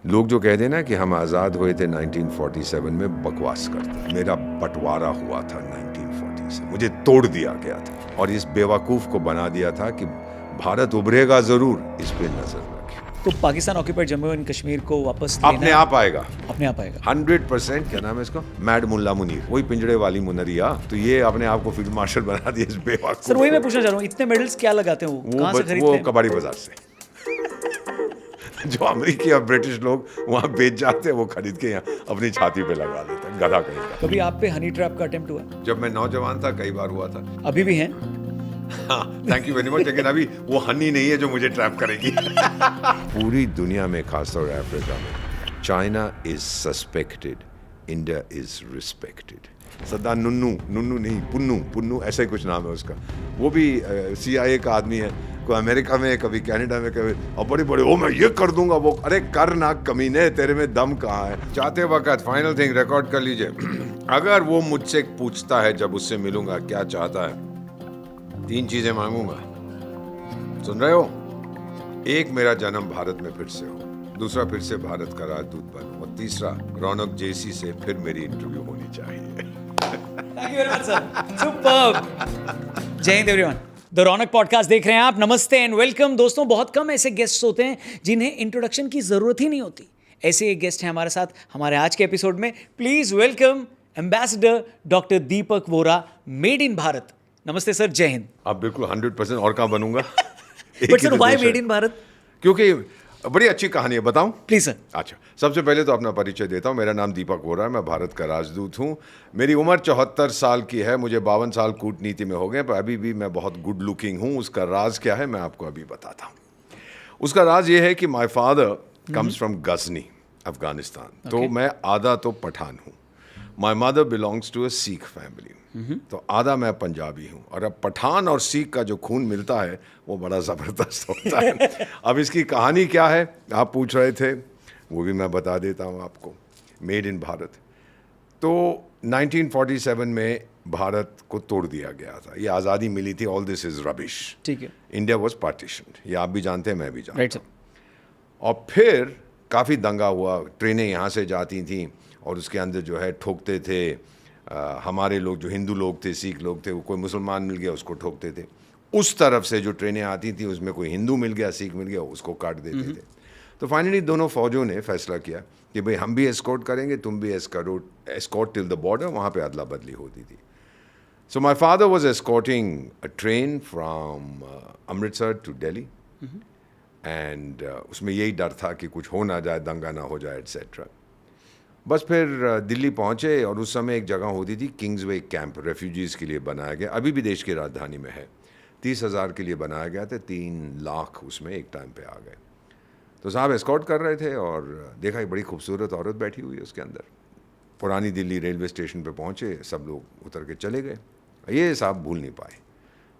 लोग जो कहते हैं ना कि हम आज़ाद हुए थे 1947 में, बकवास करते। मेरा बंटवारा हुआ था 1940 से, मुझे तोड़ दिया गया था और इस बेवकूफ़ को बना दिया था कि भारत उभरेगा ज़रूर, इस पे नज़र रखें। तो पाकिस्तान ऑक्यूपाइड जम्मू एंड कश्मीर को वापस लेना अपने आप आएगा, अपने आप आएगा 100%। क्या नाम है इसका? मैड मुल्ला मुनीर, वही पिंजड़े वाली मुनरिया। तो ये अपने आप को फील्ड मार्शल बना दिया इस बेवकूफ। सर वही मैं पूछना चाह रहा हूँ, इतने मेडल्स क्या लगाते हैं वो कहाँ से खरीदते वो हैं? कबाड़ी बाजार से जो अमेरिकी और ब्रिटिश लोग वहाँ बेच जाते हैं, वो खरीद के यहाँ अपनी छाती पे लगा देते हैं, गधा कहीं का। कभी आप पे हनी ट्रैप का अटेम्प्ट हुआ? जब मैं नौजवान था कई बार हुआ था। अभी भी हैं? हाँ, थैंक यू वेरी मच। लेकिन अभी वो हनी नहीं है जो मुझे ट्रैप करेगी। पूरी दुनिया में, खासतौर अफ्रीका में, China is suspected, India is respected. सदा नुन्नू, नुन्नू नहीं, पुन्नू, पुन्नू ऐसा ही कुछ नाम है उसका। वो भी CIA का आदमी है, कोई अमेरिका में, कभी कनाडा में, कभी, और बड़े बड़े, ओ मैं ये कर दूंगा वो। अरे कर ना कमीने, तेरे में दम कहाँ है? चाहते वक्त फाइनल थिंग रिकॉर्ड कर लीजिए। अगर वो मुझसे पूछता है जब उससे मिलूंगा क्या चाहता है, 3 चीजें मांगूंगा। सुन रहे हो? एक, मेरा जन्म भारत में फिर से हो। दूसरा, फिर से भारत का राजदूत बनूं। और तीसरा, रौनक JC से फिर मेरी इंटरव्यू होनी चाहिए। Thank you very much sir, superb. जय हिंद एवरीवन, द रौनक पॉडकास्ट देख रहे हैं आप। नमस्ते एंड वेलकम। दोस्तों, बहुत कम ऐसे गेस्ट्स होते हैं जिन्हें इंट्रोडक्शन की जरूरत ही नहीं होती। ऐसे एक गेस्ट हैं हमारे साथ हमारे आज के एपिसोड में। Please welcome ambassador doctor Deepak Vora, made in Bharat. नमस्ते सर, जय हिंद। अब बिल्कुल 100% और कहाँ बनूंगा। But sir, why made in Bharat? क्योंकि बड़ी अच्छी कहानी है, बताऊं? Please sir. अच्छा, सबसे पहले तो अपना परिचय देता हूं। मेरा नाम दीपक वोरा है, मैं भारत का राजदूत हूं। मेरी उम्र 74 साल की है, मुझे 52 साल कूटनीति में हो गए, पर अभी भी मैं बहुत गुड लुकिंग हूं। उसका राज क्या है मैं आपको अभी बताता हूं। उसका राज ये है कि my father comes from Ghazni, Afghanistan. तो मैं आधा तो पठान हूँ। My mother belongs to a Sikh family, तो आधा मैं पंजाबी हूँ। और अब पठान और सिख का जो खून मिलता है वो बड़ा ज़बरदस्त होता है। अब इसकी कहानी क्या है आप पूछ रहे थे, वो भी मैं बता देता हूँ आपको। मेड इन भारत, तो 1947 में भारत को तोड़ दिया गया था। ये आज़ादी मिली थी, ऑल दिस इज रबिश। ठीक है। इंडिया वॉज पार्टीशन्ड, ये आप भी जानते हैं, मैं भी जानता राइट हूँ। सर। और फिर काफ़ी दंगा हुआ, ट्रेनें यहाँ से जाती थीं और उसके अंदर जो है ठोकते थे। हमारे लोग जो हिंदू लोग थे, सिख लोग थे, वो कोई मुसलमान मिल गया उसको ठोकते थे। उस तरफ से जो ट्रेनें आती थी उसमें कोई हिंदू मिल गया, सिख मिल गया, उसको काट देते थे। तो फाइनली दोनों फौजों ने फैसला किया कि भाई हम भी एस्कॉर्ट करेंगे, तुम भी एस्कॉर्ट टिल द बॉर्डर। वहाँ पे अदला बदली होती थी। So my father was escorting a train from Amritsar to Delhi, and उसमें यही डर था कि कुछ हो ना जाए, दंगा ना हो जाए, एट्सेट्रा। बस फिर दिल्ली पहुंचे और उस समय एक जगह होती थी किंग्सवे कैंप, रेफ्यूजीज़ के लिए बनाया गया, अभी भी देश की राजधानी में है। 30,000 के लिए बनाया गया था, 3 लाख उसमें एक टाइम पे आ गए। तो साहब एस्कॉर्ट कर रहे थे और देखा एक बड़ी खूबसूरत औरत बैठी हुई है उसके अंदर। पुरानी दिल्ली रेलवे स्टेशन पे पहुंचे, सब लोग उतर के चले गए। ये साहब भूल नहीं पाए,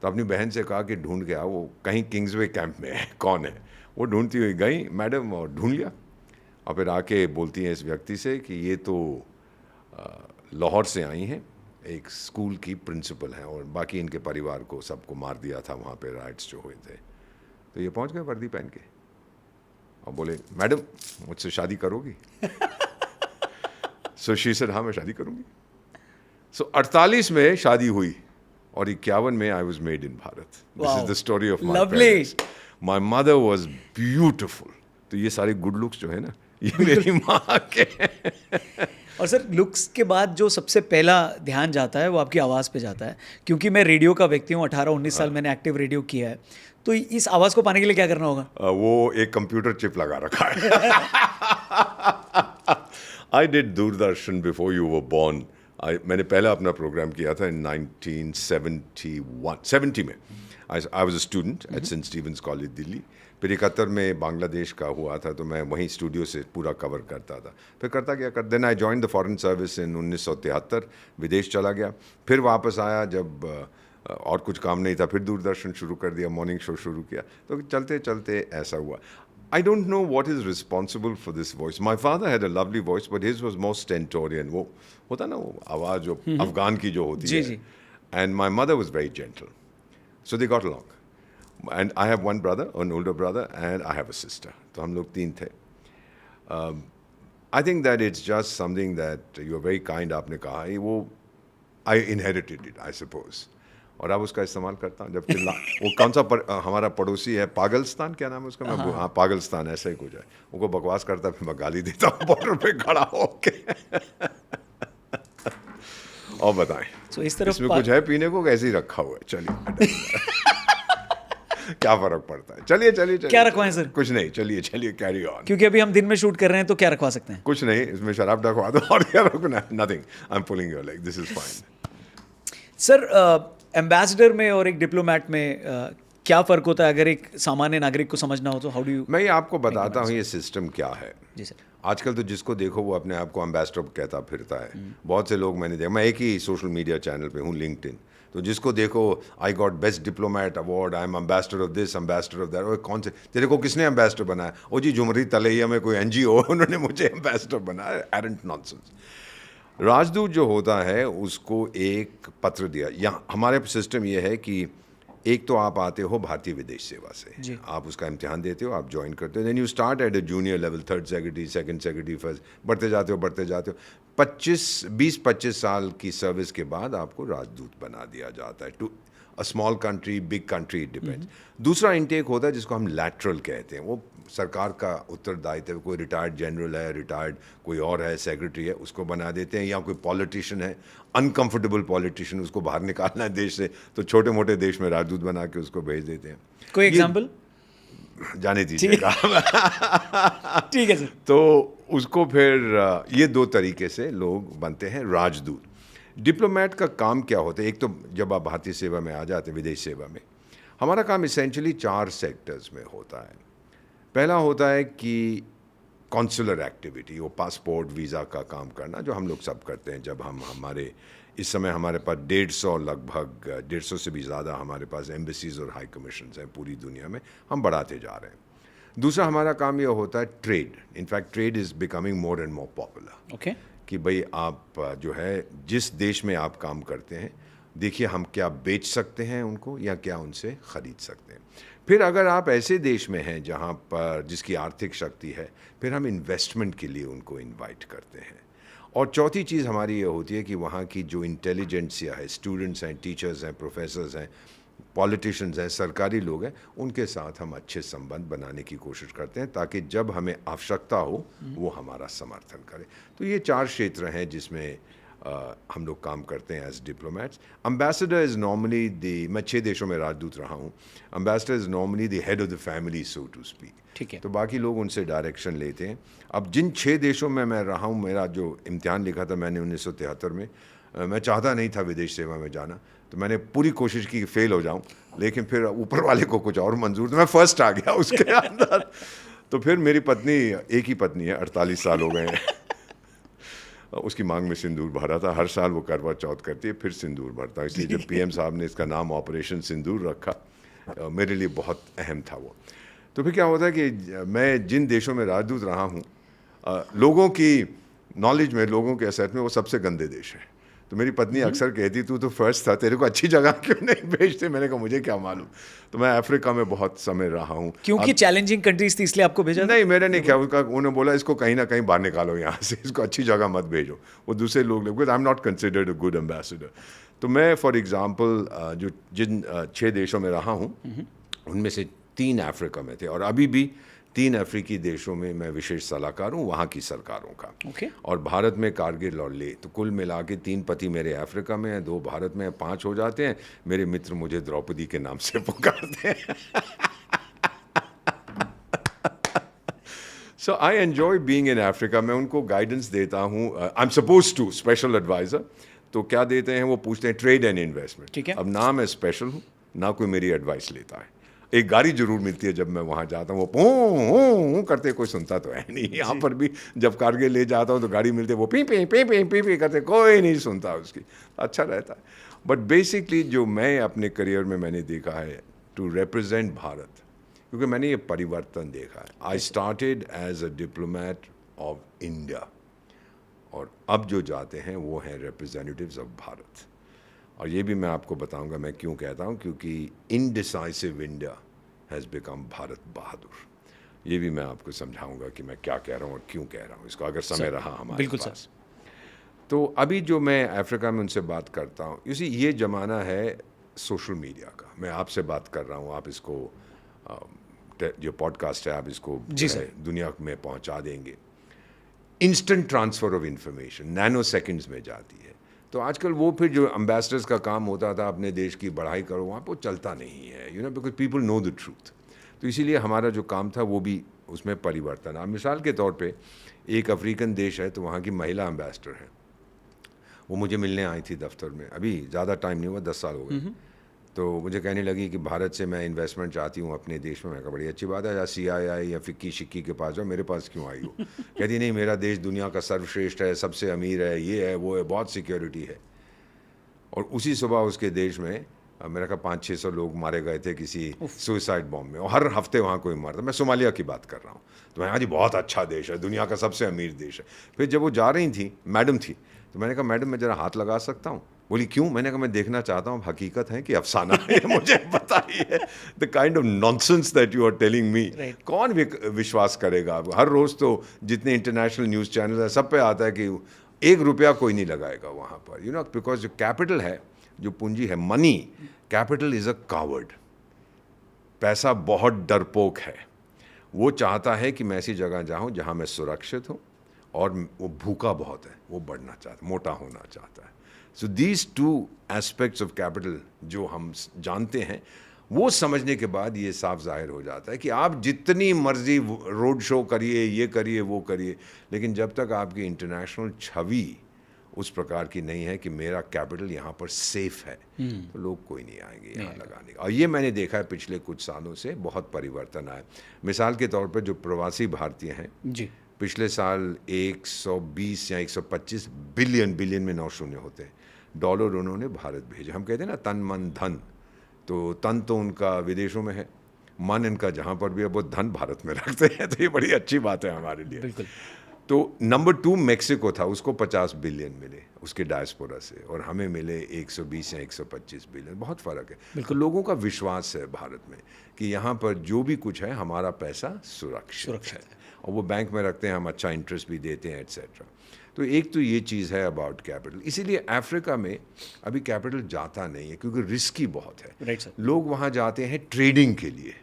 तो अपनी बहन से कहा कि ढूंढ के आओ, वो कहीं किंग्सवे कैंप में है, कौन है। वो ढूंढती हुई गई मैडम और ढूंढ लिया। और फिर आके बोलती हैं इस व्यक्ति से कि ये तो लाहौर से आई हैं, एक स्कूल की प्रिंसिपल हैं, और बाकी इनके परिवार को सबको मार दिया था वहाँ पे राइट्स जो हुए थे। तो ये पहुँच गए वर्दी पहन के और बोले, मैडम मुझसे शादी करोगी? सो शी सेड, हाँ मैं शादी करूँगी। सो 48 में शादी हुई और 51 में I was made in Bharat. This is the story of my parents. My mother was beautiful. तो ये सारे गुड लुक्स जो है ना, ये मेरी माँ के। और सर, लुक्स के बाद जो सबसे पहला ध्यान जाता है वो आपकी आवाज़ पे जाता है, क्योंकि मैं रेडियो का व्यक्ति हूँ। 18-19 साल मैंने एक्टिव रेडियो किया है। तो इस आवाज़ को पाने के लिए क्या करना होगा? वो एक कंप्यूटर चिप लगा रखा है। I did Doordarshan before you were born. मैंने पहला अपना प्रोग्राम किया था इन 1970 में। I was a student at Saint Stephen's College Delhi. फिर 71 में बांग्लादेश का हुआ था, तो मैं वहीं स्टूडियो से पूरा कवर करता था। फिर करता गया then I join the foreign service in 1973। विदेश चला गया, फिर वापस आया जब और कुछ काम नहीं था, फिर दूरदर्शन शुरू कर दिया, मॉर्निंग शो शुरू किया। तो चलते चलते ऐसा हुआ। I don't know what is responsible for this voice. My father had a lovely voice, but his was most stentorian. वो होता ना, वो आवाज़ जो अफगान की जो होती है। And my mother was very gentle, so they got along. And I have one brother, an older brother, and I have a sister. तो हम लोग 3 थे। I think that it's just something that you are very kind, आपने कहा है वो I inherited it I suppose, और अब उसका इस्तेमाल करता हूँ जब वो कौन सा हमारा पड़ोसी है पागलस्तान, क्या नाम है उसका, मैं हाँ पागलस्तान ऐसा ही कुछ है, उनको बकवास करता फिर मैं गाली देता हूँ बॉर्डर पे खड़ा होके। और बताएं, So, इस तरफ इसमें कुछ है पीने को, कैसे ही रखा हुआ है, चलिए क्या फर्क पड़ता है, चलिए चलिए चलिए। क्या रखवाएं सर? कुछ नहीं, चलिए चलिए कैरी ऑन। क्योंकि अभी हम दिन में शूट कर रहे हैं तो क्या रखवा सकते हैं? कुछ नहीं, इसमें शराब रखवा दो और क्या रखना है, nothing, I am pulling your leg, this is fine. Sir, ambassador में और एक डिप्लोमेट में क्या फ़र्क होता है अगर एक सामान्य नागरिक को समझना हो तो? How do you? मैं ये आपको बताता हूँ ये सिस्टम क्या है। जी सर। आजकल तो जिसको देखो वो अपने आप को एम्बेसडर कहता फिरता है। बहुत से लोग मैंने देखा, मैं एक ही सोशल मीडिया चैनल पे हूँ, लिंक्डइन, तो जिसको देखो I got best diplomat award, I am ambassador of this, ambassador of that. कौन से तेरे को किसने एम्बेसडर बनाया? ओ जी झुमरी तलैया में कोई NGO उन्होंने मुझे एम्बेसडर बनाया। Arrant nonsense. राजदूत जो होता है उसको एक पत्र दिया, यहाँ हमारे सिस्टम ये है कि एक तो आप आते हो भारतीय विदेश सेवा से, आप उसका इम्तिहान देते हो, आप ज्वाइन करते हो, then you start at a junior level, 3rd secretary, 2nd secretary, first, बढ़ते जाते हो 20-25 साल की सर्विस के बाद आपको राजदूत बना दिया जाता है। To a small country, big country, it depends. दूसरा इंटेक होता है जिसको हम लैटरल कहते हैं, वो सरकार का उत्तरदायित्व है, कोई रिटायर्ड जनरल है, रिटायर्ड कोई और है, सेक्रेटरी है, उसको बना देते हैं, या कोई पॉलिटिशियन है, अनकंफर्टेबल पॉलिटिशियन, उसको बाहर निकालना है देश से, तो छोटे मोटे देश में राजदूत बना के उसको भेज देते हैं। कोई एग्जाम्पल? जाने दीजिएगा। ठीक है सर। तो उसको फिर ये 2 तरीके से लोग बनते हैं राजदूत। डिप्लोमेट का काम क्या होता है? एक तो जब आप भारतीय सेवा में आ जाते हैं, विदेश सेवा में, हमारा काम इसेंशली 4 सेक्टर्स में होता है। पहला होता है कि कॉन्सुलर एक्टिविटी, वो पासपोर्ट वीज़ा का काम करना, जो हम लोग सब करते हैं। जब हम इस समय हमारे पास 150 लगभग 150 से भी ज़्यादा हमारे पास एम्बेसीज और हाई कमीशंस हैं पूरी दुनिया में, हम बढ़ाते जा रहे हैं। दूसरा हमारा काम ये होता है trade. In fact trade is becoming more and more popular. Okay. कि भाई आप जो है जिस देश में आप काम करते हैं, देखिए हम क्या बेच सकते हैं उनको, या क्या उनसे ख़रीद सकते हैं। फिर अगर आप ऐसे देश में हैं जहाँ पर जिसकी आर्थिक शक्ति है, फिर हम इन्वेस्टमेंट के लिए उनको इनवाइट करते हैं। और चौथी चीज़ हमारी ये होती है कि वहाँ की जो इंटेलिजेंसिया है, स्टूडेंट्स हैं, टीचर्स हैं, प्रोफेसर्स हैं, पॉलिटिशियंस हैं, सरकारी लोग हैं, उनके साथ हम अच्छे संबंध बनाने की कोशिश करते हैं ताकि जब हमें आवश्यकता हो वो हमारा समर्थन करें। तो ये 4 क्षेत्र हैं जिसमें हम लोग काम करते हैं as diplomats. Ambassador is normally मैं 6 देशों में राजदूत रहा हूँ। Ambassador is normally the head of the family, so to speak. ठीक है। तो बाकी लोग उनसे डायरेक्शन लेते हैं। अब जिन 6 देशों में मैं रहा हूँ, मेरा जो इम्तिहान लिखा था मैंने 1973 में, मैं चाहता नहीं था विदेश सेवा में जाना, तो मैंने पूरी कोशिश की कि फेल हो जाऊं, लेकिन फिर ऊपर वाले को कुछ और मंजूर, तो मैं फर्स्ट आ गया उसके अंदर। तो फिर मेरी पत्नी, एक ही पत्नी है, 48 साल हो गए हैं, उसकी मांग में सिंदूर भरा था। हर साल वो करवा चौथ करती है, फिर सिंदूर भरता है। इसलिए जब PM साहब ने इसका नाम ऑपरेशन सिंदूर रखा, मेरे लिए बहुत अहम था वो। तो फिर क्या होता है कि मैं जिन देशों में राजदूत रहा हूँ, लोगों की नॉलेज में, लोगों के असेट में वो सबसे गंदे देश है। तो मेरी पत्नी अक्सर कहती, तू तो फर्स्ट था, तेरे को अच्छी जगह क्यों नहीं भेजते? मैंने कहा मुझे क्या मालूम। तो मैं अफ्रीका में बहुत समय रहा हूँ। क्योंकि चैलेंजिंग कंट्रीज थी इसलिए आपको भेजा? नहीं, मैंने नहीं किया। उन्होंने बोला इसको कहीं ना कहीं बाहर निकालो यहाँ से, इसको अच्छी जगह मत भेजो, वो दूसरे लोग, because I am not considered a good ambassador. तो मैं फॉर एग्जाम्पल जो जिन 6 देशों में रहा हूँ उनमें से 3 अफ्रीका में थे, और अभी भी 3 अफ्रीकी देशों में मैं विशेष सलाहकार हूँ वहाँ की सरकारों का। Okay. और भारत में कारगिल और ले, तो कुल मिला के 3 पति मेरे अफ्रीका में हैं, 2 भारत में हैं, 5 हो जाते हैं। मेरे मित्र मुझे द्रौपदी के नाम से पुकारते हैं। So I enjoy being in Africa. मैं उनको गाइडेंस देता हूँ, I am suppose to, special advisor. तो क्या देते हैं वो, पूछते हैं ट्रेड एंड इन्वेस्टमेंट। ठीक है। अब ना मैं स्पेशल हूँ, ना कोई मेरी एडवाइस लेता है। एक गाड़ी जरूर मिलती है जब मैं वहाँ जाता हूँ, वो पू करते, कोई सुनता तो है नहीं। यहाँ पर भी जब कारगिल ले जाता हूँ तो गाड़ी मिलती है, वो P P P P P P करते, कोई नहीं सुनता उसकी, अच्छा रहता है। बट बेसिकली जो मैं अपने करियर में मैंने देखा है, टू रिप्रेजेंट भारत, क्योंकि मैंने ये परिवर्तन देखा है। I started as a diplomat of India, और अब जो जाते हैं वो हैं रिप्रेजेंटेटिव्स ऑफ भारत। और ये भी मैं आपको बताऊंगा मैं क्यों कहता हूँ, क्योंकि indecisive India has become Bharat बहादुर। ये भी मैं आपको समझाऊंगा कि मैं क्या कह रहा हूँ और क्यों कह रहा हूँ इसको, अगर समय रहा हमारे बिल्कुल पास। तो अभी जो मैं अफ्रीका में उनसे बात करता हूँ, इसी ये ज़माना है सोशल मीडिया का। मैं आपसे बात कर रहा हूँ, आप इसको जो पॉडकास्ट है आप इसको जी जो है दुनिया में पहुँचा देंगे। Instant transfer of information nano seconds में जाती है। तो आजकल वो फिर जो एम्बेसडर्स का काम होता था अपने देश की बढ़ाई करो, वहाँ पर वो चलता नहीं है, because people know the truth. तो इसीलिए हमारा जो काम था वो भी उसमें परिवर्तन। अब मिसाल के तौर पे एक अफ्रीकन देश है, तो वहाँ की महिला एम्बेसडर है, वो मुझे मिलने आई थी दफ्तर में। अभी ज़्यादा टाइम नहीं हुआ, 10 साल हो गए। तो मुझे कहने लगी कि भारत से मैं इन्वेस्टमेंट चाहती हूँ अपने देश में। मैं कहा बड़ी अच्छी बात है, या CII या फिक्की शिक्की के पास जाओ, मेरे पास क्यों आई हो? कहती नहीं, मेरा देश दुनिया का सर्वश्रेष्ठ है, सबसे अमीर है, ये है वो है, बहुत सिक्योरिटी है। और उसी सुबह उसके देश में मेरा कहा 500-600 लोग मारे गए थे किसी सुइसाइड बॉम्ब में, और हर हफ्ते वहाँ कोई मरता। मैं सोमालिया की बात कर रहा हूँ। तो मैं, हाँ जी, बहुत अच्छा देश है, दुनिया का सबसे अमीर देश है। फिर जब वो जा रही थी, मैडम थी, तो मैंने कहा मैडम मैं ज़रा हाथ लगा सकता हूँ? बोली क्यों? मैंने कहा मैं देखना चाहता हूँ हकीकत है कि अफसाना है, मुझे बताइए। The kind of nonsense that you are telling me, कौन विश्वास करेगा? हर रोज़ तो जितने इंटरनेशनल न्यूज़ चैनल है सब पे आता है कि 1 रुपया कोई नहीं लगाएगा वहाँ पर, बिकॉज जो कैपिटल है, जो पूंजी है, money, capital is a coward. पैसा बहुत डरपोक है। वो चाहता है कि मैं ऐसी जगह जाऊँ जहाँ मैं सुरक्षित हूँ, और वो भूखा बहुत है, वो बढ़ना चाहता है, मोटा होना चाहता है। So these 2 aspects of capital जो हम जानते हैं, वो समझने के बाद ये साफ जाहिर हो जाता है कि आप जितनी मर्जी रोड शो करिए, ये करिए, वो करिए, लेकिन जब तक आपकी इंटरनेशनल छवि उस प्रकार की नहीं है कि मेरा कैपिटल यहाँ पर सेफ है, तो लोग कोई नहीं आएंगे यहाँ लगाने का। और ये मैंने देखा है पिछले कुछ सालों से बहुत परिवर्तन आया। मिसाल के तौर पर जो प्रवासी भारतीय हैं जी, पिछले साल 120 या 125 बिलियन में 9 शून्य होते हैं डॉलर उन्होंने भारत भेजे। हम कहते हैं ना तन मन धन, तो तन तो उनका विदेशों में है, मन इनका जहाँ पर भी है, वो धन भारत में रखते हैं। तो ये बड़ी अच्छी बात है हमारे लिए। बिल्कुल। तो नंबर 2 मेक्सिको था, उसको 50 बिलियन मिले उसके डायस्पोरा से, और हमें मिले 120 या 125 बिलियन। बहुत फ़र्क है। तो लोगों का विश्वास है भारत में कि यहाँ पर जो भी कुछ है हमारा पैसा सुरक्षित है, और वो बैंक में रखते हैं, हम अच्छा इंटरेस्ट भी देते हैं, एट्सेट्रा। तो एक तो ये चीज़ है अबाउट कैपिटल। इसीलिए अफ्रीका में अभी कैपिटल जाता नहीं है, क्योंकि रिस्की बहुत है। Right sir. लोग वहाँ जाते हैं ट्रेडिंग के लिए,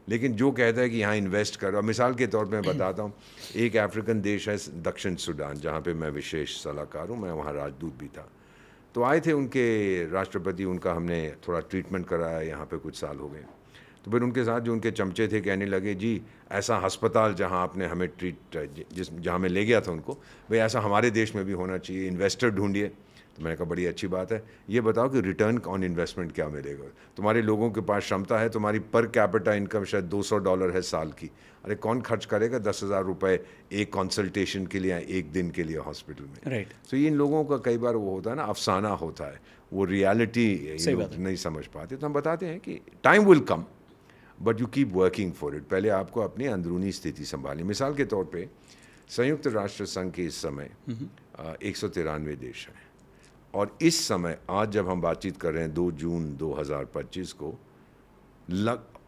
लेकिन जो कहता है कि यहाँ इन्वेस्ट करो। मिसाल के तौर पे मैं बताता हूँ, एक अफ्रीकन देश है दक्षिण सूडान, जहाँ पे मैं विशेष सलाहकार हूँ, मैं वहाँ राजदूत भी था। तो आए थे उनके राष्ट्रपति, उनका हमने थोड़ा ट्रीटमेंट कराया, यहाँ पे कुछ साल हो गए। तो फिर उनके साथ जो उनके चमचे थे कहने लगे, जी ऐसा अस्पताल जहाँ आपने हमें जहाँ मैं ले गया था उनको, भाई ऐसा हमारे देश में भी होना चाहिए, इन्वेस्टर ढूंढिए। तो मैंने कहा बड़ी अच्छी बात है, ये बताओ कि रिटर्न ऑन इन्वेस्टमेंट क्या मिलेगा? तुम्हारे लोगों के पास क्षमता है, तुम्हारी पर कैपिटा इनकम शायद $200 है साल की। अरे कौन खर्च करेगा 10,000 रुपये एक कंसल्टेशन के लिए, एक दिन के लिए हॉस्पिटल में? राइट। तो इन लोगों का कई बार वो होता है ना, अफसाना होता है, वो रियलिटी नहीं समझ पाते। तो हम बताते हैं कि time will come, but you keep working for it. पहले आपको अपनी अंदरूनी स्थिति संभालनी। मिसाल के तौर पे संयुक्त राष्ट्र संघ के इस समय 193 देश हैं, और इस समय आज जब हम बातचीत कर रहे हैं 2 जून 2025 को,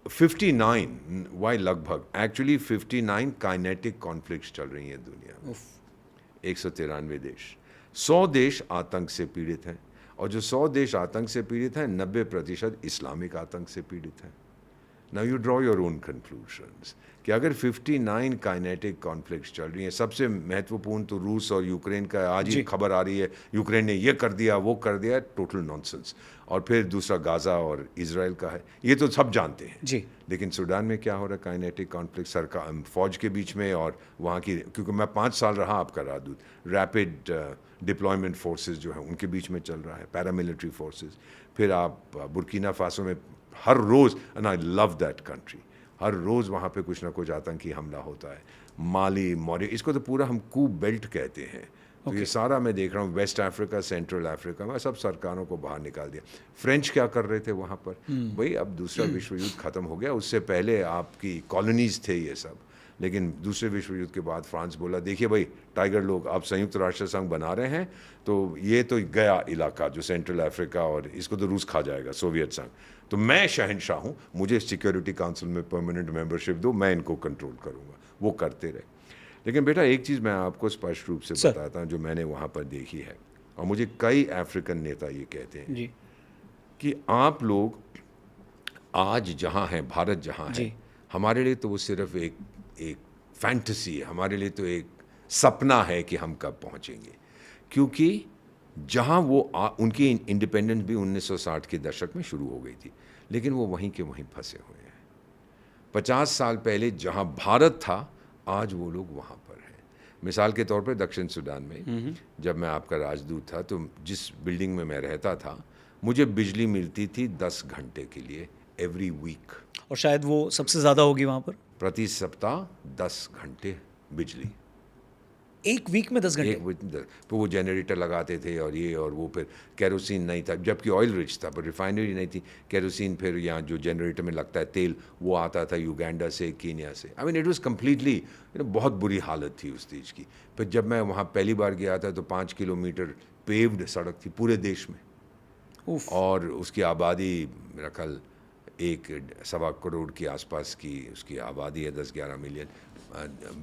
59 वाई लगभग एक्चुअली 59 काइनेटिक कॉन्फ्लिक्ट्स चल रही हैं दुनिया में। 193 देश, 100 देश आतंक से पीड़ित हैं, और जो 100 देश आतंक से पीड़ित हैं, 90% इस्लामिक आतंक से पीड़ित हैं। Now you draw your own conclusions कि अगर 59 काइनेटिक कॉन्फ्लिक्ट्स चल रही हैं, सबसे महत्वपूर्ण तो रूस और यूक्रेन का आज ही खबर आ रही है, यूक्रेन ने ये कर दिया, वो कर दिया, टोटल नॉनसेंस। और फिर दूसरा गाज़ा और इजराइल का है, ये तो सब जानते हैं जी। लेकिन सूडान में क्या हो रहा है? काइनेटिक कॉन्फ्लिक्ट सरकार फौज के बीच में, और वहाँ की, क्योंकि मैं 5 साल रहा आपका राजदूत, रैपिड डिप्लॉयमेंट फोर्सेस जो है उनके बीच में चल रहा है, पैरामिलिट्री फोर्सेस। फिर आप बुर्किना फासो में हर रोज़, and I love that country, हर रोज़ वहाँ पे कुछ ना कुछ आतंकी हमला होता है। माली, मॉरी, इसको तो पूरा हम कू बेल्ट कहते हैं। तो ये सारा मैं देख रहा हूँ, वेस्ट अफ्रीका, सेंट्रल अफ्रीका में सब सरकारों को बाहर निकाल दिया। फ्रेंच क्या कर रहे थे वहाँ पर? भाई अब दूसरा विश्व युद्ध ख़त्म हो गया, उससे पहले आपकी कॉलोनीज़ थे ये सब, लेकिन दूसरे विश्व युद्ध के बाद फ्रांस बोला देखिए भाई टाइगर लोग आप संयुक्त राष्ट्र संघ बना रहे हैं तो ये तो गया इलाका जो सेंट्रल अफ्रीका और इसको तो रूस खा जाएगा सोवियत संघ, तो मैं शहंशाह हूँ, मुझे सिक्योरिटी काउंसिल में परमानेंट मेंबरशिप दो, मैं इनको कंट्रोल करूँगा। वो करते रहे। लेकिन बेटा एक चीज़ मैं आपको स्पष्ट रूप से बताता हूँ जो मैंने वहाँ पर देखी है, और मुझे कई अफ्रीकन नेता ये कहते हैं जी। कि आप लोग आज जहाँ हैं, भारत जहाँ है, हमारे लिए तो वो सिर्फ एक फैंटेसी है, हमारे लिए तो एक सपना है कि हम कब पहुँचेंगे, क्योंकि जहाँ वो उनकी इंडिपेंडेंस भी 1960 के दशक में शुरू हो गई थी, लेकिन वो वहीं के वहीं फंसे हुए हैं। 50 साल पहले जहाँ भारत था आज वो लोग वहाँ पर हैं। मिसाल के तौर पर दक्षिण सूडान में जब मैं आपका राजदूत था तो जिस बिल्डिंग में मैं रहता था मुझे बिजली मिलती थी 10 घंटे के लिए एवरी वीक, और शायद वो सबसे ज़्यादा होगी वहाँ पर। प्रति सप्ताह 10 घंटे बिजली, एक वीक में 10 घंटे। तो वो जनरेटर लगाते थे और ये और वो, फिर केरोसिन नहीं था जबकि ऑयल रिच था, पर रिफाइनरी नहीं थी। केरोसिन फिर यहाँ जो जनरेटर में लगता है तेल वो आता था युगांडा से, कीनिया से। I mean it was completely बहुत बुरी हालत थी उस देश की। फिर जब मैं वहाँ पहली बार गया था तो 5 किलोमीटर पेव्ड सड़क थी पूरे देश में, और उसकी आबादी मेरा ख्याल 1.25 करोड़ के आसपास की उसकी आबादी है, 10-11 मिलियन।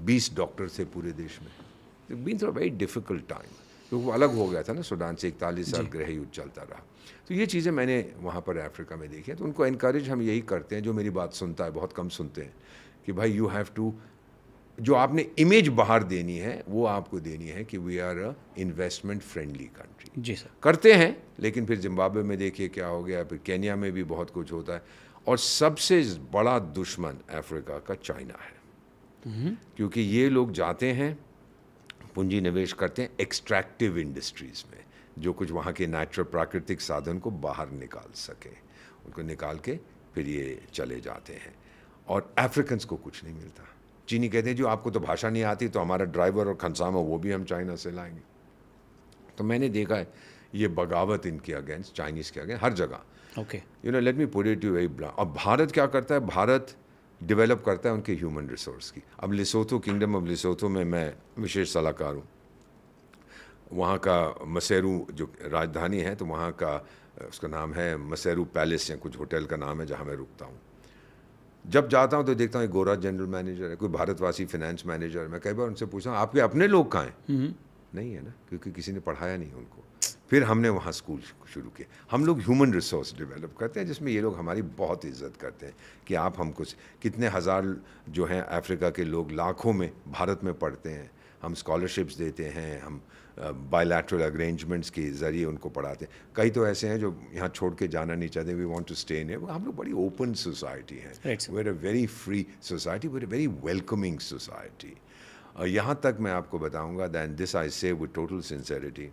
20 डॉक्टर थे पूरे देश में। बीन थोड़ा वेरी डिफ़िकल्ट टाइम, क्योंकि वो अलग हो गया था ना सूडान से, 41 साल गृह युद्ध चलता रहा। तो ये चीज़ें मैंने वहाँ पर अफ्रीका में देखी हैं। तो उनको इनकरेज हम यही करते हैं, जो मेरी बात सुनता है, बहुत कम सुनते हैं, कि भाई यू हैव टू, जो आपने इमेज बाहर देनी है वो आपको देनी है कि we are a investment friendly country. जी सर। करते हैं, लेकिन फिर जिम्बाब्वे में देखिए क्या हो गया, फिर केन्या में भी बहुत कुछ होता है, और सबसे बड़ा दुश्मन अफ्रीका का चाइना है, क्योंकि ये लोग जाते हैं पूंजी निवेश करते हैं एक्सट्रैक्टिव इंडस्ट्रीज़ में, जो कुछ वहाँ के नेचुरल प्राकृतिक साधन को बाहर निकाल सके, उनको निकाल के फिर ये चले जाते हैं, और अफ्रीकन्स को कुछ नहीं मिलता। चीनी कहते हैं जो आपको तो भाषा नहीं आती तो हमारा ड्राइवर और खनसामा वो भी हम चाइना से लाएंगे। तो मैंने देखा है ये बगावत इनके अगेंस्ट, चाइनीज़ के अगेंस्ट हर जगह। Okay, you know let me put it you very blunt. अब भारत क्या करता है, भारत डेवलप करता है उनके ह्यूमन रिसोर्स की। अब लिसोथो, किंगडम ऑफ लिसोथो में मैं विशेष सलाहकार हूँ। वहाँ का मसेरू जो राजधानी है, तो वहाँ का उसका नाम है मसेरू पैलेस या कुछ होटल का नाम है जहाँ मैं रुकता हूँ। जब जाता हूँ तो देखता हूँ एक गोरा जनरल मैनेजर है, कोई भारतवासी फाइनेंस मैनेजर है। मैं कई बार उनसे पूछता हूँ आपके अपने लोग कहाँ हैं? नहीं है ना, क्योंकि किसी ने पढ़ाया नहीं उनको। फिर हमने वहाँ स्कूल शुरू किए। हम लोग ह्यूमन रिसोर्स डेवलप करते हैं, जिसमें ये लोग हमारी बहुत इज्जत करते हैं कि आप हम कुछ, कितने हज़ार जो हैं अफ्रीका के लोग, लाखों में भारत में पढ़ते हैं। हम स्कॉलरशिप्स देते हैं, हम बायलैटरल अरेंजमेंट्स के ज़रिए उनको पढ़ाते हैं। कई तो ऐसे हैं जो यहाँ छोड़ के जाना नहीं चाहते, we want to stay in. हम लोग बड़ी ओपन सोसाइटी है, we are a very free society, we are a very welcoming society. यहाँ तक मैं आपको बताऊँगा, दैन दिस आई से विद टोटल सिंसेरिटी,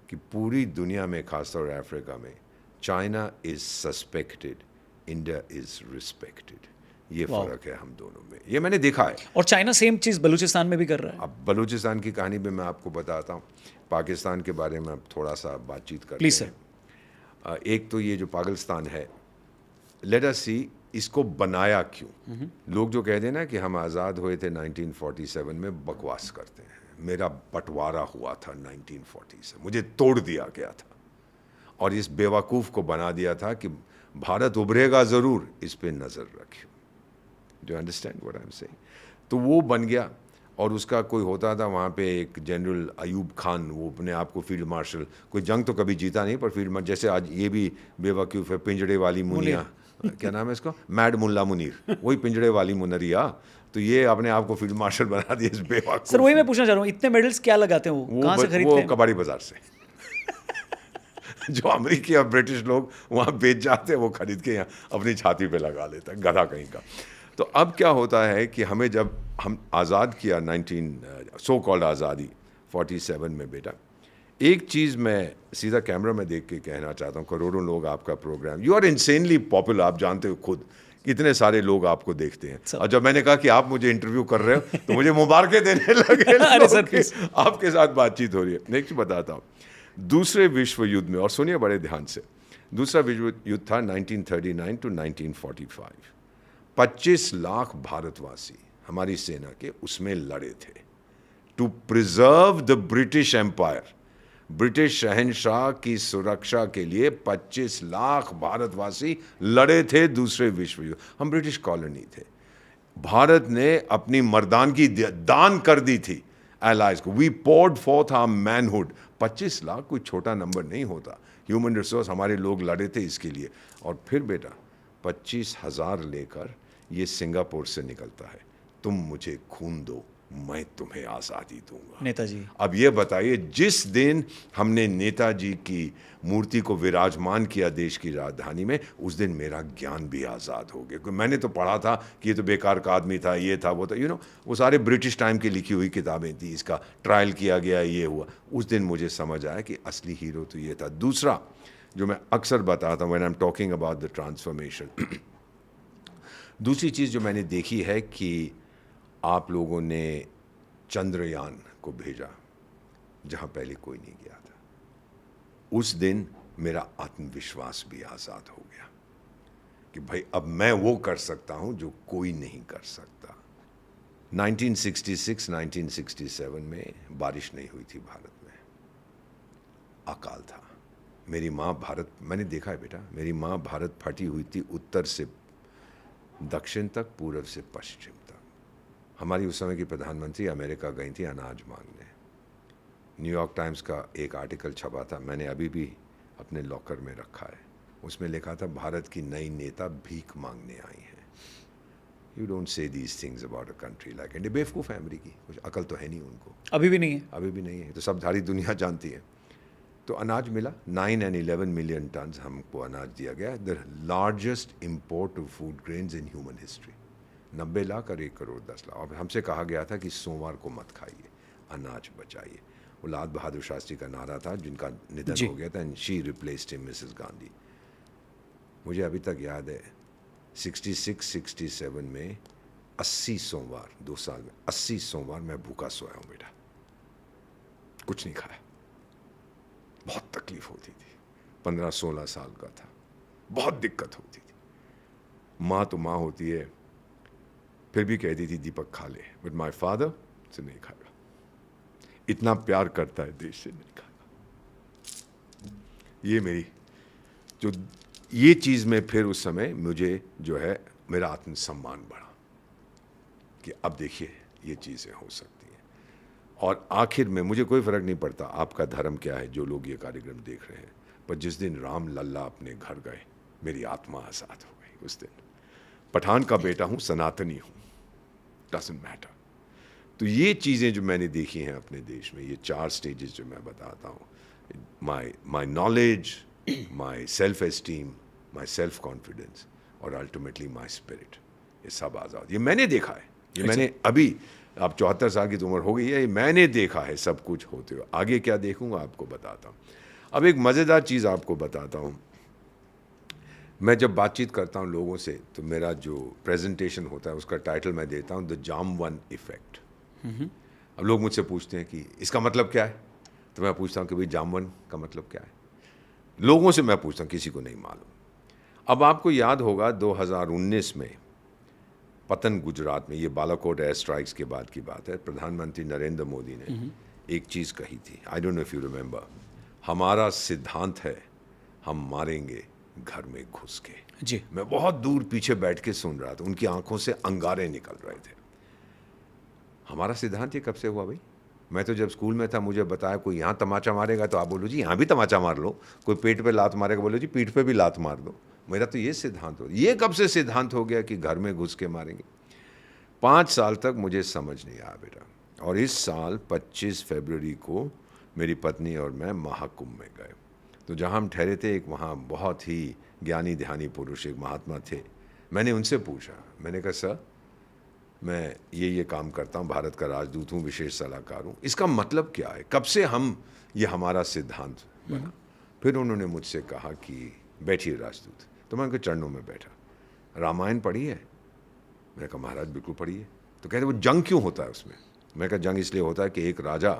कि पूरी दुनिया में, खासतौर अफ्रीका में, China is suspected, India is respected. ये फ़र्क है हम दोनों में, ये मैंने देखा है। और चाइना सेम चीज़ बलूचिस्तान में भी कर रहा है। अब बलूचिस्तान की कहानी भी मैं आपको बताता हूँ। पाकिस्तान के बारे में अब थोड़ा सा बातचीत करते हैं। Please sir. एक तो ये जो पाकिस्तान है, लेट अस सी इसको बनाया क्यों। लोग जो कहते हैं ना कि हम आज़ाद हुए थे 1947 में, बकवास करते हैं। मेरा बंटवारा हुआ था 1940 से, मुझे तोड़ दिया गया था, और इस बेवकूफ़ को बना दिया था कि भारत उभरेगा ज़रूर, इस पे नज़र रखियो। Do you understand what I am saying? तो वो बन गया, और उसका कोई होता था वहाँ पे एक जनरल अयूब खान, वो अपने आप को फील्ड मार्शल, कोई जंग तो कभी जीता नहीं, पर फील्ड मार्शल, जैसे आज ये भी बेवकूफ़ है, पिंजड़े वाली मुनिया, क्या नाम है इसका, मैड मुल्ला मुनीर, वही पिंजड़े वाली मुनरिया। तो ये अपने आप को फील्ड मार्शल बना दिया इस बेवकूफ़। सर वही मैं पूछना चाह रहा हूँ, इतने मेडल्स क्या लगाते हैं वो कहाँ से खरीदते हैं? वो कबाड़ी बाजार से जो अमेरिकी और ब्रिटिश लोग वहाँ बेच जाते हैं, वो खरीद के यहाँ अपनी छाती पे लगा लेता है, गधा कहीं का। तो अब क्या होता है कि हमें जब हम आज़ाद किया 19 सो कॉल्ड आज़ादी 47 में, बेटा एक चीज़ मैं सीधा कैमरा में देख के कहना चाहता हूँ, करोड़ों लोग आपका programme, you are insanely popular, आप जानते हो खुद, कितने सारे लोग आपको देखते हैं। और जब मैंने कहा कि आप मुझे इंटरव्यू कर रहे हो तो मुझे मुबारकें देने लगे आपके साथ बातचीत हो रही है। नेक्स्ट बताता हूँ, दूसरे विश्व युद्ध में, और सुनिए बड़े ध्यान से, दूसरा विश्व युद्ध था 1939 to 1945। 25 लाख भारतवासी हमारी सेना के, उसमें लड़े थे to preserve the British Empire. British शहंशाह की सुरक्षा के लिए 25 लाख भारतवासी लड़े थे दूसरे विश्व युद्ध। हम ब्रिटिश कॉलोनी थे। भारत ने अपनी मर्दानगी दान कर दी थी एलाइज को। We poured forth our manhood. 25 lakh कोई छोटा नंबर नहीं होता। ह्यूमन रिसोर्स, हमारे लोग लड़े थे इसके लिए। और फिर बेटा 25,000 लेकर ये सिंगापुर से निकलता है, तुम मुझे खून दो, मैं तुम्हें आज़ादी दूंगा। नेताजी, अब ये बताइए, जिस दिन हमने नेताजी की मूर्ति को विराजमान किया देश की राजधानी में, उस दिन मेरा ज्ञान भी आज़ाद हो गया। क्योंकि मैंने तो पढ़ा था कि ये तो बेकार का आदमी था, ये था वो था, वो सारे ब्रिटिश टाइम की लिखी हुई किताबें थी, इसका ट्रायल किया गया, ये हुआ। उस दिन मुझे समझ आया कि असली हीरो तो ये था। दूसरा जो मैं अक्सर बताता हूँ when I am talking about the transformation, दूसरी चीज़ जो मैंने देखी है कि आप लोगों ने चंद्रयान को भेजा जहां पहले कोई नहीं गया था। उस दिन मेरा आत्मविश्वास भी आज़ाद हो गया कि भाई अब मैं वो कर सकता हूं जो कोई नहीं कर सकता। 1966, 1967 में बारिश नहीं हुई थी भारत में, अकाल था। मेरी माँ भारत, मैंने देखा है बेटा, मेरी माँ भारत फटी हुई थी उत्तर से दक्षिण तक, पूर्व से पश्चिम तक। हमारी उस समय की प्रधानमंत्री अमेरिका गई थी अनाज मांगने। न्यूयॉर्क टाइम्स का एक आर्टिकल छपा था, मैंने अभी भी अपने लॉकर में रखा है। उसमें लिखा था, भारत की नई नेता भीख मांगने आई हैं। You don't say these things about a country like India. बेवकूफ़ है अमेरिकी, कुछ अकल तो है नहीं उनको, अभी भी नहीं है। अभी भी नहीं है, तो सब सारी दुनिया जानती है। तो अनाज मिला, 9 and 11 मिलियन टन हमको अनाज दिया गया। The largest import of food grains in human history. 90 lakh और 1 करोड़ 10 लाख। और हमसे कहा गया था कि सोमवार को मत खाइए, अनाज बचाइए। वो लाल बहादुर शास्त्री का नारा था, जिनका निधन हो गया था, and she replaced him, Mrs Gandhi. मुझे अभी तक याद है 66-67 में 80 सोमवार, 2 साल में 80 सोमवार मैं भूखा सोया हूँ बेटा, कुछ नहीं खाया। बहुत तकलीफ होती थी, 15-16 साल का था, बहुत दिक्कत होती थी। माँ तो माँ होती है, फिर भी कहती थी दीपक खा ले, बट माय फादर से नहीं खाएगा, इतना प्यार करता है देश से, नहीं खाएगा। ये मेरी जो ये चीज़ में फिर उस समय मुझे जो है मेरा आत्मसम्मान बढ़ा कि अब देखिए ये चीज़ें हो सकती हैं। और आखिर में मुझे कोई फ़र्क नहीं पड़ता आपका धर्म क्या है, जो लोग ये कार्यक्रम देख रहे हैं, पर जिस दिन राम लल्ला अपने घर गए, मेरी आत्मा आज़ाद हो गई उस दिन। पठान का बेटा हूँ, सनातनी हूँ, डजंट मैटर। तो ये चीज़ें जो मैंने देखी हैं अपने देश में, ये 4 स्टेजेस जो मैं बताता हूँ, my knowledge, my self esteem, my self confidence और अल्टीमेटली माई स्पिरिट, ये सब आज़ाद। ये मैंने देखा है, ये मैंने अभी, आप 74 साल की तो उम्र हो गई है, ये मैंने देखा है सब कुछ होते हुए। आगे क्या देखूंगा आपको बताता हूँ। अब एक मज़ेदार चीज़ आपको बताता हूँ। मैं जब बातचीत करता हूँ लोगों से, तो मेरा जो प्रेजेंटेशन होता है उसका टाइटल मैं देता हूँ द जामवन इफ़ेक्ट। अब लोग मुझसे पूछते हैं कि इसका मतलब क्या है, तो मैं पूछता हूँ कि भाई जामवन का मतलब क्या है। लोगों से मैं पूछता हूँ, किसी को नहीं मालूम। अब आपको याद होगा 2019 में पतन गुजरात में, ये बालाकोट एयर स्ट्राइक्स के बाद की बात है, प्रधानमंत्री नरेंद्र मोदी ने एक चीज़ कही थी, आई don't know if you remember, हमारा सिद्धांत है हम मारेंगे घर में घुस के। जी, मैं बहुत दूर पीछे बैठ के सुन रहा था, उनकी आंखों से अंगारे निकल रहे थे। हमारा सिद्धांत ये कब से हुआ भाई? मैं तो जब स्कूल में था मुझे बताया कोई यहाँ तमाचा मारेगा तो आप बोलो जी यहाँ भी तमाचा मार लो, कोई पेट पे लात मारेगा बोलो जी पीठ पे भी लात मार दो। मेरा तो ये सिद्धांत हो, ये कब से सिद्धांत हो गया कि घर में घुस के मारेंगे? 5 साल तक मुझे समझ नहीं आया बेटा। और इस साल 25 फरवरी को मेरी पत्नी और मैं महाकुंभ में गए। तो जहाँ हम ठहरे थे, एक वहाँ बहुत ही ज्ञानी ध्यानी पुरुष, एक महात्मा थे। मैंने उनसे पूछा, मैंने कहा सर मैं ये काम करता हूँ, भारत का राजदूत हूँ, विशेष सलाहकार हूँ, इसका मतलब क्या है, कब से हम ये हमारा सिद्धांत बना? फिर उन्होंने मुझसे कहा कि बैठिए राजदूत। तो मैं उनके चरणों में बैठा। रामायण पढ़ी है? मैंने कहा महाराज बिल्कुल पढ़िए। तो कहते वो जंग क्यों होता है उसमें? मैं कहा जंग इसलिए होता है कि एक राजा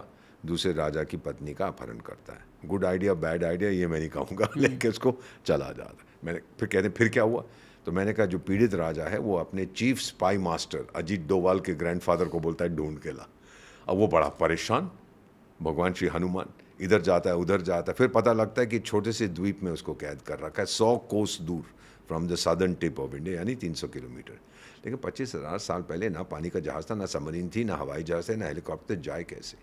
दूसरे राजा की पत्नी का अपहरण करता है। गुड आइडिया बैड आइडिया ये मैं नहीं कहूँगा, लेकिन उसको चला जाता। मैंने फिर कहते फिर क्या हुआ? तो मैंने कहा जो पीड़ित राजा है वो अपने chief spy master Ajit Doval के ग्रैंडफादर को बोलता है ढूंढ के ला। अब वो बड़ा परेशान, भगवान श्री हनुमान इधर जाता है उधर जाता है, फिर पता लगता है कि छोटे से द्वीप में उसको कैद कर रखा है 100 कोस दूर from the southern tip of India, यानी 300 किलोमीटर। लेकिन 25,000 साल पहले ना पानी का जहाज था, ना सबमरीन थी, ना हवाई जहाज है, ना हेलीकॉप्टर, जाए कैसे?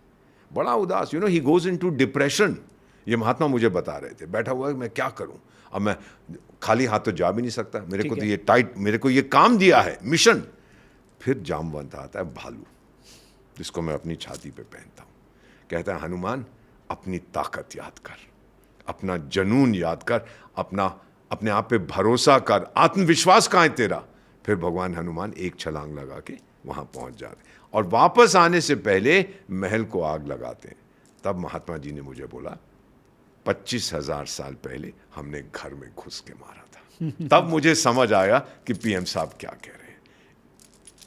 बड़ा उदास, ही गोज इनटू डिप्रेशन। ये महात्मा मुझे बता रहे थे, बैठा हुआ है मैं क्या करूं, अब मैं खाली हाथ तो जा भी नहीं सकता, मेरे को तो ये टाइट, मेरे को ये काम दिया है मिशन। फिर जामवंत आता है भालू, जिसको मैं अपनी छाती पे पहनता हूं, कहता है हनुमान अपनी ताकत याद कर, अपना जनून याद कर, अपने आप पे भरोसा कर, आत्मविश्वास कहाँ है तेरा? फिर भगवान हनुमान एक छलांग लगा के वहां पहुंच जाते और वापस आने से पहले महल को आग लगाते हैं। तब महात्मा जी ने मुझे बोला 25,000 साल पहले हमने घर में घुस के मारा था। तब मुझे समझ आया कि पीएम साहब क्या कह रहे हैं।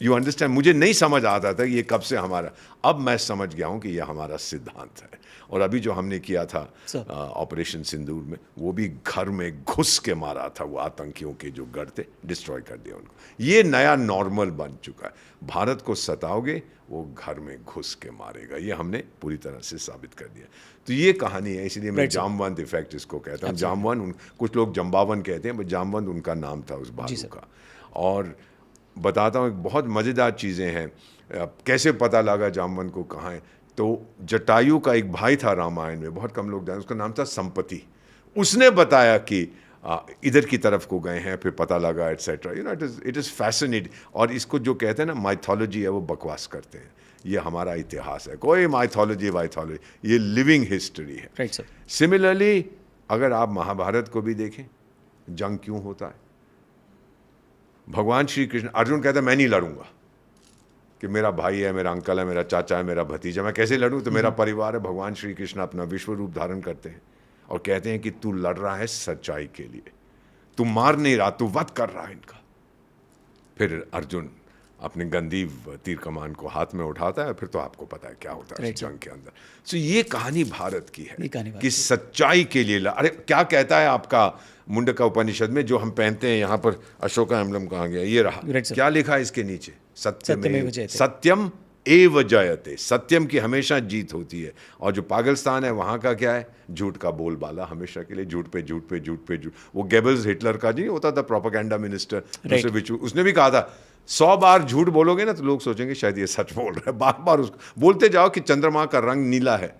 You understand? मुझे नहीं समझ आता था कि ये कब से हमारा, अब मैं समझ गया हूं कि ये हमारा सिद्धांत है। और अभी जो हमने किया था ऑपरेशन सिंदूर में, वो भी घर में घुस के मारा था, वो आतंकियों के जो गढ़ थे, डिस्ट्रॉय कर दिया उनको। ये नया नॉर्मल बन चुका है। भारत को सताओगे वो घर में घुस के मारेगा, ये हमने पूरी तरह से साबित कर दिया। तो ये कहानी है, इसलिए मैं जामवंत इफेक्ट इसको कहता हूँ। जामवंत, कुछ लोग जम्बावन कहते हैं, बट जामवंत उनका नाम था उस भालू का। और बताता हूँ, एक बहुत मज़ेदार चीज़ें हैं। कैसे पता लगा जामवंत को कहाँ है? तो जटायु का एक भाई था रामायण में, बहुत कम लोग जानते, उसका नाम था संपति। उसने बताया कि इधर की तरफ को गए हैं, फिर पता लगा एटसेट्रा। It is fascinating. और इसको जो कहते हैं ना माइथोलॉजी है, वो बकवास करते हैं। ये हमारा इतिहास है, कोई माइथोलॉजी, ये लिविंग हिस्ट्री है। Right sir. सिमिलरली अगर आप महाभारत को भी देखें, जंग क्यों होता है? भगवान श्री कृष्ण, अर्जुन कहता है मैं नहीं लड़ूंगा, कि मेरा भाई है, मेरा अंकल है, मेरा चाचा है, मेरा भतीजा, मैं कैसे लड़ूं? तो मेरा परिवार है। भगवान श्री कृष्ण अपना विश्व रूप धारण करते हैं और कहते हैं कि तू लड़ रहा है सच्चाई के लिए, तू मार नहीं रहा, तू वध कर रहा है इनका। फिर अर्जुन अपने गंदीव तीर कमान को हाथ में उठाता है, फिर तो आपको पता है क्या होता है जंग के अंदर। सो ये कहानी भारत की है कि सच्चाई के लिए अरे क्या कहता है आपका मुंडका उपनिषद में, जो हम पहनते हैं यहाँ पर, अशोका एम्बलम कहाँ गया, ये रहा, क्या लिखा है इसके नीचे? सत्यम एव जयते। सत्यम की हमेशा जीत होती है। और जो पागलस्तान है वहाँ का क्या है? झूठ का बोलबाला हमेशा के लिए, झूठ पे झूठ पे झूठ पे झूठ। वो गेबल्स हिटलर का जी होता था प्रोपेगेंडा मिनिस्टर, उसने भी कहा था 100 बार झूठ बोलोगे ना तो लोग सोचेंगे शायद ये सच बोल रहा है। बार बार उसको बोलते जाओ कि चंद्रमा का रंग नीला है,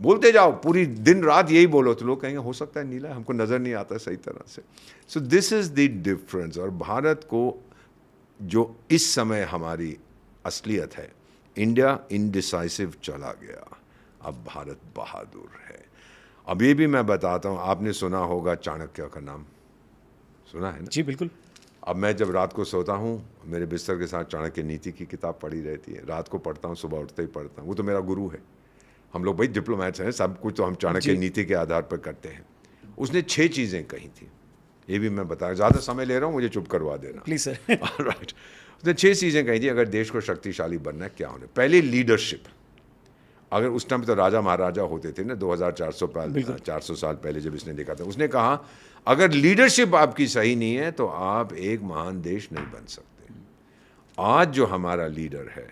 बोलते जाओ, पूरी दिन रात यही बोलो, तो लोग कहेंगे हो सकता है नीला है, हमको नज़र नहीं आता सही तरह से। सो दिस इज़ द डिफरेंस। और भारत को जो इस समय हमारी असलियत है, इंडिया इनडिसाइसिव चला गया, अब भारत बहादुर है। अब ये भी मैं बताता हूँ, आपने सुना होगा चाणक्य का नाम, सुना है ना? जी बिल्कुल। अब मैं जब रात को सोता हूँ, मेरे बिस्तर के साथ चाणक्य नीति की किताब पड़ी रहती है। रात को पढ़ता हूँ, सुबह उठते ही पढ़ता हूँ। वो तो मेरा गुरु है। हम लोग भाई डिप्लोमैट्स हैं, सब कुछ तो हम चाणक्य नीति के आधार पर करते हैं। उसने 6 चीज़ें कही थी, ये भी मैं बताया, ज़्यादा समय ले रहा हूँ, मुझे चुप करवा देना प्लीज सर। राइट। उसने 6 चीज़ें कही थी अगर देश को शक्तिशाली बनना है क्या होना। पहले लीडरशिप। अगर उस टाइम तो राजा महाराजा होते थे ना, 2400 साल पहले जब इसने देखा था, उसने कहा अगर लीडरशिप आपकी सही नहीं है तो आप एक महान देश नहीं बन सकते। आज जो हमारा लीडर है,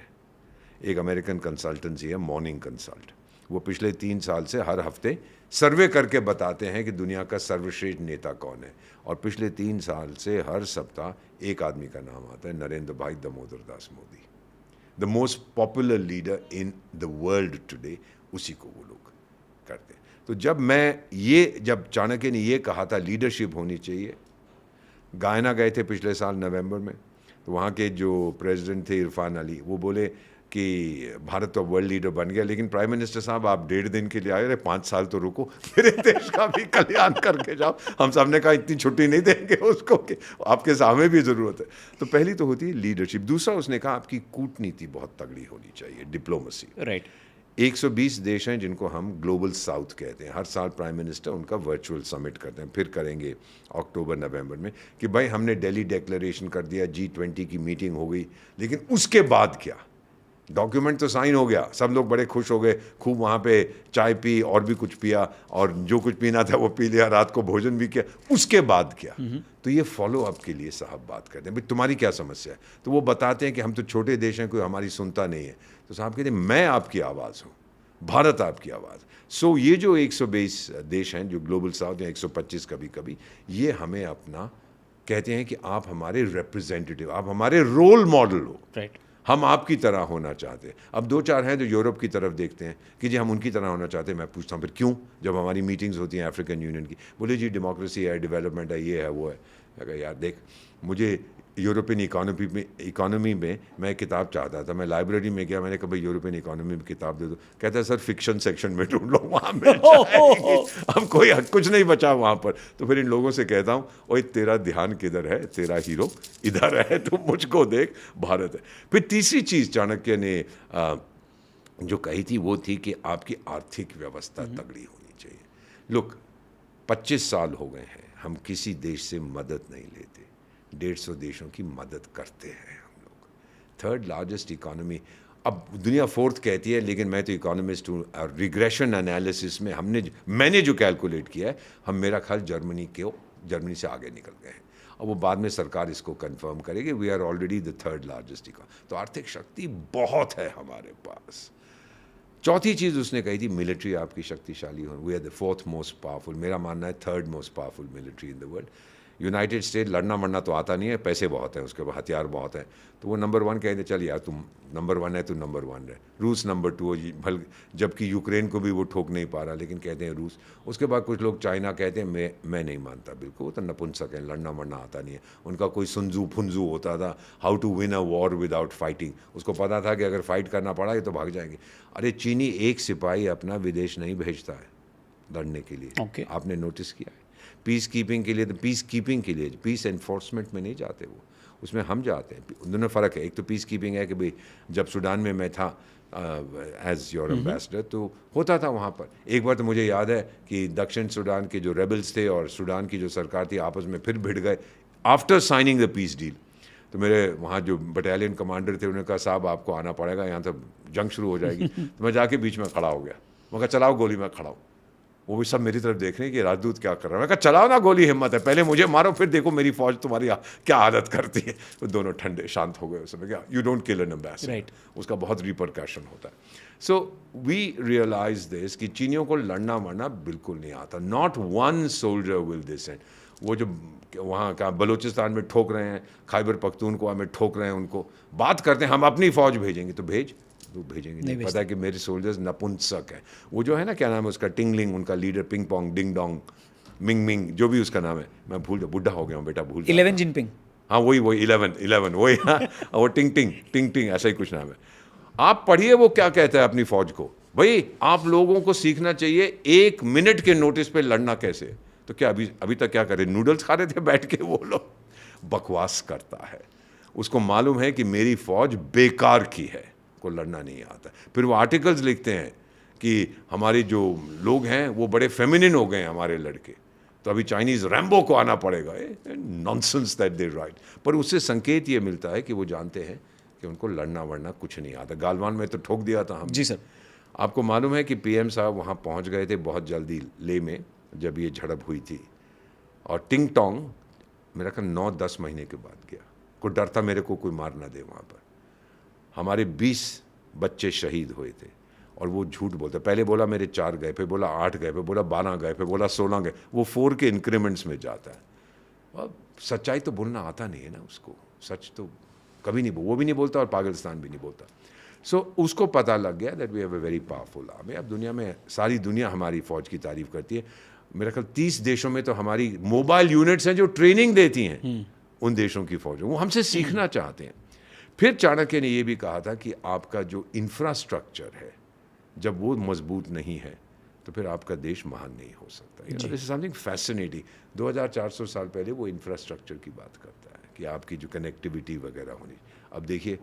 एक अमेरिकन कंसल्टेंसी है मॉर्निंग कंसल्ट, वो पिछले 3 साल से हर हफ्ते सर्वे करके बताते हैं कि दुनिया का सर्वश्रेष्ठ नेता कौन है। और पिछले 3 साल से हर सप्ताह एक आदमी का नाम आता है, Narendra bhai Damodar Das Modi, the most popular leader in the world today. उसी को वो लोग करते हैं। तो जब चाणक्य ने ये कहा था लीडरशिप होनी चाहिए, गायना गए थे पिछले साल नवंबर में, तो वहाँ के जो प्रेसिडेंट थे इरफान अली, वो बोले कि भारत तो वर्ल्ड लीडर बन गया, लेकिन प्राइम मिनिस्टर साहब आप 1.5 दिन के लिए आए, अरे 5 साल तो रुको, मेरे देश का भी कल्याण करके जाओ। हम सब ने कहा इतनी छुट्टी नहीं देंगे उसको, कि आपके सामने भी ज़रूरत है। तो पहली तो होती है लीडरशिप। दूसरा उसने कहा आपकी कूटनीति बहुत तगड़ी होनी चाहिए, डिप्लोमेसी। राइट। 120 देश हैं जिनको हम ग्लोबल साउथ कहते हैं। हर साल प्राइम मिनिस्टर उनका वर्चुअल समिट करते हैं, फिर करेंगे अक्टूबर नवंबर में, कि भाई हमने दिल्ली डिक्लेरेशन कर दिया, G20 की मीटिंग हो गई, लेकिन उसके बाद क्या? डॉक्यूमेंट तो साइन हो गया, सब लोग बड़े खुश हो गए, खूब वहाँ पे चाय पी और भी कुछ पिया और जो कुछ पीना था वो पी लिया, रात को भोजन भी किया। उसके बाद क्या? तो ये फॉलो अप के लिए साहब बात करते हैं, भाई तुम्हारी क्या समस्या है? तो वो बताते हैं कि हम तो छोटे देश हैं, कोई हमारी सुनता नहीं है। तो साहब कहते हैं मैं आपकी आवाज़ हूँ, भारत आपकी आवाज़। सो ये जो 120 देश हैं जो ग्लोबल साउथ या 125 कभी कभी, ये हमें अपना कहते हैं कि आप हमारे रिप्रेजेंटेटिव, आप हमारे रोल मॉडल हो, राइट। हम आपकी तरह होना चाहते हैं। अब 2-4 हैं जो यूरोप की तरफ देखते हैं कि जी हम उनकी तरह होना चाहते हैं। मैं पूछता हूँ फिर क्यों? जब हमारी मीटिंग्स होती हैं अफ्रीकन यूनियन की, बोले जी डेमोक्रेसी है, डेवलपमेंट है, ये है वो है। मैं कहा यार देख, मुझे यूरोपियन इकोनॉमी में मैं किताब चाहता था, मैं लाइब्रेरी में गया, मैंने कहा भाई यूरोपियन इकोनॉमी में किताब दे दो। कहता है सर फिक्शन सेक्शन में ढूंढ लो, वहाँ मिल जाएगी। अब कोई कुछ नहीं बचा वहाँ पर। तो फिर इन लोगों से कहता हूँ, ओए तेरा ध्यान किधर है? तेरा हीरो इधर है, तो मुझको देख, भारत है। फिर तीसरी चीज़ चाणक्य ने जो कही थी वो थी कि आपकी आर्थिक व्यवस्था तगड़ी होनी चाहिए। लुक, 25 साल हो गए हैं हम किसी देश से मदद नहीं लेते, 150 देशों की मदद करते हैं हम लोग। थर्ड लार्जेस्ट इकोनॉमी, अब दुनिया फोर्थ कहती है, लेकिन मैं तो इकोनॉमिस्ट हूँ और रिग्रेशन एनालिसिस में मैंने जो कैलकुलेट किया है, हम मेरा ख्याल जर्मनी से आगे निकल गए हैं। और वो बाद में सरकार इसको कंफर्म करेगी, we are already the third largest economy. तो आर्थिक शक्ति बहुत है हमारे पास। चौथी चीज़ उसने कही थी, मिलिट्री आपकी शक्तिशाली हो, we are the fourth most powerful. मेरा मानना है third most powerful military in the world. United State लड़ना मरना तो आता नहीं है, पैसे बहुत हैं, उसके बाद हथियार बहुत हैं, तो वो नंबर 1 कहते चल यार तुम नंबर 1 है, तो नंबर 1 रहे। रूस नंबर 2 भल, जबकि यूक्रेन को भी वो ठोक नहीं पा रहा, लेकिन कहते हैं रूस। उसके बाद कुछ लोग चाइना कहते हैं, मैं नहीं मानता बिल्कुल, वो तो नपुंसक है, लड़ना मरना आता नहीं है। उनका कोई सुनजू फुनजू होता था, how to win a war without fighting. उसको पता था कि अगर फाइट करना पड़ा ये तो भाग जाएंगे। अरे चीनी एक सिपाही अपना विदेश नहीं भेजता है लड़ने के लिए। Okay. आपने नोटिस किया है? पीस कीपिंग के लिए, तो पीस कीपिंग के लिए, पीस एनफोर्समेंट में नहीं जाते वो, उसमें हम जाते हैं। दोनों फ़र्क है। एक तो पीस कीपिंग है कि भाई जब सूडान में मैं था एज योर एम्बेसडर, तो होता था वहाँ पर। एक बार तो मुझे याद है कि दक्षिण सूडान के जो रेबल्स थे और सूडान की जो सरकार थी आपस में फिर भिड़ गए after signing the peace deal. तो मेरे वहाँ जो बटालियन कमांडर थे उन्होंने कहा साहब आपको आना पड़ेगा, यहाँ तो जंग शुरू हो जाएगी। तो मैं जाके बीच में खड़ा हो गया, मैं कहा चलाओ गोली, मैं खड़ा हूँ। वो भी सब मेरी तरफ देख रहे हैं कि राजदूत क्या कर रहा है। मैं कहा चलाओ ना गोली, हिम्मत है, पहले मुझे मारो फिर देखो मेरी फौज तुम्हारी क्या हालत करती है। तो दोनों ठंडे शांत हो गए उस समय। क्या you don't kill an ambassador, Right. उसका बहुत रिपरकशन होता है। सो वी रियलाइज दिस कि चीनियों को लड़ना मरना बिल्कुल नहीं आता। Not one soldier will this and. वो जो वहाँ का बलूचिस्तान में ठोक रहे हैं, खैबर पख्तूनख्वा में ठोक रहे हैं, उनको बात करते हैं हम अपनी फौज भेजेंगे, तो वो भेजेंगे नहीं। पता है कि मेरे सोल्जर्स नपुंसक हैं। वो जो है ना, क्या नाम है उसका, टिंगलिंग, उनका leader, ping pong ding dong Ming Ming, जो भी उसका नाम है, मैं भूल बुढ़ा हो गया हूँ बेटा, भूल 11 जिनपिंग। हाँ वही 11 वही। हाँ, वो टिंग टिंग ऐसा ही कुछ नाम है। आप पढ़िए वो क्या कहता है अपनी फौज को, भाई आप लोगों को सीखना चाहिए 1 मिनट के नोटिस पे लड़ना कैसे। तो क्या अभी तक क्या करे, नूडल्स खा रहे थे बैठ के वो लोग। बकवास करता है, उसको मालूम है कि मेरी फौज बेकार की है, को लड़ना नहीं आता। फिर वो आर्टिकल्स लिखते हैं कि हमारे जो लोग हैं वो बड़े फेमिनिन हो गए हैं हमारे लड़के, तो अभी चाइनीज़ रैम्बो को आना पड़ेगा। Nonsense that they right. पर उससे संकेत ये मिलता है कि वो जानते हैं कि उनको लड़ना वड़ना कुछ नहीं आता। गालवान में तो ठोक दिया था हम। जी सर। आपको मालूम है कि पीएम साहब वहाँ पहुँच गए थे बहुत जल्दी ले में, जब ये झड़प हुई थी। और टिंग टोंग मेरा ख्याल 9-10 महीने के बाद गया। कोई डर था मेरे को कोई मार ना दे वहाँ पर। हमारे 20 बच्चे शहीद हुए थे और वो झूठ बोलता। पहले बोला मेरे 4 गए, फिर बोला 8 गए, फिर बोला 12 गए, फिर बोला 16 गए। वो 4 के इंक्रीमेंट्स में जाता है। और सच्चाई तो बोलना आता नहीं है ना उसको, सच तो कभी नहीं, वो भी नहीं बोलता और पाकिस्तान भी नहीं बोलता। सो उसको पता लग गया that we have a very powerful army. अब दुनिया में सारी दुनिया हमारी फ़ौज की तारीफ़ करती है। मेरा ख्याल 30 देशों में तो हमारी मोबाइल यूनिट्स हैं जो ट्रेनिंग देती हैं उन देशों की फ़ौजों, वो हमसे सीखना चाहते हैं। फिर चाणक्य ने ये भी कहा था कि आपका जो इंफ्रास्ट्रक्चर है जब वो मजबूत नहीं है तो फिर आपका देश महान नहीं हो सकता। This is something fascinating. 2400 साल पहले वो इंफ्रास्ट्रक्चर की बात करता है कि आपकी जो कनेक्टिविटी वगैरह होनी। अब देखिए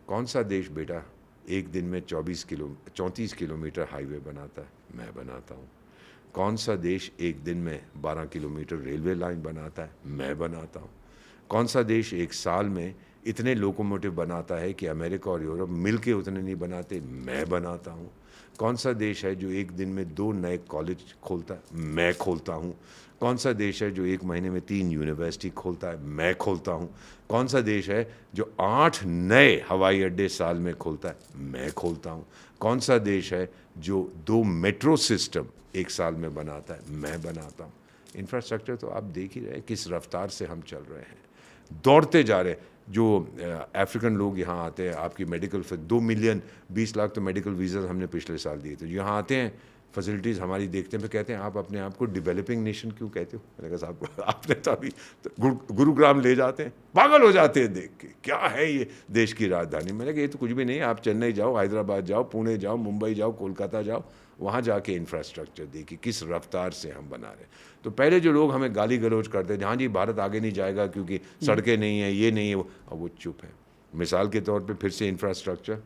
कौन सा देश बेटा एक दिन में 34 किलोमीटर हाईवे बनाता है? मैं बनाता हूँ। कौन सा देश एक दिन में 12 किलोमीटर रेलवे लाइन बनाता है? मैं बनाता हूँ। कौन सा देश एक साल में इतने लोकोमोटिव बनाता है कि अमेरिका और यूरोप मिलके उतने नहीं बनाते, मैं बनाता हूँ। कौन सा देश है जो एक दिन में 2 नए कॉलेज खोलता है? मैं खोलता हूँ। कौन सा देश है जो एक महीने में 3 यूनिवर्सिटी खोलता है? मैं खोलता हूँ। कौन सा देश है जो 8 नए हवाई अड्डे साल में खोलता है? मैं खोलता हूँ। कौन सा देश है जो 2 मेट्रो सिस्टम एक साल में बनाता है? मैं बनाता हूँ। इंफ्रास्ट्रक्चर तो आप देख ही रहे हैं किस रफ्तार से हम चल रहे हैं, दौड़ते जा रहे हैं। जो अफ्रीकन लोग यहाँ आते हैं, आपकी मेडिकल 2 मिलियन 20 लाख तो मेडिकल वीज़ा हमने पिछले साल दिए थे। यहाँ आते हैं, फैसिलिटीज़ हमारी देखते हैं, फिर कहते हैं आप अपने आप को डेवलपिंग नेशन क्यों कहते हो? मैंने कहा साहब आपने तो अभी तो गुरुग्राम ले जाते हैं, पागल हो जाते हैं देख के, क्या है ये देश की राजधानी। मैंने कहा ये तो कुछ भी नहीं, आप चेन्नई जाओ, हैदराबाद जाओ, पुणे जाओ, मुंबई जाओ, कोलकाता जाओ, वहाँ जाके इंफ्रास्ट्रक्चर देखिए किस रफ्तार से हम बना रहे हैं। तो पहले जो लोग हमें गाली गलौज करते थे, हाँ जी भारत आगे नहीं जाएगा क्योंकि सड़कें नहीं है, ये नहीं है, अब वो चुप है। मिसाल के तौर पे फिर से इंफ्रास्ट्रक्चर,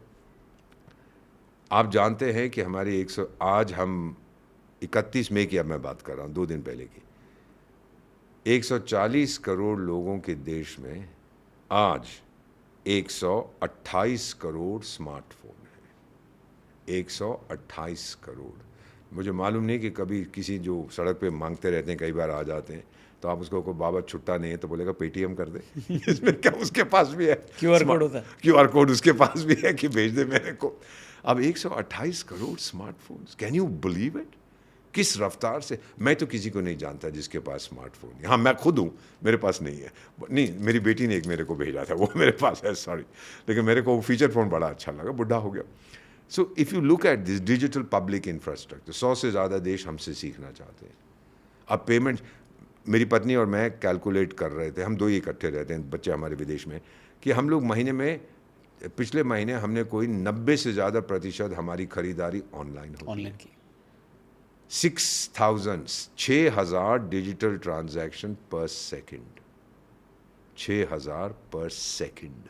आप जानते हैं कि हमारी आज हम 31 मई की अब मैं बात कर रहा हूँ, 2 दिन पहले की, 140 करोड़ लोगों के देश में आज 128 करोड़ स्मार्टफोन है। 128 करोड़। मुझे मालूम नहीं कि कभी किसी जो सड़क पे मांगते रहते हैं, कई बार आ जाते हैं, तो आप उसको को बाबा छुट्टा नहीं है तो बोलेगा पेटीएम कर दे। इसमें क्या उसके पास भी है QR कोड होता है, QR कोड उसके पास भी है कि भेज दे मेरे को। अब 128 crore smartphones, can you believe it? किस रफ्तार से। मैं तो किसी को नहीं जानता जिसके पास स्मार्टफोन है। हाँ मैं खुद हूँ, मेरे पास नहीं है, नहीं मेरी बेटी ने एक मेरे को भेजा था, वो मेरे पास है, सॉरी, लेकिन मेरे को वो फीचर फ़ोन बड़ा अच्छा लगा, बुढ़ा हो गया। So if you look at this digital public infrastructure, 100 से ज़्यादा देश हमसे सीखना चाहते हैं। अब पेमेंट, मेरी पत्नी और मैं कैलकुलेट कर रहे थे, हम 2 ही इकट्ठे रहते हैं, बच्चे हमारे विदेश में, कि हम लोग महीने में, पिछले महीने हमने कोई 90 से ज़्यादा प्रतिशत हमारी खरीदारी ऑनलाइन की 6,000 डिजिटल ट्रांजैक्शन पर सेकंड, 6,000 पर सेकंड।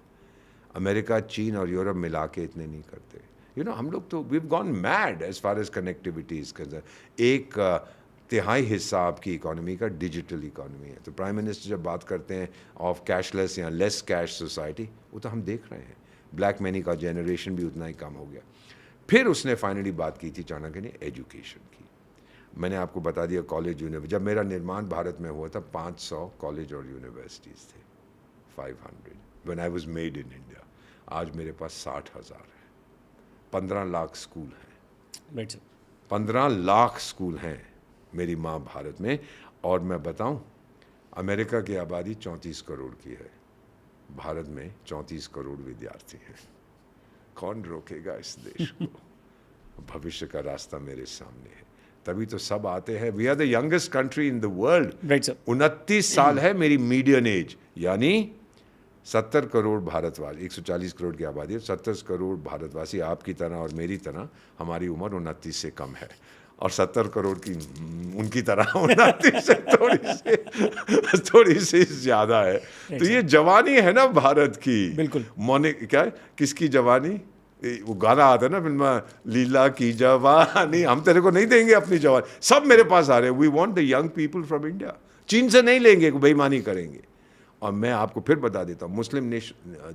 अमेरिका, चीन और यूरोप मिला के इतने नहीं करते। यू नो हम लोग तो we have gone mad as far as connectivity is concerned. 1/3 हिस्सा आपकी इकोनॉमी का डिजिटल इकोनॉमी है। तो प्राइम मिनिस्टर जब बात करते हैं ऑफ कैशलेस या लेस कैश सोसाइटी, वो तो हम देख रहे हैं। ब्लैक मनी का जनरेशन भी उतना ही कम हो गया। फिर उसने फाइनली बात की थी चाणक्य ने एजुकेशन की। मैंने आपको बता दिया कॉलेज यूनिवर्सिटी, जब मेरा निर्माण भारत में हुआ था 500 कॉलेज और यूनिवर्सिटीज़ थे, 500 when I was made in India. आज मेरे पास 60,000 है, 15 लाख स्कूल हैं, 15 लाख स्कूल हैं मेरी माँ भारत में। और मैं बताऊं, अमेरिका की आबादी 34 करोड़ की है, भारत में 34 करोड़ विद्यार्थी हैं। कौन रोकेगा इस देश को? भविष्य का रास्ता मेरे सामने है, तभी तो सब आते हैं। We are the youngest country in the world. 29 साल है मेरी मीडियन एज, यानी 70 करोड़ भारतवासी, 140 करोड़ की आबादी है, 70 करोड़ भारतवासी आपकी तरह और मेरी तरह, हमारी उम्र 29 से कम है, और 70 करोड़ की उनकी तरह 29 से थोड़ी सी ज़्यादा है। तो ये जवानी है ना भारत की। बिल्कुल। क्या है, किसकी जवानी? वो गाना आता है ना फिल्म में, लीला की जवानी, हम तेरे को नहीं देंगे अपनी जवानी। सब मेरे पास आ रहे हैं। We want the young people from India. चीन से नहीं लेंगे, बेईमानी करेंगे। और मैं आपको फिर बता देता हूँ, मुस्लिम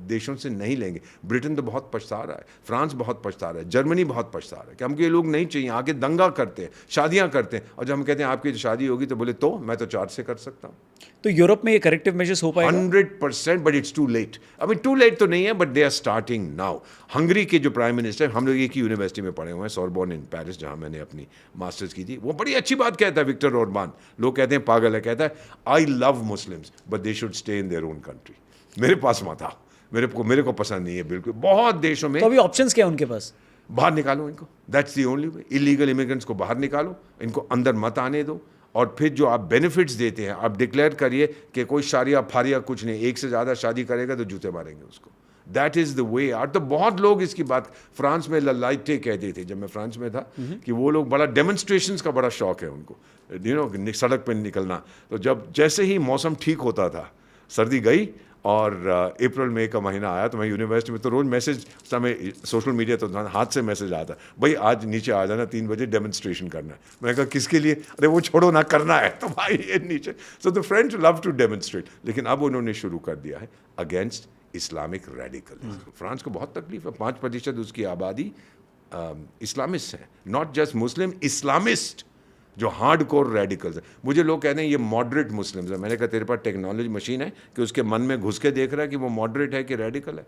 देशों से नहीं लेंगे। ब्रिटेन तो बहुत पछता रहा है, फ्रांस बहुत पछता रहा है, जर्मनी बहुत पछता रहा है कि हमको ये लोग नहीं चाहिए। आके दंगा करते हैं, शादियाँ करते हैं, और जब हम कहते हैं आपकी शादी होगी तो बोले तो मैं तो 4 से कर सकता हूँ। तो यूरोप में ये करेक्टिव मेजर्स हो पाएगा? 100%, बट इट्स टू लेट। अभी टू लेट तो नहीं है, but they are starting now. Hungary के जो प्राइम मिनिस्टर, हम लोग एक ही यूनिवर्सिटी में पढ़े हुए हैं, सोरबोन इन पेरिस, जहाँ मैंने अपनी मास्टर्स की थी, वो बड़ी अच्छी बात कहता है, विक्टर ओरबान। लोग कहते हैं पागल है, कहता है I love Muslims but they should stay in their own country. मेरे पास मत आओ, मेरे को पसंद नहीं है बिल्कुल। बहुत देशों में तो अभी ऑप्शंस क्या है उनके पास? बाहर निकालो इनको, that's the only way. Illegal immigrants को बाहर निकालो, इनको अंदर मत आने दो, और फिर जो आप बेनिफिट्स देते हैं आप डिक्लेयर करिए कि कोई शारिया फारिया कुछ नहीं, एक से ज़्यादा शादी करेगा तो जूते मारेंगे उसको। दैट इज़ द वे यार। तो बहुत लोग इसकी बात, फ्रांस में ललाइटे कहते थे जब मैं फ्रांस में था, कि वो लोग बड़ा डेमोन्स्ट्रेशंस का बड़ा शौक है उनको, यू नो, सड़क पर निकलना। तो जब जैसे ही मौसम ठीक होता था, सर्दी गई और अप्रैल मई का महीना आया, तो मैं यूनिवर्सिटी में तो रोज़ मैसेज, समय सोशल मीडिया तो हाथ से मैसेज आता, भाई आज नीचे आ जाना 3 बजे डेमोन्स्ट्रेशन करना है। मैंने कहा किसके लिए? अरे वो छोड़ो ना, करना है तो भाई ये नीचे। So the French love to demonstrate. लेकिन अब उन्होंने शुरू कर दिया है अगेंस्ट इस्लामिक रेडिकलिज्म। फ्रांस को बहुत तकलीफ है, 5% उसकी आबादी इस्लामिस्ट है, नॉट जस्ट मुस्लिम, इस्लामिस्ट जो हार्ड कोर रेडिकल्स है। मुझे लोग कहते हैं ये मॉडरेट मुस्लिम्स है। मैंने कहा तेरे पास टेक्नोलॉजी मशीन है कि उसके मन में घुस के देख रहा है कि वो मॉडरेट है कि रेडिकल है?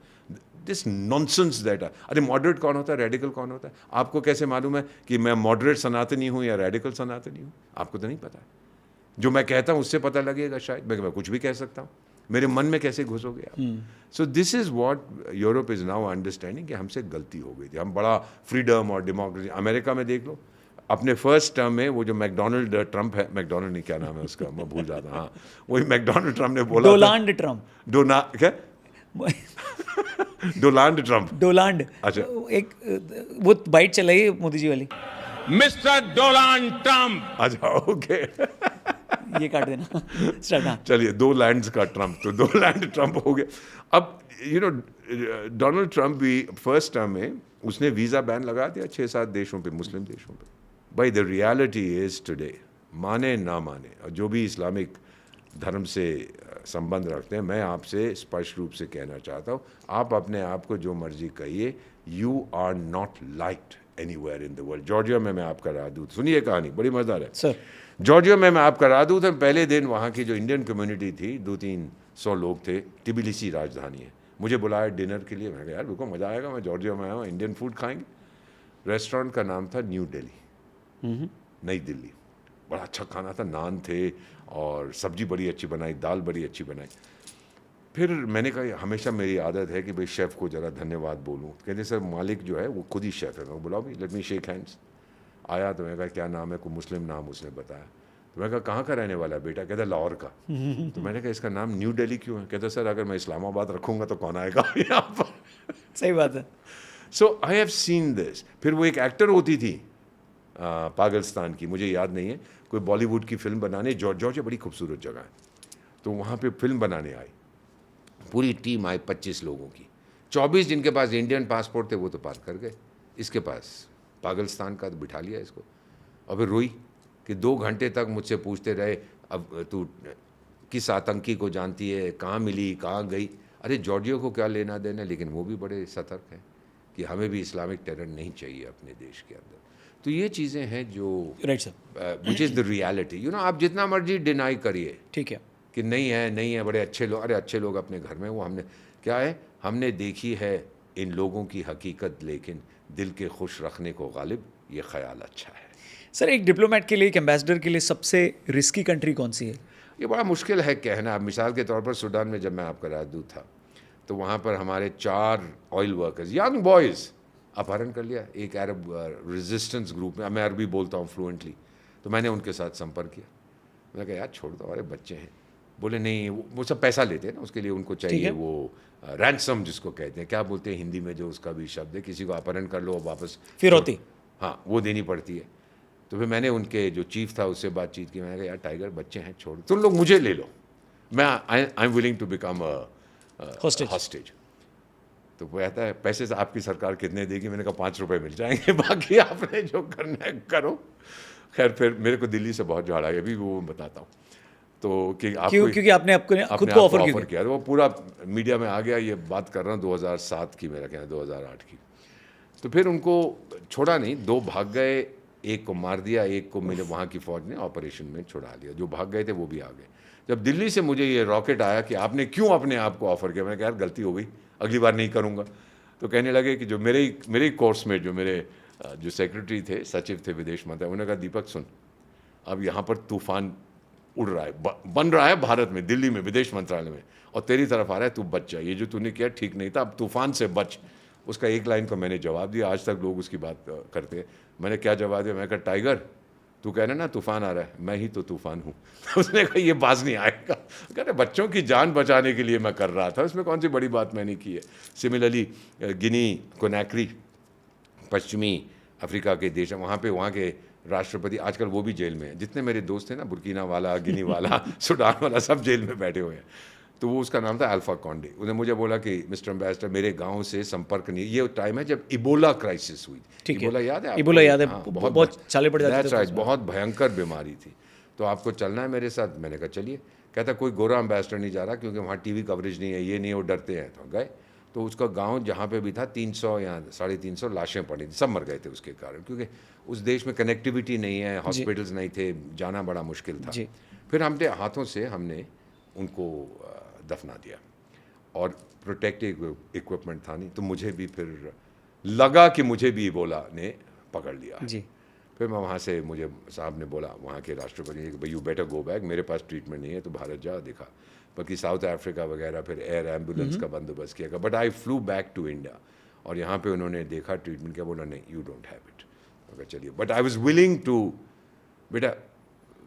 This nonsense that are. अरे मॉडरेट कौन होता है, रेडिकल कौन होता है? आपको कैसे मालूम है कि मैं मॉडरेट सनातनी हूँ या रेडिकल सनातनी हूँ? आपको तो नहीं पता है। जो मैं कहता हूँ उससे पता लगेगा शायद, मैं कुछ भी कह सकता हूँ, मेरे मन में कैसे घुसोगे आप? सो this is what Europe is now understanding कि हमसे गलती हो गई थी। हम बड़ा फ्रीडम और डेमोक्रेसी, अमेरिका में देख लो, अपने फर्स्ट टर्म में वो जो मैकडोनल्ड ट्रंप है, मैकडोनल्ड नहीं क्या नाम है उसका, मैं भूल जाता, हाँ वही मैकडोनल्ड ट्रंप ने बोला डोनाल्ड ट्रंप, क्या डोनाल्ड ट्रंप, डोनाल्ड, अच्छा एक वो बाइट चलाई मोदी जी वाली, मिस्टर डोनाल्ड ट्रंप। अच्छा ओके ये काट देना स्टार्ट। हाँ चलिए, 2 लैंड्स का ट्रंप, तो 2 लैंड ट्रंप हो गए। अब यू नो डोनाल्ड ट्रंप भी फर्स्ट टर्म में उसने वीज़ा बैन लगा दिया 6-7 देशों पे, मुस्लिम देशों पे। भाई द रियलिटी इज़ टुडे, माने ना माने, और जो भी इस्लामिक धर्म से संबंध रखते हैं, मैं आपसे स्पष्ट रूप से कहना चाहता हूँ, आप अपने आप को जो मर्जी कहिए, you are not liked anywhere in the world. Georgia में मैं आपका राजदूत, सुनिए कहानी बड़ी मज़ेदार है सर। जॉर्जिया में मैं आपका राजदूत था। पहले दिन वहाँ की जो इंडियन कम्युनिटी थी, 200-300 लोग थे, टिबिलिसी राजधानी है, मुझे बुलाया डिनर के लिए। मैं कहा यार बिल्कुल मज़ा आएगा, मैं जॉर्जिया में आया हूँ, इंडियन फूड खाएंगे। रेस्टोरेंट का नाम था न्यू दिल्ली, नई दिल्ली। बड़ा अच्छा खाना था, नान थे और सब्जी बड़ी अच्छी बनाई, दाल बड़ी अच्छी बनाई। फिर मैंने कहा हमेशा मेरी आदत है कि भाई शेफ़ को ज़रा धन्यवाद बोलूँ। कहते सर मालिक जो है वो खुद ही शेफ़ है। मैं बुलाओ भाई, लेट मी शेक हैंड्स। आया तो मैंने कहा क्या नाम है, कोई मुस्लिम नाम उसने बताया। तो मैंने कहा कहाँ का रहने वाला है बेटा? कहता लाहौर का। तो मैंने कहा इसका नाम न्यू दिल्ली क्यों है? कहता सर अगर मैं इस्लामाबाद रखूँगा तो कौन आएगा यहाँ पर? सही बात है। सो आई हैव सीन दिस। फिर वो एक एक्टर होती थी पाकिस्तान की, मुझे याद नहीं है, कोई बॉलीवुड की फिल्म बनाने, जॉर्जिया बड़ी खूबसूरत जगह है, तो वहाँ पे फिल्म बनाने आई, पूरी टीम आई 25 लोगों की। 24 जिनके पास इंडियन पासपोर्ट थे वो तो पार कर गए, इसके पास पाकिस्तान का तो बिठा लिया इसको। और फिर रोई कि 2 घंटे तक मुझसे पूछते रहे, अब तू किस आतंकी को जानती है, कहाँ मिली, कहाँ गई? अरे जॉर्जिया को क्या लेना देना, लेकिन वो भी बड़े सतर्क हैं कि हमें भी इस्लामिक टेरर नहीं चाहिए अपने देश के अंदर। तो ये चीज़ें हैं जो right sir, which is the reality. You know, आप जितना मर्जी डिनाई करिए ठीक है कि नहीं है बड़े अच्छे लोग, अरे अच्छे लोग अपने घर में, वो हमने क्या है, हमने देखी है इन लोगों की हकीकत, लेकिन दिल के खुश रखने को गालिब ये ख्याल अच्छा है। सर। एक डिप्लोमेट के लिए, एक एम्बेसडर के लिए सबसे रिस्की कंट्री कौन सी है? ये बड़ा मुश्किल है कहना। मिसाल के तौर पर सूडान में जब मैं आपका राजदूत था तो वहाँ पर हमारे 4 ऑयल वर्कर्स, यंग बॉयज़, अपहरण कर लिया एक अरब रेजिस्टेंस ग्रुप में। मैं अरबी बोलता हूँ फ्लुएंटली, तो मैंने उनके साथ संपर्क किया। मैंने कहा यार छोड़ दो, अरे बच्चे हैं। बोले नहीं, वो सब पैसा लेते हैं ना, उसके लिए उनको चाहिए वो रैंसम जिसको कहते हैं, क्या बोलते हैं हिंदी में जो उसका भी शब्द है, किसी को अपहरण कर लो वापस फिरौती, हाँ वो देनी पड़ती है। तो फिर मैंने उनके जो चीफ था उससे बातचीत की। मैंने कहा यार टाइगर बच्चे हैं, छोड़, तुम लोग मुझे ले लो, मैं I am willing to become hostage. तो वो कहता है पैसे से आपकी सरकार कितने देगी? मैंने कहा 5 रुपये मिल जाएंगे, बाकी आपने जो करना है करो। खैर फिर मेरे को दिल्ली से बहुत झाड़ा है, अभी वो बताता हूँ। तो कि क्योंकि आपने खुद को ऑफर किया, वो पूरा मीडिया में आ गया। ये बात कर रहा हूँ 2007 की, मेरा कहना 2008 की। तो फिर उनको छोड़ा नहीं, 2 भाग गए, एक को मार दिया, एक को मेरे वहाँ की फ़ौज ने ऑपरेशन में छुड़ा लिया। जो भाग गए थे वो भी आ गए। जब दिल्ली से मुझे ये रॉकेट आया कि आपने क्यों अपने आप को ऑफ़र किया, मैंने कहा यार गलती हो गई, अगली बार नहीं करूँगा। तो कहने लगे कि जो मेरे कोर्स में जो मेरे जो सेक्रेटरी थे, सचिव थे विदेश मंत्री, उन्होंने कहा दीपक सुन, अब यहाँ पर तूफान उड़ रहा है, बन रहा है भारत में, दिल्ली में, विदेश मंत्रालय में, और तेरी तरफ आ रहा है, तू बच जा, ये जो तूने किया ठीक नहीं था, अब तूफान से बच। उसका एक लाइन का मैंने जवाब दिया, आज तक लोग उसकी बात करते हैं। मैंने क्या जवाब दिया? मैं कहा टाइगर तू कह रहा ना तूफान आ रहा है, मैं ही तो तूफान हूँ। उसने कहा ये बाज नहीं आएगा। कह रहे बच्चों की जान बचाने के लिए मैं कर रहा था, उसमें कौन सी बड़ी बात मैंने की है। सिमिलरली गिनी कोनाक्री, पश्चिमी अफ्रीका के देश, वहाँ के राष्ट्रपति आजकल वो भी जेल में है। जितने मेरे दोस्त थे ना, बुर्किना वाला, गिनी वाला, सूडान वाला, सब जेल में बैठे हुए हैं। तो वो उसका नाम था अल्फा कॉन्डे। उसने मुझे बोला कि मिस्टर एम्बेसडर मेरे गांव से संपर्क नहीं। ये टाइम है जब इबोला क्राइसिस हुई। इबोला याद है? इबोला याद है, बहुत चाले पड़ जाते थे। बहुत भयंकर बीमारी थी। तो आपको चलना है मेरे साथ? मैंने कहा चलिए। कहता कोई गोरा एम्बेसडर नहीं जा रहा क्योंकि वहाँ टीवी कवरेज नहीं है, ये नहीं, वो डरते हैं। तो गए, तो उसका गांव जहाँ पे भी था 300 या 350 लाशें पड़ी थी, सब मर गए थे उसके कारण, क्योंकि उस देश में कनेक्टिविटी नहीं है, हॉस्पिटल्स नहीं थे, जाना बड़ा मुश्किल था। फिर हमने हाथों से हमने उनको दफना दिया, और प्रोटेक्टिव इक्विपमेंट था नहीं, तो मुझे भी फिर लगा कि मुझे भी इबोला ने पकड़ लिया जी। फिर मैं वहाँ से, मुझे साहब ने बोला वहाँ के राष्ट्रपति ने कि भाई यू बेटर गो बैक, मेरे पास ट्रीटमेंट नहीं है, तो भारत जा। दिखा बाकी साउथ अफ्रीका वगैरह, फिर एयर एम्बुलेंस का बंदोबस्त किया, but I flew back to India. और यहाँ पे उन्होंने देखा ट्रीटमेंट क्या, बोला नहीं यू डोंट हैव इट। मैं चलिए, but I was willing to, बेटा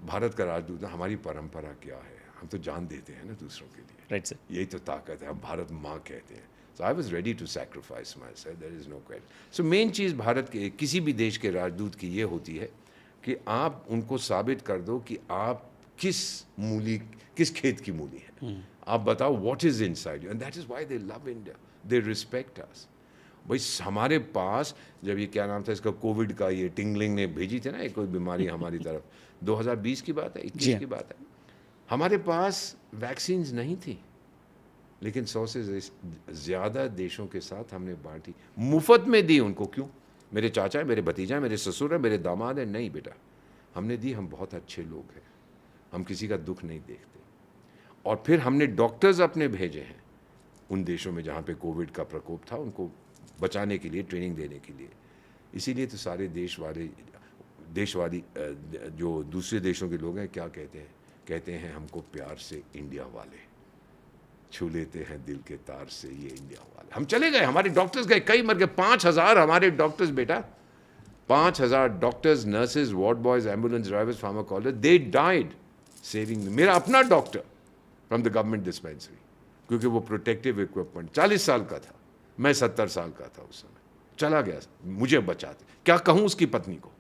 भारत का राजदूत, हमारी परंपरा क्या है, हम तो जान देते हैं ना दूसरों के लिए, राइट सर। यही तो ताकत है, हम भारत माँ कहते हैं। So I was ready to sacrifice myself, there is no question. So main चीज़ भारत के किसी भी देश के राजदूत की ये होती है कि आप उनको साबित कर दो कि आप किस खेत की मूली है। आप बताओ what is inside you, and that is why they love India, they respect us. भाई हमारे पास जब ये क्या नाम था इसका, कोविड का, ये टिंगलिंग ने भेजी थी ना एक कोई बीमारी हमारी तरफ, 2020 की बात है, 21 की बात है, हमारे पास वैक्सीन्स नहीं थी, लेकिन 100 से ज़्यादा देशों के साथ हमने बांटी, मुफ्त में दी उनको। क्यों? मेरे चाचा है, मेरे भतीजा है, मेरे ससुर है, मेरे दामाद है, नहीं बेटा हमने दी, हम बहुत अच्छे लोग हैं, हम किसी का दुख नहीं देखते। और फिर हमने डॉक्टर्स अपने भेजे हैं उन देशों में जहाँ पे कोविड का प्रकोप था, उनको बचाने के लिए, ट्रेनिंग देने के लिए। इसीलिए तो सारे देशवादी जो दूसरे देशों के लोग हैं क्या कहते हैं हमको प्यार से इंडिया वाले, छू लेते हैं दिल के तार से ये इंडिया वाले। हम चले गए, हमारे डॉक्टर्स गए, कई मर गए, 5000 हमारे डॉक्टर्स, बेटा 5000 doctors, nurses, ward boys, ambulance drivers, pharmacologist, they died saving. मेरा अपना doctor from the government dispensary, क्योंकि वो प्रोटेक्टिव इक्विपमेंट, 40 साल का था, मैं 70 साल का था उस समय, चला गया, मुझे बचाते। क्या कहूँ उसकी पत्नी को,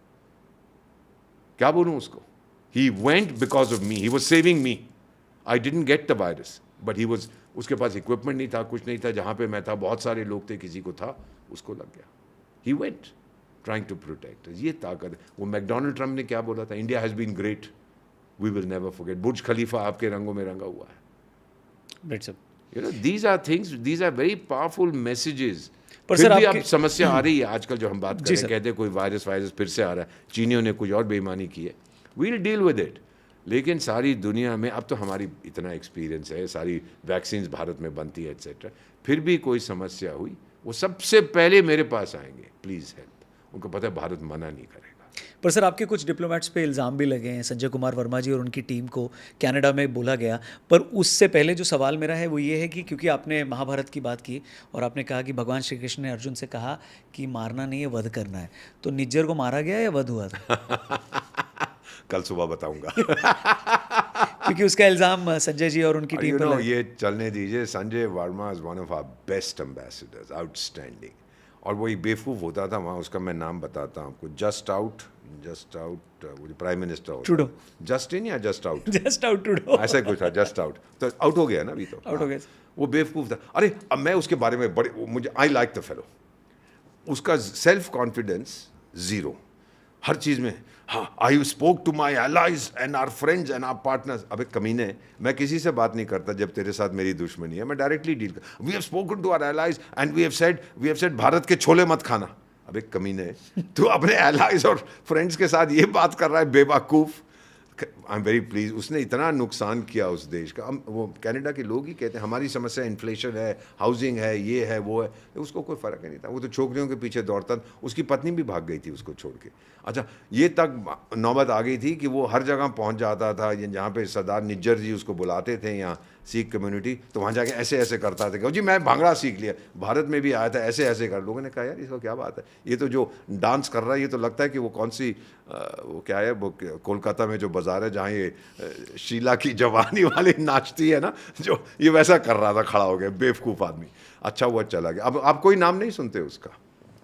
क्या बोलूँ उसको? He went because of me, he was saving me. I didn't get the virus, but he was, उसके पास इक्विपमेंट नहीं था, कुछ नहीं था, जहाँ पे मैं था बहुत सारे लोग थे, किसी को था, उसको लग गया। He went trying to protect. ये ताकत है। वो मैकडोनाल्ड ट्रम्प ने क्या बोला था, India has been great, we will never forget. Burj Khalifa आपके रंगों में रंगा हुआ है। Right sir. You know these are things, these are very powerful messages. पर फिर सर भी आपके अब समस्या आ रही है आजकल जो हम बात कर रहे हैं, कहते हैं कोई वायरस फिर से आ रहा है, चीनियों ने कुछ और बेईमानी की है, वील डील विद इट। लेकिन सारी दुनिया में अब तो हमारी इतना एक्सपीरियंस है, सारी वैक्सीन्स भारत में बनती है एट्सेट्रा, फिर भी कोई समस्या हुई वो सबसे पहले मेरे पास आएंगे, प्लीज़ हेल्प। उनको पता है भारत मना नहीं करेगा। पर सर आपके कुछ डिप्लोमेट्स पे इल्ज़ाम भी लगे हैं, संजय कुमार वर्मा जी और उनकी टीम को कनाडा में बोला गया। पर उससे पहले जो सवाल मेरा है वो ये है कि क्योंकि आपने महाभारत की बात की और आपने कहा कि भगवान श्री कृष्ण ने अर्जुन से कहा कि मारना नहीं है, वध करना है, तो निज्जर को मारा गया या वध हुआ था? कल सुबह बताऊंगा। क्योंकि उसका इल्ज़ाम संजय जी और उनकी टीम पर ये चलने दीजिए। Sanjay Verma is one of our best ambassadors, outstanding. और वो एक बेवकूफ़ होता था वहाँ, उसका मैं नाम बताता हूँ आपको, जस्ट आउट वो जो प्राइम मिनिस्टर ट्रूडो, जस्टिन या just out, just out Trudeau, ऐसा कुछ था, जस्ट आउट, तो आउट हो गया ना अभी, तो आउट हो गया। वो बेवकूफ़ था। अरे अब मैं उसके बारे में मुझे आई लाइक द फेलो, उसका सेल्फ कॉन्फिडेंस ज़ीरो, हर चीज़ में। हाँ, I spoke to my allies and our friends and our partners. अबे कमीने, मैं किसी से बात नहीं करता जब तेरे साथ मेरी दुश्मनी है, मैं डायरेक्टली डील कर। We have spoken to our allies and we have said Bharat के छोले मत खाना। अबे कमीने, तू अपने एलाइज और फ्रेंड्स के साथ ये बात कर रहा है, बेवकूफ़। I am very please. उसने इतना नुकसान किया उस देश का। हम वो कनाडा के लोग ही कहते हैं हमारी समस्या इन्फ्लेशन है, हाउसिंग है, ये है, वो है। उसको कोई फ़र्क ही नहीं था, वो तो छोकरियों के पीछे दौड़ता। उसकी पत्नी भी भाग गई थी उसको छोड़ के। अच्छा, ये तक नौबत आ गई थी कि वो हर जगह पहुंच जाता था, जहाँ पे सरदार निज्जर जी उसको बुलाते थे, यहाँ सिख कम्युनिटी, तो वहाँ जाके ऐसे ऐसे करता था कि जी मैं भांगड़ा सीख लिया, भारत में भी आया था, ऐसे ऐसे कर। लोगों ने कहा यार इसको क्या बात है, ये तो जो डांस कर रहा है ये तो लगता है कि वो कौन सी वो क्या है, वो कोलकाता में जो बाज़ार है जहाँ ये शीला की जवानी वाली नाचती है ना, जो ये वैसा कर रहा था खड़ा हो गया, बेवकूफ़ आदमी। अच्छा हुआ चला गया। अब आप कोई नाम नहीं सुनते उसका,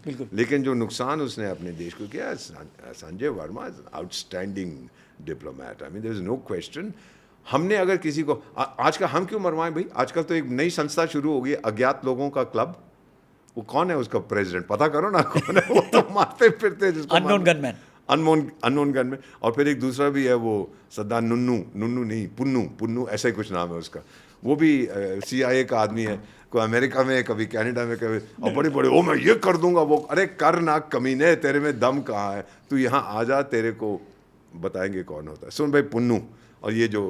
बिल्कुल। लेकिन जो नुकसान उसने अपने देश को किया, Sanjay Verma is outstanding diplomat. I mean there is no question. हमने अगर किसी को आज का हम क्यों मरवाएं भाई? आजकल तो एक नई संस्था शुरू हो गई, अज्ञात लोगों का क्लब। वो कौन है उसका प्रेसिडेंट, पता करो ना कौन है। वो तो मारते फिरते जिसको अननोन गनमैन। अननोन गन में। और फिर एक दूसरा भी है वो सद्दाम नुन्नू नहीं पुन्नू ऐसा ही कुछ नाम है उसका, वो भी CIA का आदमी है, कोई अमेरिका में कभी कनाडा में कभी, और बड़े बड़े ओ मैं ये कर दूंगा वो, अरे कर ना कमीने, तेरे में दम कहाँ है, तू यहाँ आ जा, तेरे को बताएंगे कौन होता है। सुन भाई पुन्नू, और ये जो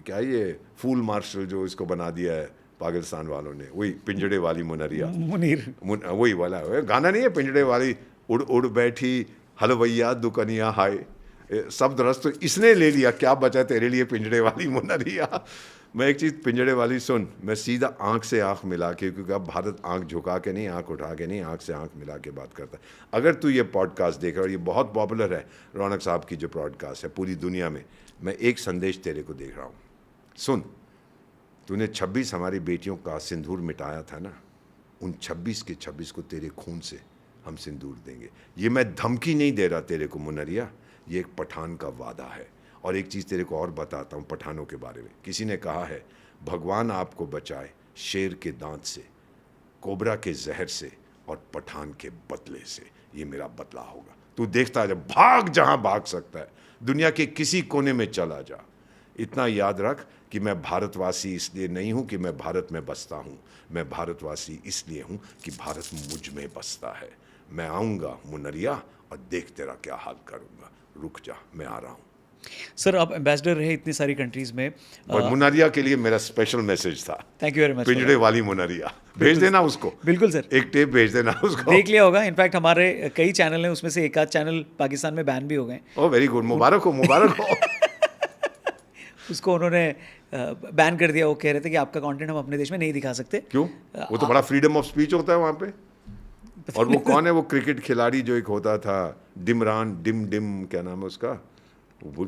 क्या है ये फूल मार्शल जो इसको बना दिया है पाकिस्तान वालों ने, वही पिंजड़े वाली मुनरिया, वही वाला है गाना नहीं है, पिंजड़े वाली उड़ उड़ बैठी हलवैया दुकनिया हाय, शब्द रस तो इसने ले लिया, क्या बचा तेरे लिए पिंजड़े वाली मुनरिया। मैं एक चीज़ पिंजड़े वाली सुन, मैं सीधा आंख से आंख मिला के, क्योंकि अब भारत आंख झुका के नहीं, आंख उठा के नहीं, आंख से आंख मिला के बात करता है। अगर तू ये पॉडकास्ट देख रहा है और ये बहुत पॉपुलर है, रौनक साहब की जो पॉडकास्ट है पूरी दुनिया में, मैं एक संदेश तेरे को देख रहा हूँ, सुन। तूने 26 हमारी बेटियों का सिंदूर मिटाया था ना, उन 26 के 26 को तेरे खून से हम सिंदूर देंगे। ये मैं धमकी नहीं दे रहा तेरे को मुनरिया, ये एक पठान का वादा है। और एक चीज़ तेरे को और बताता हूँ पठानों के बारे में। किसी ने कहा है भगवान आपको बचाए शेर के दांत से, कोबरा के जहर से और पठान के बदले से। ये मेरा बदला होगा। तू देखता जा, भाग जहाँ भाग सकता है, दुनिया के किसी कोने में चला जा। इतना याद रख कि मैं भारतवासी इसलिए नहीं हूँ कि मैं भारत में बसता हूँ, मैं भारतवासी इसलिए हूँ कि भारत मुझ में बसता है। मैं आऊँगा मुनरिया और देख तेरा क्या हाल करूँगा। रुक जा, मैं आ रहा हूँ। सर आप एम्बेसडर रहे इतनी सारी कंट्रीज़ में, और मुनरिया के लिए मेरा स्पेशल मैसेज था। Thank you very much. पिंजड़े वाली मुनरिया भेज देना उसको। बिल्कुल सर, एक टेप भेज देना उसको। देख लिया होगा। इनफैक्ट हमारे कई चैनल हैं, उसमें से एक आध चैनल पाकिस्तान में बैन भी हो गए। ओह वेरी गुड, मुबारक हो मुबारक हो। उसको उन्होंने बैन कर दिया। वो कह रहे थे कि आपका कंटेंट हम अपने देश में नहीं दिखा सकते। क्यों? वो तो बड़ा फ्रीडम ऑफ स्पीच होता है वहाँ पे। और वो कौन है वो क्रिकेट खिलाड़ी जो एक होता था, डिम क्या नाम है उसका,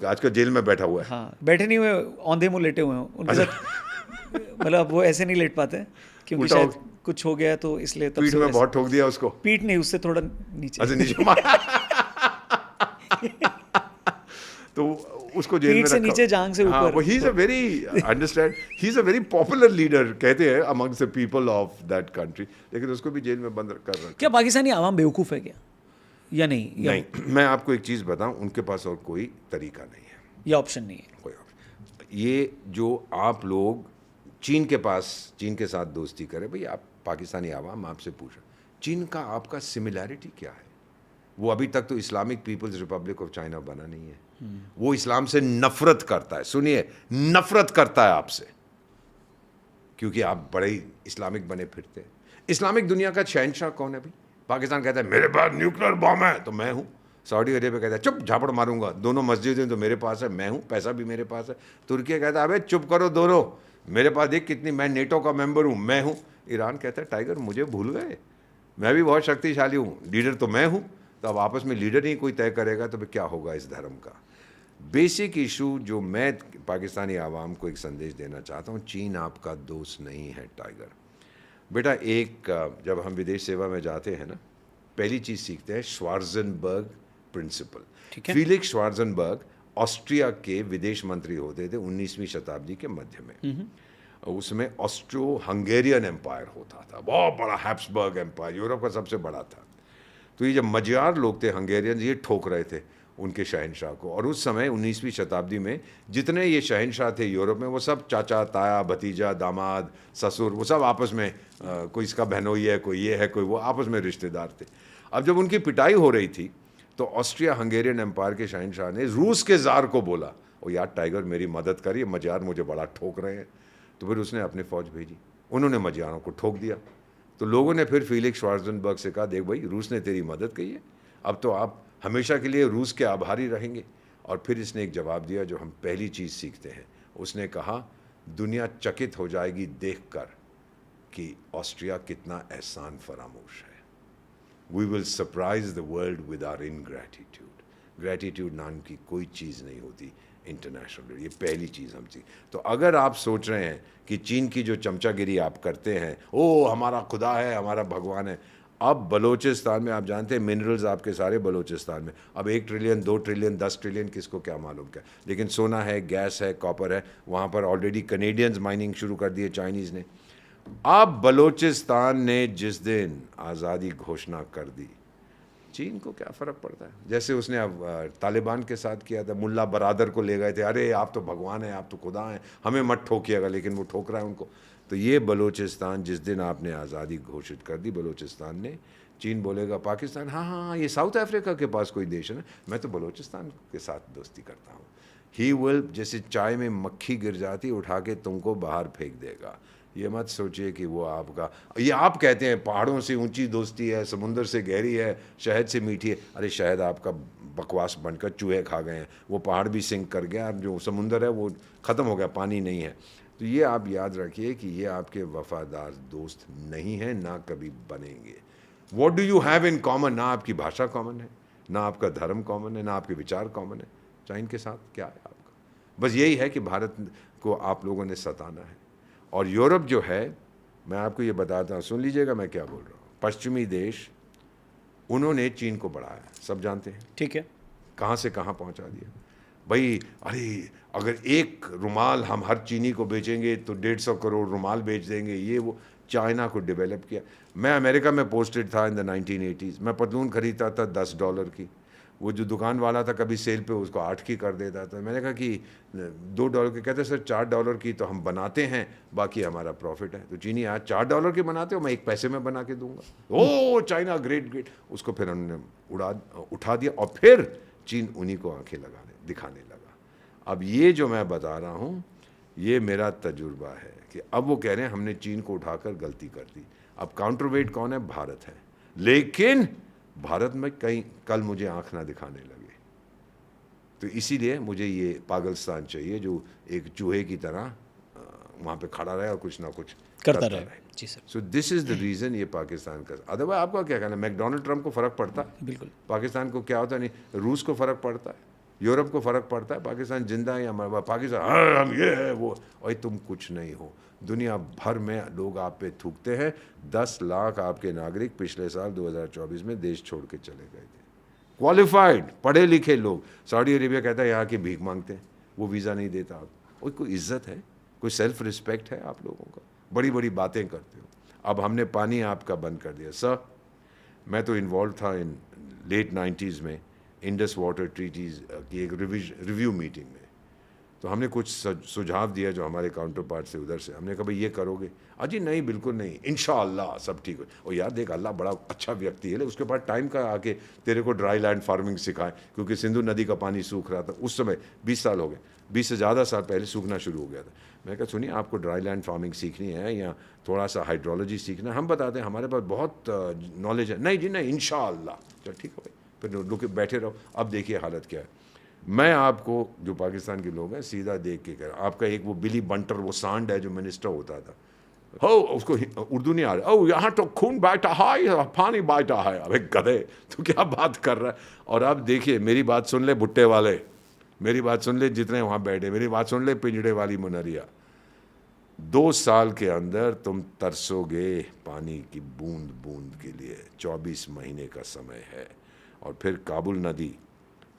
आजकल जेल में बैठा हुआ है। हाँ, बैठे नहीं हुए, औंधे मुँह लेटे हुए हैं उनके साथ। मतलब वो ऐसे नहीं लेट पाते क्योंकि शायद कुछ हो गया तो इसलिए तब पीठ में बहुत ठोक दिया उसको। पीठ नहीं, उससे थोड़ा नीचे। अच्छा नीचे मारा। तो उसको जेल में पीठ से रखा। नीचे, जांग से ऊपर। He is a very understand, he is a very popular leader कहते हैं amongst the people of that country, लेकिन उसको भी जेल में बंद कर रखा। क्या पाकिस्तानी आवाम बेवकूफ़ है क्या, या नहीं? नहीं, मैं आपको एक चीज़ बताऊं, उनके पास और कोई तरीका नहीं है, ये ऑप्शन नहीं है कोई ऑप्शन। ये जो आप लोग चीन के साथ दोस्ती करें, भाई आप पाकिस्तानी आवाम आपसे पूछा चीन का आपका सिमिलैरिटी क्या है? वो अभी तक तो Islamic People's Republic of China बना नहीं है। वो इस्लाम से नफरत करता है, सुनिए, नफरत करता है आपसे, क्योंकि आप बड़े ही इस्लामिक बने फिरते हैं। इस्लामिक दुनिया का शहंशाह कौन है भाई? पाकिस्तान कहता है मेरे पास न्यूक्लियर बॉम्ब है तो मैं हूँ। सऊदी अरेबिया कहता है चुप, झापड़ मारूंगा, दोनों मस्जिदें तो मेरे पास है, मैं हूँ, पैसा भी मेरे पास है। तुर्की कहता है अबे चुप करो दोनों, मेरे पास देख कितनी, मैं नेटो का मेंबर हूँ, मैं हूँ। ईरान कहता है टाइगर मुझे भूल गए, मैं भी बहुत शक्तिशाली हूँ, लीडर तो मैं हूँ। तो अब आपस में लीडर ही कोई तय करेगा तो फिर क्या होगा इस धर्म का? बेसिक इशू जो मैं पाकिस्तानी आवाम को एक संदेश देना चाहता हूँ, चीन आपका दोस्त नहीं है टाइगर। बेटा एक जब हम विदेश सेवा में जाते हैं ना, पहली चीज़ सीखते हैं Schwarzenberg principle. Felix Schwarzenberg Austria के विदेश मंत्री होते थे 19वीं शताब्दी के मध्य में। उसमें ऑस्ट्रो हंगेरियन एम्पायर होता था, बहुत बड़ा हैब्सबर्ग एम्पायर, यूरोप का सबसे बड़ा था। तो ये जब मजियार लोग थे हंगेरियन, ये ठोक रहे थे उनके शहनशाह को। और उस समय 19वीं शताब्दी में जितने ये शहनशाह थे यूरोप में, वो सब चाचा ताया भतीजा दामाद ससुर, वो सब आपस में कोई इसका बहनोई है, कोई ये है, कोई वो, आपस में रिश्तेदार थे। अब जब उनकी पिटाई हो रही थी तो ऑस्ट्रिया हंगेरियन एम्पायर के शहनशाह ने रूस के ज़ार को बोला, ओ यार टाइगर मेरी मदद करिए, मजियार मुझे बड़ा ठोक रहे हैं। तो फिर उसने अपनी फ़ौज भेजी, उन्होंने मजियारों को ठोक दिया। तो लोगों ने फिर फीलिक्स श्वार्ज़ेनबर्ग से कहा देख भाई रूस ने तेरी मदद की है, अब तो आप हमेशा के लिए रूस के आभारी रहेंगे। और फिर इसने एक जवाब दिया जो हम पहली चीज़ सीखते हैं। उसने कहा दुनिया चकित हो जाएगी देखकर कि ऑस्ट्रिया कितना एहसान फरामोश है। We will surprise the world with our ingratitude. Gratitude नाम की कोई चीज़ नहीं होती इंटरनेशनल, ये पहली चीज़ हम सीख। तो अगर आप सोच रहे हैं कि चीन की जो चमचागिरी आप करते हैं, ओ हमारा खुदा है, हमारा भगवान है, अब बलोचिस्तान में आप जानते हैं मिनरल्स आपके सारे बलोचिस्तान में, अब 1 ट्रिलियन 2 ट्रिलियन 10 ट्रिलियन किसको क्या मालूम क्या, लेकिन सोना है, गैस है, कॉपर है, वहाँ पर ऑलरेडी कनेडियंस माइनिंग शुरू कर दी है चाइनीज़ ने। अब बलोचिस्तान ने जिस दिन आज़ादी घोषणा कर दी, चीन को क्या फ़र्क पड़ता है? जैसे उसने अब तालिबान के साथ किया था, मुल्ला बरादर को ले गए थे, अरे आप तो भगवान हैं, आप तो खुदा हैं, हमें मत ठोकिएगा, लेकिन वो ठोक रहा है उनको। तो ये बलूचिस्तान, जिस दिन आपने आज़ादी घोषित कर दी बलूचिस्तान ने, चीन बोलेगा पाकिस्तान हाँ हाँ हाँ ये साउथ अफ्रीका के पास कोई देश है ना, मैं तो बलूचिस्तान के साथ दोस्ती करता हूँ। ही विल, जैसे चाय में मक्खी गिर जाती उठा के तुमको बाहर फेंक देगा। ये मत सोचिए कि वो आपका, ये आप कहते हैं पहाड़ों से ऊंची दोस्ती है, समुंदर से गहरी है, शहद से मीठी है। अरे शहद आपका बकवास बनकर चूहे खा गए हैं, वो पहाड़ भी सिंक कर गया, अब जो समुंदर है वो ख़त्म हो गया, पानी नहीं है। तो ये आप याद रखिए कि ये आपके वफादार दोस्त नहीं हैं, ना कभी बनेंगे। What do you have in common? ना आपकी भाषा कॉमन है, ना आपका धर्म कॉमन है, ना आपके विचार कॉमन है। चाइना के साथ क्या है आपका? बस यही है कि भारत को आप लोगों ने सताना है। और यूरोप जो है, मैं आपको ये बताता हूँ, सुन लीजिएगा मैं क्या बोल रहा हूँ। पश्चिमी देश, उन्होंने चीन को बढ़ाया, सब जानते हैं, ठीक है, कहाँ से कहाँ पहुँचा दिया भाई। अरे अगर एक रुमाल हम हर चीनी को बेचेंगे तो 150 करोड़ रुमाल बेच देंगे, ये वो चाइना को डेवलप किया। मैं अमेरिका में पोस्टेड था इन द 1980s, मैं पतलून खरीदता था $10 की, वो जो दुकान वाला था कभी सेल पे उसको 8 की कर देता था। मैंने कहा कि $2 के, कहते सर $4 की तो हम बनाते हैं, बाकी हमारा प्रॉफिट है। तो चीनी आज $4 की बनाते हो, मैं 1 पैसे में बना के दूंगा। ओ चाइना ग्रेट ग्रेट, उसको फिर उन्होंने उठा दिया और फिर चीन उन्हीं को आंखें दिखाने लगा। अब ये जो मैं बता रहा हूँ, ये मेरा तजुर्बा है कि अब वो कह रहे हैं हमने चीन को उठाकर गलती कर दी। अब काउंटरवेट कौन है? भारत है। लेकिन भारत में कहीं कल मुझे आंख ना दिखाने लगे, तो इसीलिए मुझे ये पागलस्तान चाहिए जो एक चूहे की तरह वहाँ पे खड़ा रहे और कुछ ना कुछ करता रहे। जी sir. So this is the reason ये पाकिस्तान का। अदरवाइज आपका क्या कहना है? मैकडोनल्ड ट्रम्प को फ़र्क पड़ता है? बिल्कुल। पाकिस्तान को क्या होता नहीं? रूस को फ़र्क पड़ता है, यूरोप को फ़र्क पड़ता है पाकिस्तान जिंदा है या मर? पाकिस्तान हाँ हम ये है वो, और तुम कुछ नहीं हो। दुनिया भर में लोग आप पे थूकते हैं। 10 लाख आपके नागरिक पिछले साल 2024 में देश छोड़ के चले गए थे, क्वालिफाइड पढ़े लिखे लोग। सऊदी अरेबिया कहता है यहाँ के भीख मांगते हैं, वो वीज़ा नहीं देता। आप कोई इज्जत है, कोई सेल्फ रिस्पेक्ट है आप लोगों का? बड़ी बड़ी बातें करते हो। अब हमने पानी आपका बंद कर दिया। सर मैं तो इन्वॉल्व था इन लेट 90s में इंडस वाटर ट्रीटीज़ की एक रिव्यू मीटिंग में। तो हमने कुछ सुझाव दिया जो हमारे काउंटर पार्ट से उधर से, हमने कहा भाई ये करोगे? अजी नहीं बिल्कुल नहीं, इंशाअल्लाह सब ठीक हो। और यार देख अल्लाह बड़ा अच्छा व्यक्ति है, उसके पास टाइम का आके तेरे को ड्राई लैंड फार्मिंग सिखाए, क्योंकि सिंधु नदी का पानी सूख रहा था उस समय। 20 साल हो गए, 20 से ज़्यादा साल पहले सूखना शुरू हो गया था। मैं कहा सुनिए आपको ड्राई लैंड फार्मिंग सीखनी है या थोड़ा सा हाइड्रोलॉजी सीखना है, हम बताते हैं, हमारे पास बहुत नॉलेज है। नहीं जी नहीं, इंशाअल्लाह। चल ठीक है भाई, फिर रुके बैठे रहो। अब देखिए हालत क्या है। मैं आपको जो पाकिस्तान के लोग हैं सीधा देख के कह रहा हूं, आपका एक वो बिली बंटर, वो सांड है जो मिनिस्टर होता था, हो उसको उर्दू नहीं आ रहा, ओ यहाँ तो खून बहता है, पानी बहता है। अबे गधे, तो क्या बात कर रहा है? और अब देखिए मेरी बात सुन ले भुट्टे वाले, मेरी बात सुन ले जितने वहाँ बैठे, मेरी बात सुन ले पिंजड़े वाली मुनरिया। 2 साल के अंदर तुम तरसोगे पानी की बूंद बूंद के लिए। 24 महीने का समय है। और फिर काबुल नदी,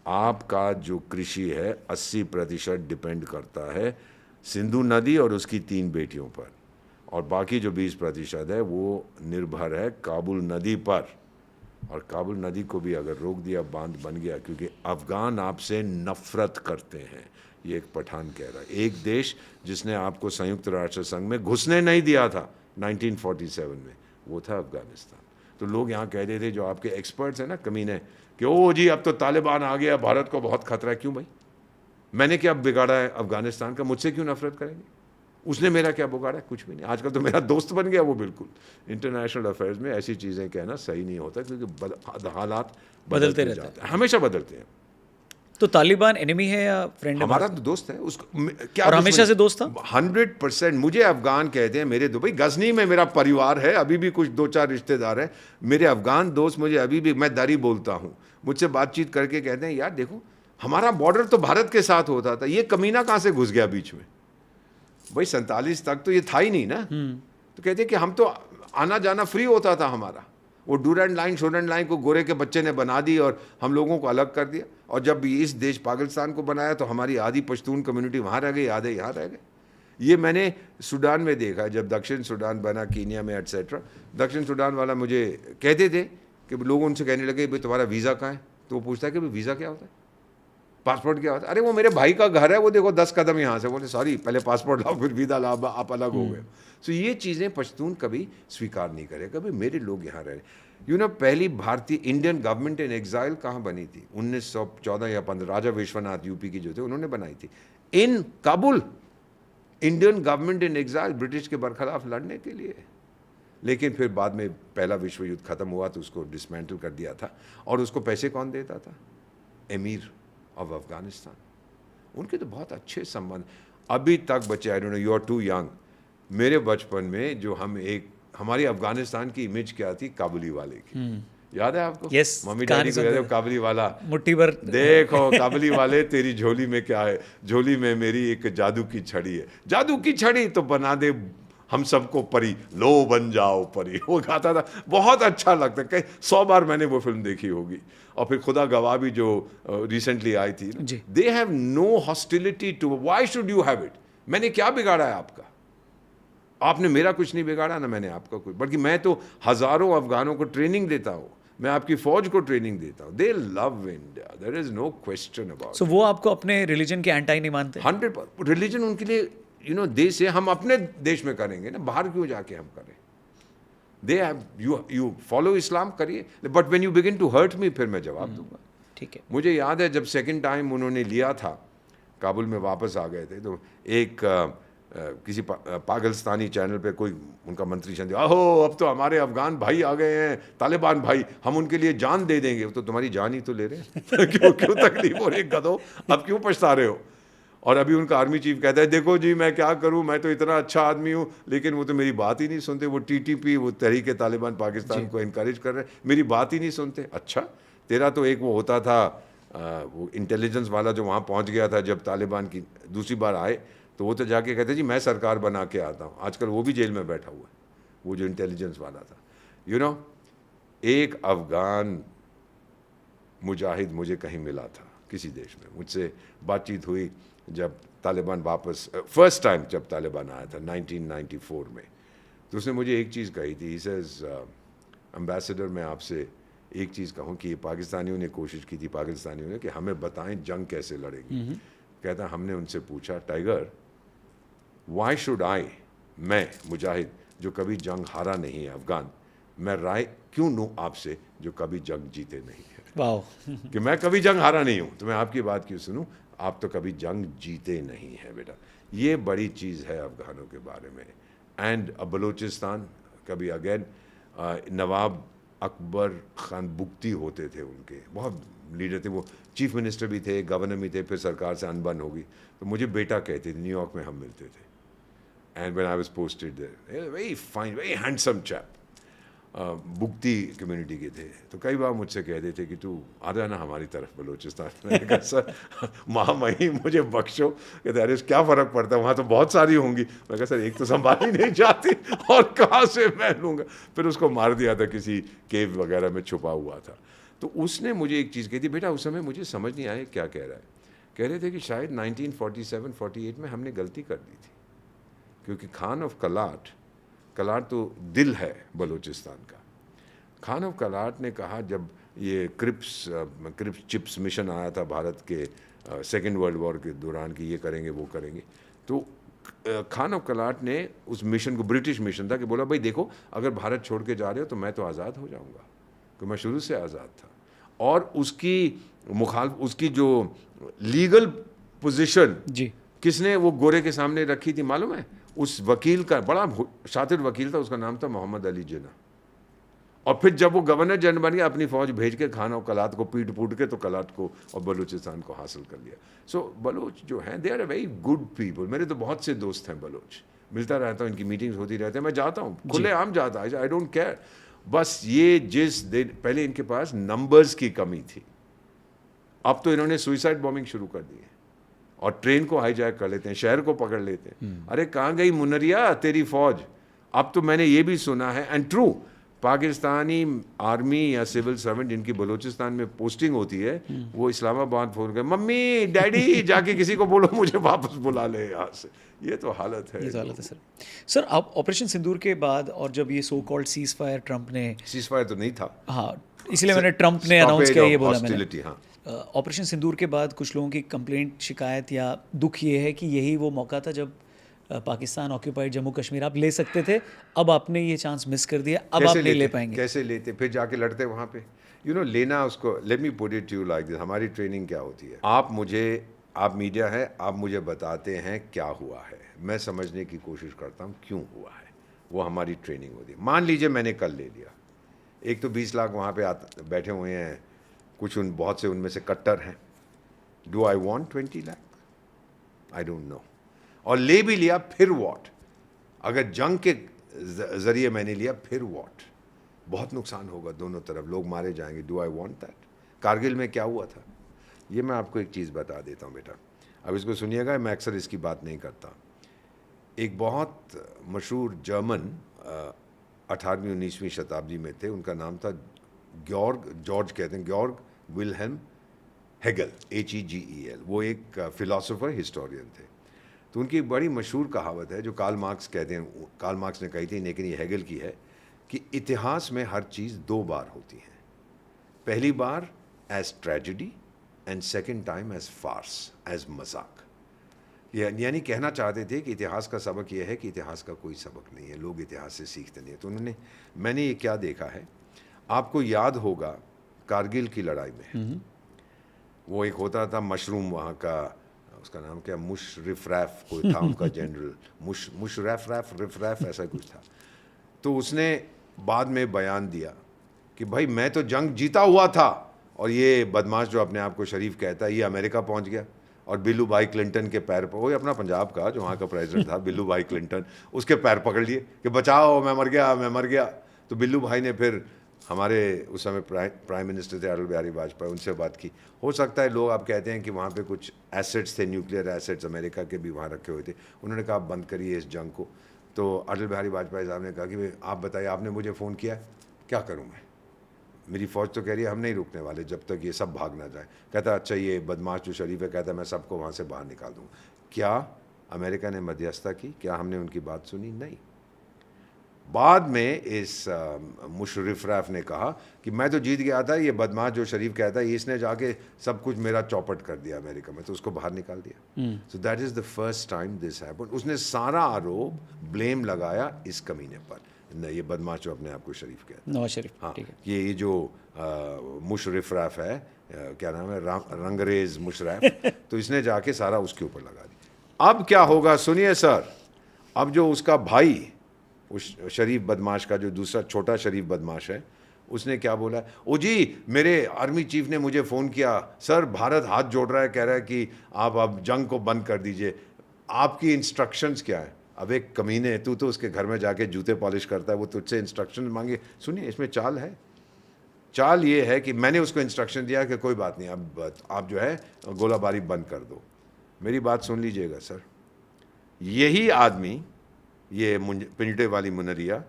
आपका जो कृषि है 80% डिपेंड करता है सिंधु नदी और उसकी 3 बेटियों पर, और बाकी जो 20% है वो निर्भर है काबुल नदी पर। और काबुल नदी को भी अगर रोक दिया, बांध बन गया, क्योंकि अफ़गान आपसे नफ़रत करते हैं, ये एक पठान कह रहा है। एक देश जिसने आपको संयुक्त राष्ट्र संघ में घुसने नहीं दिया था 1947 में, वो था अफ़गानिस्तान। तो लोग यहाँ कह रहे थे, जो आपके एक्सपर्ट्स हैं ना कमीने, कि ओ जी अब तो तालिबान आ गया, भारत को बहुत खतरा है। क्यों भाई? मैंने क्या बिगाड़ा है अफ़गानिस्तान का? मुझसे क्यों नफरत करेंगे? उसने मेरा क्या बिगाड़ा है? कुछ भी नहीं। आजकल तो मेरा दोस्त बन गया वो। बिल्कुल इंटरनेशनल अफेयर्स में ऐसी चीज़ें कहना सही नहीं होता, क्योंकि हालात बदलते रहते हैं, हमेशा बदलते हैं। तो तालिबान एनिमी है या फ्रेंड? हमारा तो दोस्त है उसको, क्या और हमेशा से दोस्त था? 100%। मुझे अफगान कहते हैं मेरे दो भाई। गजनी में मेरा परिवार है, अभी भी कुछ 2-4 रिश्तेदार हैं मेरे अफगान दोस्त। मुझे अभी भी, मैं दरी बोलता हूँ, मुझसे बातचीत करके कहते हैं यार देखो हमारा बॉर्डर तो भारत के साथ होता था, ये कमीना कहाँ से घुस गया बीच में? भाई 47 तक तो ये था ही नहीं ना। तो कहते हैं कि हम तो आना जाना फ्री होता था हमारा। वो डूरेंट लाइन शोरेंट लाइन को गोरे के बच्चे ने बना दी और हम लोगों को अलग कर दिया। और जब इस देश पाकिस्तान को बनाया तो हमारी आधी पश्तून कम्युनिटी वहाँ रह गई, आधे यहाँ रह गए। ये मैंने सूडान में देखा, जब दक्षिण सूडान बना, कीनिया में एट्सेट्रा। दक्षिण सूडान वाला मुझे कहते थे कि लोग उनसे कहने लगे भाई तुम्हारा वीज़ा कहाँ है, तो वो पूछता है कि भाई वीज़ा क्या होता है, पासपोर्ट क्या होता है, अरे वो मेरे भाई का घर है, वो देखो 10 कदम यहाँ से। बोले सॉरी, पहले पासपोर्ट लाओ फिर वीज़ा लाओ, आप अलग हो गए। सो ये चीज़ें पश्तून कभी स्वीकार नहीं करे, कभी मेरे लोग यहाँ रहे। पहली भारतीय इंडियन गवर्नमेंट इन एग्जाइल कहाँ बनी थी? 1914 या 15, राजा विश्वनाथ यूपी की जो थे उन्होंने बनाई थी in Kabul. Indian government in exile, British के बरखिलाफ लड़ने के लिए। लेकिन फिर बाद में पहला विश्व युद्ध खत्म हुआ तो उसको डिसमेंटल कर दिया था। और उसको पैसे कौन देता था? Emir of Afghanistan. उनके तो बहुत अच्छे संबंध अभी तक बचे। I don't know, you are too young. मेरे बचपन में जो हमारी अफगानिस्तान की इमेज क्या थी? काबुली वाले की। याद है आपको? Yes, मम्मी डैडी को याद है काबुली वाला? मुट्ठी भर देखो काबुली वाले, तेरी झोली में क्या है? झोली में मेरी एक जादू की छड़ी है। जादू की छड़ी तो बना दे हम सबको परी, लो बन जाओ परी। वो गाता था, बहुत अच्छा लगता है। 100 बार मैंने वो फिल्म देखी होगी। और फिर खुदा गवाह भी जो रिसेंटली आई थी, they have no hostility to, why should you have it? मैंने क्या बिगाड़ा है आपका? आपने मेरा कुछ नहीं बिगाड़ा, ना मैंने आपका कुछ। बल्कि मैं तो हजारों अफगानों को ट्रेनिंग देता हूँ, मैं आपकी फौज को ट्रेनिंग देता हूँ। They love India, there is no question about. So वो आपको अपने रिलीजन के एंटाई नहीं मानते? 100%। रिलीजन उनके लिए देश है, हम अपने देश में करेंगे ना, बाहर क्यों जाके हम करें? They have, you follow Islam करिए, but when you begin to hurt me, फिर मैं जवाब दूंगा। ठीक है। मुझे याद है जब सेकंड टाइम उन्होंने लिया था, काबुल में वापस आ गए थे, तो एक किसी पाकिस्तानी चैनल पे कोई उनका मंत्री चंद, अहो अब तो हमारे अफगान भाई आ गए हैं, तालिबान भाई, हम उनके लिए जान दे देंगे। तो तुम्हारी जान ही तो ले रहे हैं। क्यों तकलीफ हो रही है गधो? अब क्यों पछता रहे हो? और अभी उनका आर्मी चीफ कहता है, देखो जी मैं क्या करूं, मैं तो इतना अच्छा आदमी हूं, लेकिन वो तो मेरी बात ही नहीं सुनते। वो TTP, वो तहरीक तालिबान पाकिस्तान को इनकरेज कर रहे हैं, मेरी बात ही नहीं सुनते। अच्छा, तेरा तो एक वो होता था, वो इंटेलिजेंस वाला जो वहाँ पहुँच गया था जब तालिबान की दूसरी बार आए, तो वो तो जाके कहते जी मैं सरकार बना के आता हूँ। आजकल वो भी जेल में बैठा हुआ है, वो जो इंटेलिजेंस वाला था। एक अफगान मुजाहिद मुझे कहीं मिला था किसी देश में, मुझसे बातचीत हुई जब तालिबान वापस, फर्स्ट टाइम जब तालिबान आया था 1994 में, तो उसने मुझे एक चीज़ कही थी। ही सेज, एम्बेसडर मैं आपसे एक चीज़ कहूँ कि पाकिस्तानियों ने कोशिश की थी, पाकिस्तानियों ने, कि हमें बताएं जंग कैसे लड़ेंगे। कहता हमने उनसे पूछा, टाइगर वाई शुड आई, मैं मुजाहिद जो कभी जंग हारा नहीं है अफगान, मैं राय क्यों लूँ आपसे जो कभी जंग जीते नहीं है? वाओ। कि मैं कभी जंग हारा नहीं हूँ, तो मैं आपकी बात क्यों सुनूं? आप तो कभी जंग जीते नहीं है बेटा। ये बड़ी चीज़ है अफगानों के बारे में। एंड बलूचिस्तान, कभी अगेन, नवाब अकबर खान बुगती होते थे, उनके बहुत लीडर थे, वो चीफ मिनिस्टर भी थे, गवर्नर भी थे, फिर सरकार से अनबन होगी तो मुझे बेटा कहते थे। न्यूयॉर्क में हम मिलते थे, and when I was posted there, very fine, very handsome chap, Bugti community के थे। तो कई बार मुझसे कहते थे कि तू आ जाना हमारी तरफ बलूचिस्तान। मैंने कहा सर महामहिम मुझे बख्शो। कहते अरे क्या फ़र्क पड़ता है, वहाँ तो बहुत सारी होंगी। मैं कहा सर एक तो संभाली नहीं जाती और कहाँ से मैं लूँगा। फिर उसको मार दिया था, किसी केव वगैरह में छुपा हुआ था। तो उसने मुझे एक चीज़ कही थी, बेटा उस समय मुझे समझ नहीं आया क्या कह रहा है। कह रहे थे कि शायद 1947-48 में हमने गलती कर दी थी, क्योंकि खान ऑफ कलाट, कलाट तो दिल है बलूचिस्तान का। खान ऑफ कलाट ने कहा, जब ये क्रिप्स चिप्स मिशन आया था भारत के सेकेंड वर्ल्ड वॉर के दौरान, कि ये करेंगे वो करेंगे, तो खान ऑफ कलाट ने उस मिशन को, ब्रिटिश मिशन था, कि बोला भाई देखो अगर भारत छोड़ के जा रहे हो तो मैं तो आज़ाद हो जाऊँगा, क्योंकि मैं शुरू से आज़ाद था। और उसकी जो लीगल पोजीशन जी, किसने वो गोरे के सामने रखी थी मालूम है? उस वकील का, बड़ा शातिर वकील था, उसका नाम था मोहम्मद अली जिन्ना। और फिर जब वो गवर्नर जनरल बन गया, अपनी फौज भेज के खान और कलात को पीट के तो कलात को और बलूचिस्तान को हासिल कर लिया। सो बलोच जो हैं, they are a very good people. मेरे तो बहुत से दोस्त हैं बलोच, मिलता रहता हूँ, इनकी मीटिंग्स होती रहती है, मैं जाता हूँ, खुले आम जाता है, आई डोंट केयर। बस ये पहले इनके पास नंबर्स की कमी थी, अब तो इन्होंने सुइसाइड बॉम्बिंग शुरू कर दी है और ट्रेन को हाईजैक कर लेते हैं, शहर को पकड़ लेते हैं। अरे कहाँ गई मुनरिया तेरी फौज? अब तो मैंने ये भी सुना है, एंड ट्रू, पाकिस्तानी आर्मी या सिविल सर्वेंट जिनकी बलूचिस्तान में पोस्टिंग होती है, वो इस्लामाबाद फोन कर, मम्मी डैडी जाके किसी को बोलो मुझे वापस बुला ले यहाँ से। ये तो हालत है, ये तो हालत है सर। सर अब ऑपरेशन सिंदूर के बाद और जब ये so called cease fire Trump ने, सीज फायर तो नहीं था, हाँ इसलिए मैंने ट्रंप ने अनाउंस किया, ये बोला मैंने। hostility, हाँ। ऑपरेशन सिंदूर के बाद कुछ लोगों की कंप्लेंट, शिकायत या दुख ये है कि यही वो मौका था जब पाकिस्तान ऑक्यूपाइड जम्मू कश्मीर आप ले सकते थे, अब आपने ये चांस मिस कर दिया, अब आप नहीं ले पाएंगे। कैसे लेते, फिर जाके लड़ते वहाँ पे, लेना उसको। Let me put it you like this, हमारी ट्रेनिंग क्या होती है, आप मीडिया है, आप मुझे बताते हैं क्या हुआ है, मैं समझने की कोशिश करता हूँ क्यों हुआ है, वो हमारी ट्रेनिंग होती है। मान लीजिए मैंने कल ले लिया, एक तो 20 लाख वहाँ पे बैठे हुए हैं, कुछ बहुत से उनमें से कट्टर हैं। Do I want 20 lakh? I don't no. और ले भी लिया, फिर वॉट? अगर जंग के जरिए मैंने लिया, फिर वॉट? बहुत नुकसान होगा दोनों तरफ, लोग मारे जाएंगे। Do I want that? Kargil में क्या हुआ था, ये मैं आपको एक चीज़ बता देता हूँ बेटा, अब इसको सुनिएगा, मैं अक्सर इसकी बात नहीं करता। एक बहुत मशहूर जर्मन 18वीं 19वीं शताब्दी में थे, उनका नाम था जॉर्ज कहते हैं, जॉर्ग विल्हेल्म हेगल, HEGEL। वो एक फिलोसोफर हिस्टोरियन थे। तो उनकी एक बड़ी मशहूर कहावत है जो कार्ल मार्क्स कहते हैं, कार्ल मार्क्स ने कही थी, लेकिन ये हेगल की है, कि इतिहास में हर चीज़ 2 बार होती है। पहली बार as tragedy and second time as farce, as मजाक। यानी कहना चाहते थे कि इतिहास का सबक यह है कि इतिहास का कोई सबक नहीं है, लोग इतिहास से सीखते नहीं है। तो मैंने ये क्या देखा है, आपको याद होगा कारगिल की लड़ाई में वो एक होता था मशरूम, वहाँ का उसका नाम क्या, मुशर्रफ कोई था उनका जनरल, मुशर्रफ ऐसा कुछ था। तो उसने बाद में बयान दिया कि भाई मैं तो जंग जीता हुआ था, और ये बदमाश जो अपने आप को शरीफ कहता है, ये अमेरिका पहुंच गया और बिल्लू भाई क्लिंटन के पैर पर, वही अपना पंजाब का जो वहाँ का प्रेसिडेंट था बिल्लू भाई क्लिंटन, उसके पैर पकड़ लिए कि बचाओ, मैं मर गया। तो बिल्लू भाई ने फिर हमारे उस समय प्राइम मिनिस्टर थे अटल बिहारी वाजपेयी, उनसे बात की। हो सकता है लोग आप कहते हैं कि वहाँ पे कुछ एसेट्स थे, न्यूक्लियर एसेट्स अमेरिका के भी वहाँ रखे हुए थे, उन्होंने कहा आप बंद करिए इस जंग को। तो अटल बिहारी वाजपेयी साहब ने कहा कि आप बताइए, आपने मुझे फ़ोन किया, क्या करूँ मैं, मेरी फ़ौज तो कह रही है हम नहीं रुकने वाले जब तक ये सब भाग ना जाए। कहता अच्छा ये बदमाश जो शरीफ है, कहता मैं सबको वहाँ से बाहर निकाल दूँ। क्या अमेरिका ने मध्यस्थता की? क्या हमने उनकी बात सुनी? नहीं। बाद में इस मुशर्रफ ने कहा कि मैं तो जीत गया था, ये बदमाश जो शरीफ कहता है इसने जाके सब कुछ मेरा चौपट कर दिया अमेरिका में, तो उसको बाहर निकाल दिया। So that is the first time this happened. उसने सारा आरोप, ब्लेम लगाया इस कमीने पर, ये बदमाश जो अपने आप को शरीफ कहता है, नवाज शरीफ। हाँ, ठीक है। ये जो मुशर्रफ है, क्या नाम है, रंगरेज मुशर्रफ, तो इसने जाके सारा उसके ऊपर लगा दिया। अब क्या होगा सुनिए सर, अब जो उसका भाई उस शरीफ बदमाश का, जो दूसरा छोटा शरीफ बदमाश है, उसने क्या बोला, ओ जी मेरे आर्मी चीफ ने मुझे फ़ोन किया, सर भारत हाथ जोड़ रहा है, कह रहा है कि आप अब जंग को बंद कर दीजिए, आपकी इंस्ट्रक्शंस क्या है। अब एक कमीने, तू तो उसके घर में जाके जूते पॉलिश करता है, वो तुझसे इंस्ट्रक्शन मांगे। सुनिए इसमें चाल है, चाल ये है कि मैंने उसको इंस्ट्रक्शन दिया कि कोई बात नहीं, अब आप जो है गोलाबारी बंद कर दो। मेरी बात सुन लीजिएगा सर, यही आदमी, ये पिंजड़े वाली मुनरिया,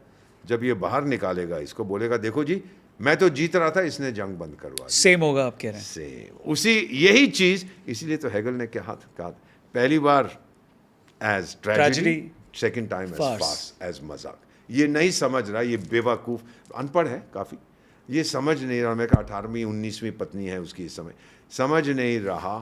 जब ये बाहर निकालेगा इसको, बोलेगा देखो जी मैं तो जीत रहा था, इसने जंग बंद करवा दी। सेम होगा आप कह रहे हैं? सेम, उसी यही चीज़। इसीलिए तो हेगल ने कहा, पहली बार as tragedy, second time as farce, as मजाक। ये नहीं समझ रहा, ये बेवकूफ़, अनपढ़ है काफ़ी, ये समझ नहीं रहा। मैं कहा 18वीं 19वीं पत्नी है उसकी इस समय, समझ नहीं रहा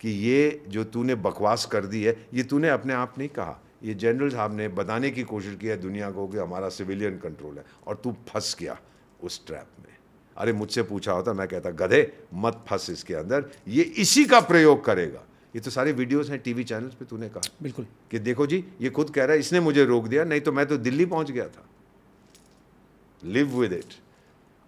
कि ये जो तूने बकवास कर दी है, ये तूने अपने आप नहीं कहा, ये जनरल साहब ने बताने की कोशिश की है दुनिया को कि हमारा सिविलियन कंट्रोल है, और तू फंस गया उस ट्रैप में। अरे मुझसे पूछा होता, मैं कहता गधे मत फंस इसके अंदर, ये इसी का प्रयोग करेगा। ये तो सारे वीडियोस हैं टीवी चैनल्स पे, तूने कहा बिल्कुल कि देखो जी ये खुद कह रहा है, इसने मुझे रोक दिया, नहीं तो मैं तो दिल्ली पहुंच गया था। Live with it.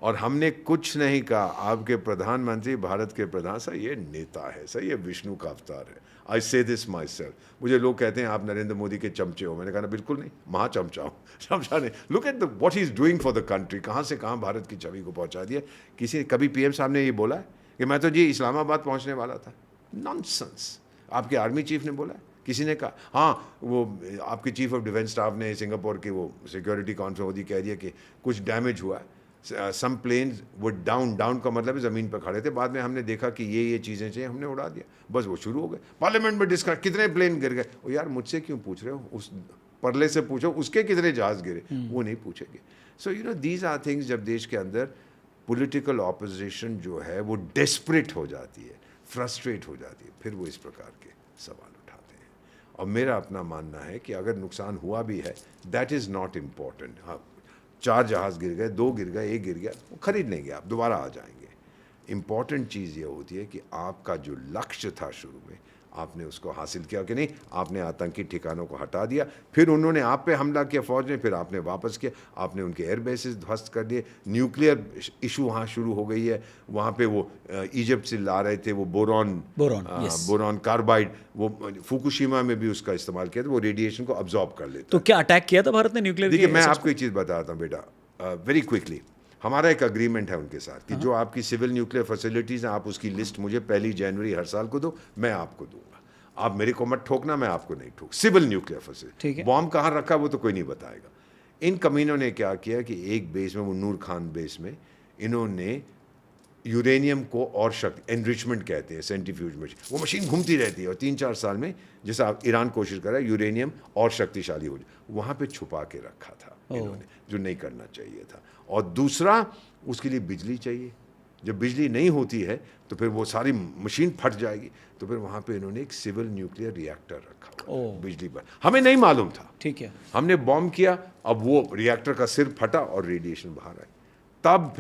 और हमने कुछ नहीं कहा। आपके प्रधानमंत्री, भारत के प्रधान, सर ये नेता है, सर ये विष्णु का अवतार है। आई से दिस माई सेल्फ। मुझे लोग कहते हैं आप नरेंद्र मोदी के चमचे हो, मैंने कहा ना बिल्कुल नहीं, महा चमचा हूँ, चमचा नहीं। Look at what he is doing for the country, कहाँ से कहाँ भारत की छवि को पहुँचा दिया। किसी कभी पीएम साहब ने ये बोला है कि मैं तो जी इस्लामाबाद पहुँचने वाला था? नॉनसेंस। आपके आर्मी चीफ ने बोला है? किसी ने कहा? हाँ, वो आपके चीफ ऑफ डिफेंस स्टाफ ने सिंगापुर की वो सिक्योरिटी कॉन्फ्रेंस होती कह दिया कि कुछ डैमेज हुआ है, सम प्लेन्स वो डाउन का मतलब है ज़मीन पर खड़े थे, बाद में हमने देखा कि ये चीज़ें चाहिए, हमने उड़ा दिया, बस वो शुरू हो गए। पार्लियामेंट में डिस्कस, कितने प्लेन गिर गए? ओ यार मुझसे क्यों पूछ रहे हो, उस परले से पूछो उसके कितने जहाज़ गिरे, वो नहीं पूछेंगे। So you know these are things, जब देश के अंदर पॉलिटिकल ऑपोजिशन जो है वो डेस्परेट हो जाती है, फ्रस्ट्रेट हो जाती है, फिर वो इस प्रकार के सवाल उठाते हैं। और मेरा अपना मानना है कि अगर नुकसान हुआ भी है, दैट इज़ नॉट इम्पॉर्टेंट। हाँ, 4 जहाज़ गिर गए, 2 गिर गए, 1 गिर गया, वो खरीद लेंगे, आप दोबारा आ जाएंगे। इम्पॉर्टेंट चीज़ ये होती है कि आपका जो लक्ष्य था शुरू में, आपने उसको हासिल किया कि नहीं। आपने आतंकी ठिकानों को हटा दिया, फिर उन्होंने आप पे हमला किया फौज ने, फिर आपने वापस किया, आपने उनके एयर बेसिस ध्वस्त कर दिए। न्यूक्लियर इशू वहाँ शुरू हो गई है, वहाँ पे वो इजिप्ट से ला रहे थे वो बोरॉन कार्बाइड, वो फुकुशिमा में भी उसका इस्तेमाल किया था, वो रेडिएशन को अब्जॉर्ब कर लेता। तो क्या अटैक किया था भारत ने न्यूक्लियर? देखिए, मैं आपको एक चीज़ बताता हूँ बेटा, वेरी क्विकली। हमारा एक अग्रीमेंट है उनके साथ कि जो आपकी सिविल न्यूक्लियर फैसिलिटीज़ हैं, आप उसकी लिस्ट मुझे 1 जनवरी हर साल को दो, मैं आपको दूंगा। आप मेरे को मत ठोकना, मैं आपको नहीं ठोक। सिविल न्यूक्लियर फैसिलिटी, बॉम्ब कहाँ रखा वो तो कोई नहीं बताएगा। इन कमीनों ने क्या किया कि एक बेस में, वो नूर खान बेस में, इन्होंने यूरेनियम को और शक्ति, एनरिचमेंट कहते हैं, सेंट्रीफ्यूज मशीन, वो मशीन घूमती रहती है और 3-4 साल में, जैसा ईरान कोशिश कर रहा है, यूरेनियम और शक्तिशाली हो जाए, वहाँ पे छुपा के रखा था इन्होंने, जो नहीं करना चाहिए था। और दूसरा, उसके लिए बिजली चाहिए। जब बिजली नहीं होती है तो फिर वो सारी मशीन फट जाएगी, तो फिर वहाँ पे इन्होंने एक सिविल न्यूक्लियर रिएक्टर रखा हुआ बिजली पर। हमें नहीं मालूम था, ठीक है, हमने बॉम्ब किया, अब वो रिएक्टर का सिर फटा और रेडिएशन बाहर आई। तब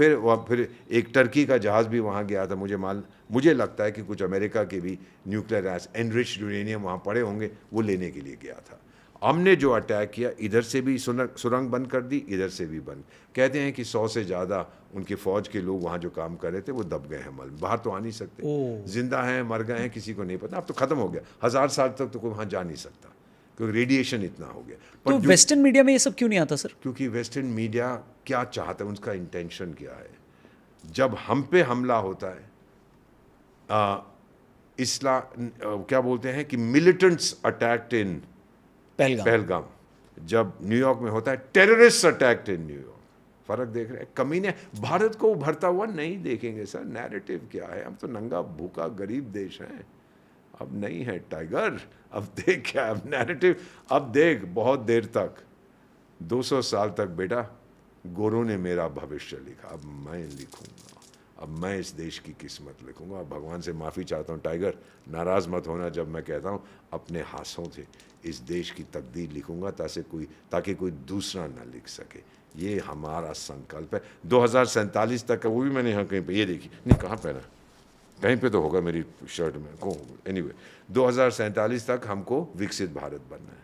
फिर एक टर्की का जहाज़ भी वहाँ गया था, मुझे लगता है कि कुछ अमेरिका के भी न्यूक्लियर एनरिच्ड यूरेनियम वहाँ पड़े होंगे, वो लेने के लिए गया था। हमने जो अटैक किया, इधर से भी सुरंग बंद कर दी, इधर से भी बंद। कहते हैं कि 100 से ज़्यादा उनके फौज के लोग वहाँ जो काम कर रहे थे वो दब गए हैं, मल बाहर तो आ नहीं सकते, जिंदा हैं मर गए हैं किसी को नहीं पता। अब तो ख़त्म हो गया, 1000 साल तक तो कोई वहाँ जा नहीं सकता क्योंकि रेडिएशन इतना हो गया। तो वेस्टर्न मीडिया में ये सब क्यों नहीं आता सर? क्योंकि वेस्टर्न मीडिया क्या चाहता है, उसका इंटेंशन क्या है। जब हम पे हमला होता है, क्या बोलते हैं कि मिलिटेंट्स अटैक्ड इन पहलगाम, जब न्यूयॉर्क में होता है टेररिस्ट अटैक्ड इन न्यूयॉर्क। फर्क देख रहे हैं? कमीने भारत को उभरता हुआ नहीं देखेंगे सर। नैरेटिव क्या है, हम तो नंगा भूखा गरीब देश हैं। अब नहीं है टाइगर, अब देख क्या अब नैरेटिव, अब देख बहुत देर तक, 200 साल तक बेटा गोरों ने मेरा भविष्य लिखा, अब मैं लिखूंगा, अब मैं इस देश की किस्मत लिखूंगा। भगवान से माफ़ी चाहता हूँ टाइगर, नाराज़ मत होना जब मैं कहता हूँ अपने हाथों से इस देश की तकदीर लिखूंगा ताकि कोई दूसरा ना लिख सके। ये हमारा संकल्प है 2047 तक का। वो भी मैंने यहाँ कहीं पे, ये देखिए, नहीं कहाँ पहना, कहीं पे तो होगा मेरी शर्ट में को। एनीवे 2047 तक हमको विकसित भारत बनना है,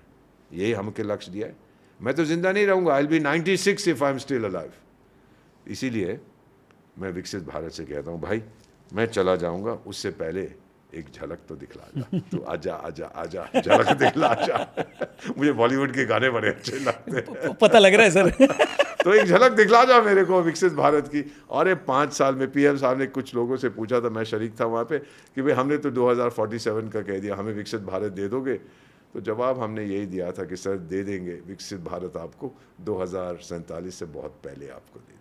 यही हमके लक्ष्य दिया है। मैं तो जिंदा नहीं रहूँगा, I will be 96 if I am still alive. इसीलिए मैं विकसित भारत से कहता हूँ भाई मैं चला जाऊँगा, उससे पहले एक झलक तो दिखला जा, तू आजा आजा आजा, झलक दिखला जा। मुझे बॉलीवुड के गाने बड़े अच्छे लगते हैं, पता लग रहा है सर। तो एक झलक दिखला जा मेरे को विकसित भारत की। और ये 5 साल में पीएम साहब ने कुछ लोगों से पूछा था, मैं शरीक था वहाँ पे, कि भाई हमने तो 2047 का कह दिया, हमें विकसित भारत दे दोगे? तो जवाब हमने यही दिया था कि सर दे देंगे विकसित भारत आपको, 2047 से बहुत पहले आपको दे देंगे।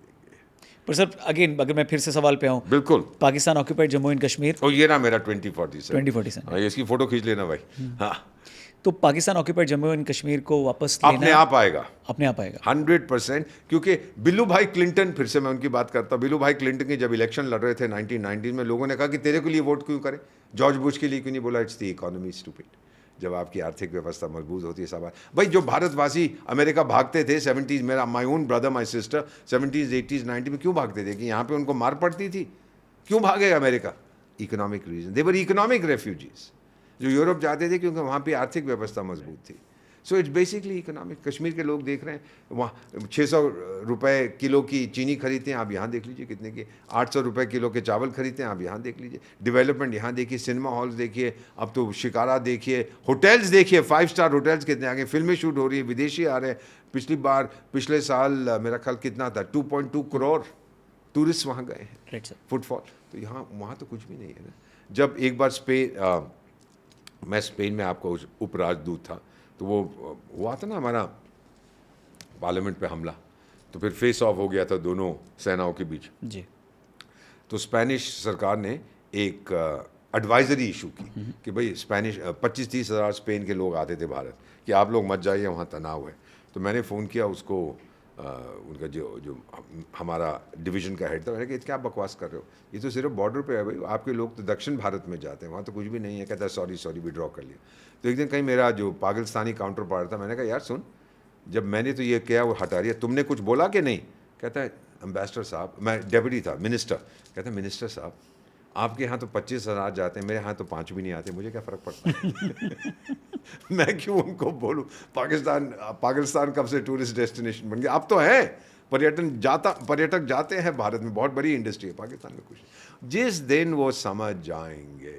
पर सर अगेन अगर मैं फिर से सवाल पे आऊँ, बिल्कुल, पाकिस्तान ऑक्यूपाइड जम्मू एंड कश्मीर, और ये ना मेरा 2047, 2047, हाँ, इसकी फोटो खींच लेना भाई। हाँ, तो पाकिस्तान ऑक्यूपाइड जम्मू एंड कश्मीर को वापस लेना अपने आप आएगा, अपने आप आएगा 100%। क्योंकि बिल्लू भाई क्लिंटन, फिर से मैं उनकी बात करता हूँ, बिल्लू भाई क्लिंटन की जब इलेक्शन लड़ रहे थे 1990 में, लोगों ने कहा कि तेरे के लिए वोट क्यों करें, जॉर्ज बुश के लिए क्यों नहीं? बोला इट्स द इकोनॉमी स्टूपिड। जब आपकी आर्थिक व्यवस्था मजबूत होती है सब। भाई जो भारतवासी अमेरिका भागते थे 70s, मेरा my own brother my sister 70s 80s 90 में क्यों भागते थे? कि यहाँ पे उनको मार पड़ती थी। क्यों भागे अमेरिका? इकोनॉमिक रीजन, दे वर इकोनॉमिक रेफ्यूजीज। जो यूरोप जाते थे क्योंकि वहाँ पे आर्थिक व्यवस्था मजबूत थी। So it's basically economic. Kashmir के लोग देख रहे हैं, वहाँ 600 रुपये किलो की चीनी खरीदते हैं, आप यहाँ देख लीजिए कितने की, 800 रुपये किलो के चावल खरीदते हैं, आप यहाँ देख लीजिए। डेवलपमेंट यहाँ देखिए, सिनेमा हॉल्स देखिए, अब तो शिकारा देखिए, होटल्स देखिए, 5 स्टार होटल्स कितने आगे, फिल्में शूट हो रही है, विदेशी आ रहे हैं। पिछले साल मेरा ख्याल कितना था, 2.2 करोड़ टूरिस्ट वहाँ गए हैं, फुटफॉल। तो यहाँ वहाँ तो कुछ भी नहीं है ना। जब एक बार मैं स्पेन में आपका उपराजदूत था, तो वो हुआ था ना हमारा पार्लियामेंट पे हमला, तो फिर फेस ऑफ हो गया था दोनों सेनाओं के बीच जी। तो स्पेनिश सरकार ने एक एडवाइजरी इशू की कि भाई 25-30 हज़ार स्पेन के लोग आते थे भारत, कि आप लोग मत जाइए, वहाँ तनाव है। तो मैंने फ़ोन किया उसको उनका जो हमारा डिवीज़न का हेड था, मैंने कहा क्या बकवास कर रहे हो, ये तो सिर्फ बॉर्डर पे है भाई, आपके लोग तो दक्षिण भारत में जाते हैं, वहाँ तो कुछ भी नहीं है। कहता है सॉरी विड्रॉ कर लिया। तो एक दिन कहीं मेरा जो पाकिस्तानी काउंटर पार्ट था, मैंने कहा यार सुन, जब मैंने तो ये किया वो हटा दिया, तुमने कुछ बोला कि नहीं? कहता है एम्बेसडर साहब, मैं डेप्यूटी था, मिनिस्टर, कहता है मिनिस्टर साहब आपके यहाँ तो 25,000 जाते हैं, मेरे यहाँ तो 5 भी नहीं आते, मुझे क्या फ़र्क पड़ता है? मैं क्यों उनको बोलूँ? पाकिस्तान कब से टूरिस्ट डेस्टिनेशन बन गया? अब तो है, पर्यटक जाते हैं भारत में, बहुत बड़ी इंडस्ट्री है पाकिस्तान में। कुछ जिस दिन वो समझ जाएंगे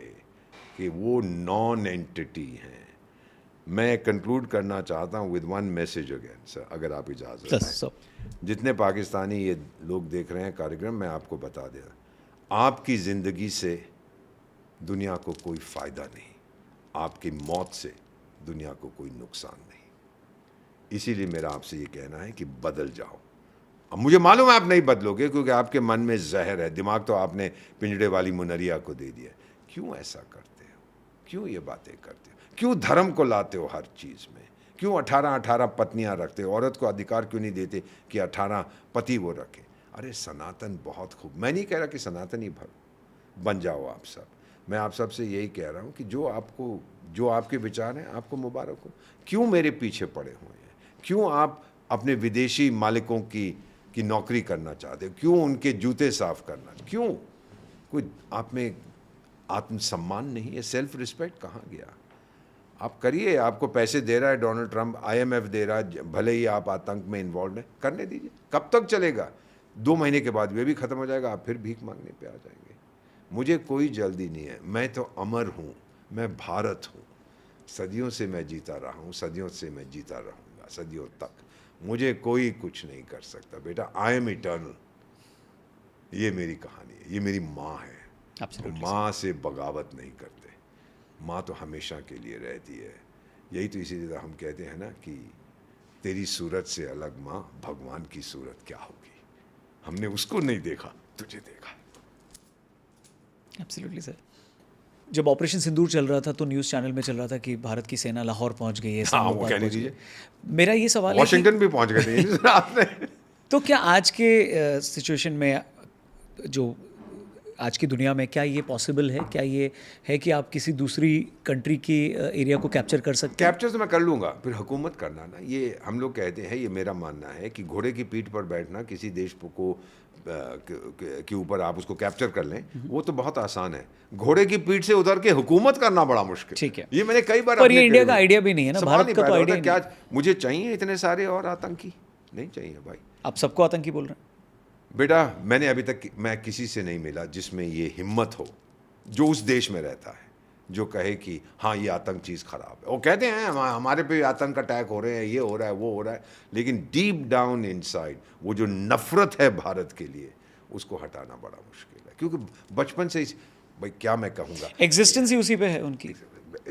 कि वो नॉन एंटिटी हैं। मैं कंक्लूड करना चाहता हूँ with one message again sir, अगर आप इजाज़त दें। जितने पाकिस्तानी ये लोग देख रहे हैं कार्यक्रम, मैं आपको बता दें, आपकी ज़िंदगी से दुनिया को कोई फ़ायदा नहीं, आपकी मौत से दुनिया को कोई नुकसान नहीं। इसीलिए मेरा आपसे ये कहना है कि बदल जाओ। अब मुझे मालूम है आप नहीं बदलोगे, क्योंकि आपके मन में जहर है, दिमाग तो आपने पिंजड़े वाली मुनरिया को दे दिया। क्यों ऐसा करते हो? क्यों ये बातें करते हो? क्यों धर्म को लाते हो हर चीज़ में? क्यों 18 पत्नियां रखते हो? औरत को अधिकार क्यों नहीं देते कि 18 पति वो रखे? अरे सनातन बहुत खूब, मैं नहीं कह रहा कि सनातन ही बन जाओ आप सब, मैं आप सब से यही कह रहा हूँ कि जो आपके विचार हैं आपको मुबारक हो। क्यों मेरे पीछे पड़े हुए हैं? क्यों आप अपने विदेशी मालिकों की नौकरी करना चाहते हो? क्यों उनके जूते साफ करना? क्यों? कोई आप में आत्मसम्मान नहीं है? सेल्फ रिस्पेक्ट कहाँ गया? आप करिए, आपको पैसे दे रहा है डोनाल्ड ट्रंप, IMF दे रहा है, भले ही आप आतंक में इन्वॉल्व हैं, करने दीजिए। कब तक चलेगा? 2 महीने के बाद वे भी ख़त्म हो जाएगा, आप फिर भीख मांगने पे आ जाएंगे। मुझे कोई जल्दी नहीं है, मैं तो अमर हूँ, मैं भारत हूँ, सदियों से मैं जीता रहा हूँ, सदियों से मैं जीता रहूँगा, सदियों तक मुझे कोई कुछ नहीं कर सकता। बेटा आई एम इटर्नल, ये मेरी कहानी है, ये मेरी माँ है। तो माँ से बगावत नहीं करते, माँ तो हमेशा के लिए रहती है। यही तो इसीलिए हम कहते हैं ना कि तेरी सूरत से अलग माँ भगवान की सूरत क्या होगी। हमने उसको नहीं देखा, तुझे देखा। Absolutely sir. जब ऑपरेशन सिंदूर चल रहा था तो न्यूज़ चैनल में चल रहा था कि भारत की सेना लाहौर पहुंच गई है। हाँ, वो कहने दीजिए। मेरा ये सवाल है वॉशिंगटन भी पहुंच गए थे आपने। तो क्या आज के सिचुएशन में, जो आज की दुनिया में, क्या ये पॉसिबल है? क्या ये है कि आप किसी दूसरी कंट्री की एरिया को कैप्चर कर सकते हैं? कैप्चर तो मैं कर लूँगा, फिर हुकूमत करना ना, ये हम लोग कहते हैं, ये मेरा मानना है कि घोड़े की पीठ पर बैठना, किसी देश को के ऊपर आप उसको कैप्चर कर लें, वो तो बहुत आसान है। घोड़े की पीठ से उतर के हुकूमत करना बड़ा मुश्किल। ठीक है, ये मैंने कई बार, पर ये इंडिया का आइडिया भी नहीं है ना, भारत का तो आइडिया क्या मुझे चाहिए इतने सारे और आतंकी? नहीं चाहिए भाई। आप सबको आतंकी बोल रहे हैं? बेटा मैंने अभी तक मैं किसी से नहीं मिला जिसमें ये हिम्मत हो, जो उस देश में रहता है, जो कहे कि हाँ ये आतंक चीज़ ख़राब है। वो कहते हैं हमारे पे आतंक अटैक हो रहे हैं, ये हो रहा है, वो हो रहा है, लेकिन डीप डाउन इनसाइड वो जो नफ़रत है भारत के लिए, उसको हटाना बड़ा मुश्किल है। क्योंकि बचपन से भाई क्या मैं कहूँगा, एग्जिस्टेंस ही उसी पे है उनकी।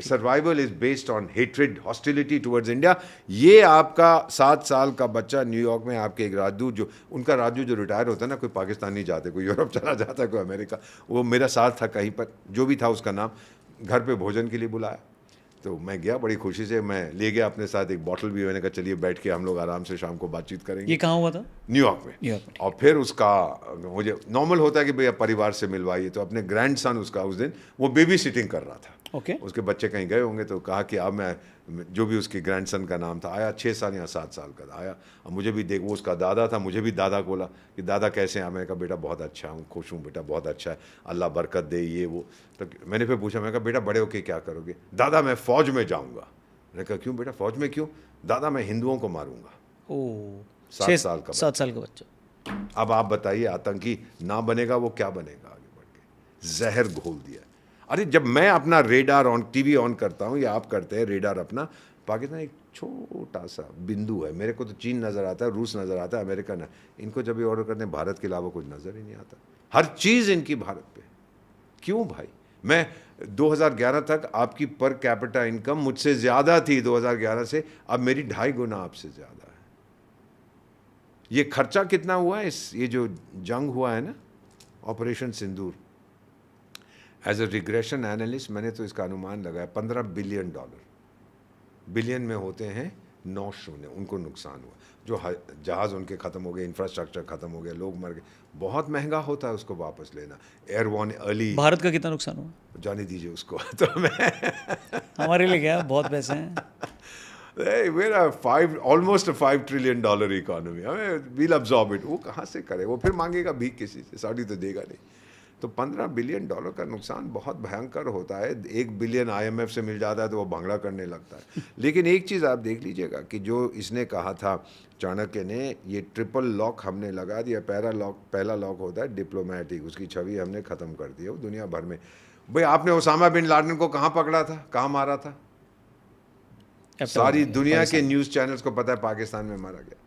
Survival is based on hatred, hostility towards India. ये आपका 7 साल का बच्चा न्यूयॉर्क में, आपके एक राजदूत, जो उनका राजदूत जो रिटायर होता है ना, कोई पाकिस्तान नहीं जाते, कोई यूरोप चला जाता है, कोई अमेरिका, वो मेरा साथ था कहीं पर, जो भी था उसका नाम, घर पे भोजन के लिए बुलाया, तो मैं गया बड़ी खुशी से, मैं ले गया अपने साथ एक बॉटल भी, मैंने कहा चलिए बैठ के हम लोग आराम से शाम को बातचीत करेंगे। ये कहाँ हुआ था? न्यूयॉर्क में। और फिर उसका, मुझे नॉर्मल होता है कि भैया परिवार से मिलवाइए, तो अपने ग्रैंडसन उसका उस दिन वो बेबी सिटिंग कर रहा था। उसके बच्चे कहीं गए होंगे, तो कहा कि अब मैं, जो भी उसके ग्रैंडसन का नाम था, आया 6 साल या 7 साल का आया, अब मुझे भी देख, वो उसका दादा था, मुझे भी दादा बोला कि दादा कैसे हैं? मैंने कहा बेटा बहुत अच्छा हूँ, खुश हूँ बेटा, बहुत अच्छा है, अल्लाह बरकत दे, ये वो। तो मैंने फिर पूछा, मैंने कहा बेटा बड़े होके क्या करोगे? दादा मैं फ़ौज में जाऊँगा। मैंने कहा क्यों बेटा, फ़ौज में क्यों? दादा मैं हिंदुओं को मारूंगा। 7 साल का 7 साल का बच्चा। अब आप बताइए, आतंकी ना बनेगा वो क्या बनेगा आगे बढ़ के? जहर घोल दिया। अरे जब मैं अपना रेडार ऑन, टीवी ऑन करता हूँ, या आप करते हैं रेडार अपना, पाकिस्तान एक छोटा सा बिंदु है। मेरे को तो चीन नज़र आता है, रूस नज़र आता है, अमेरिका ना, इनको जब ये ऑर्डर करते हैं, भारत के अलावा कुछ नज़र ही नहीं आता। हर चीज़ इनकी भारत पे। क्यों भाई? मैं 2011 तक आपकी पर कैपिटा इनकम मुझसे ज़्यादा थी 2011 से, अब मेरी 2.5 गुना आपसे ज़्यादा है। ये खर्चा कितना हुआ है ये जो जंग हुआ है ना, operation Sindoor, as a regression analyst मैंने तो इसका अनुमान लगाया $15 बिलियन। बिलियन में होते हैं 9-0 उनको नुकसान हुआ। जो जहाज़ उनके ख़त्म हो गए, इंफ्रास्ट्रक्चर ख़त्म हो गया, लोग मर गए। बहुत महंगा होता है उसको वापस लेना। एयरवन अर्ली भारत का कितना नुकसान हुआ? जाने दीजिए उसको। तो मैं हमारे लिए क्या, बहुत पैसे हैं। we're almost a $5 trillion economy, हमें we'll absorb it। वो कहाँ से करे, वो फिर मांगेगा भीख किसी से, सऊदी तो देगा नहीं। तो $15 बिलियन का नुकसान बहुत भयंकर होता है। 1 बिलियन IMF से मिल जाता है तो वो भंगड़ा करने लगता है। लेकिन एक चीज़ आप देख लीजिएगा कि जो इसने कहा था चाणक्य ने, ये ट्रिपल लॉक हमने लगा दिया। पहला लॉक होता है डिप्लोमेटिक, उसकी छवि हमने ख़त्म कर दी है वो दुनिया भर में। भाई आपने ओसामा बिन लादेन को कहाँ पकड़ा था, कहाँ मारा था? सारी दुनिया के न्यूज़ चैनल्स को पता है पाकिस्तान में मारा गया।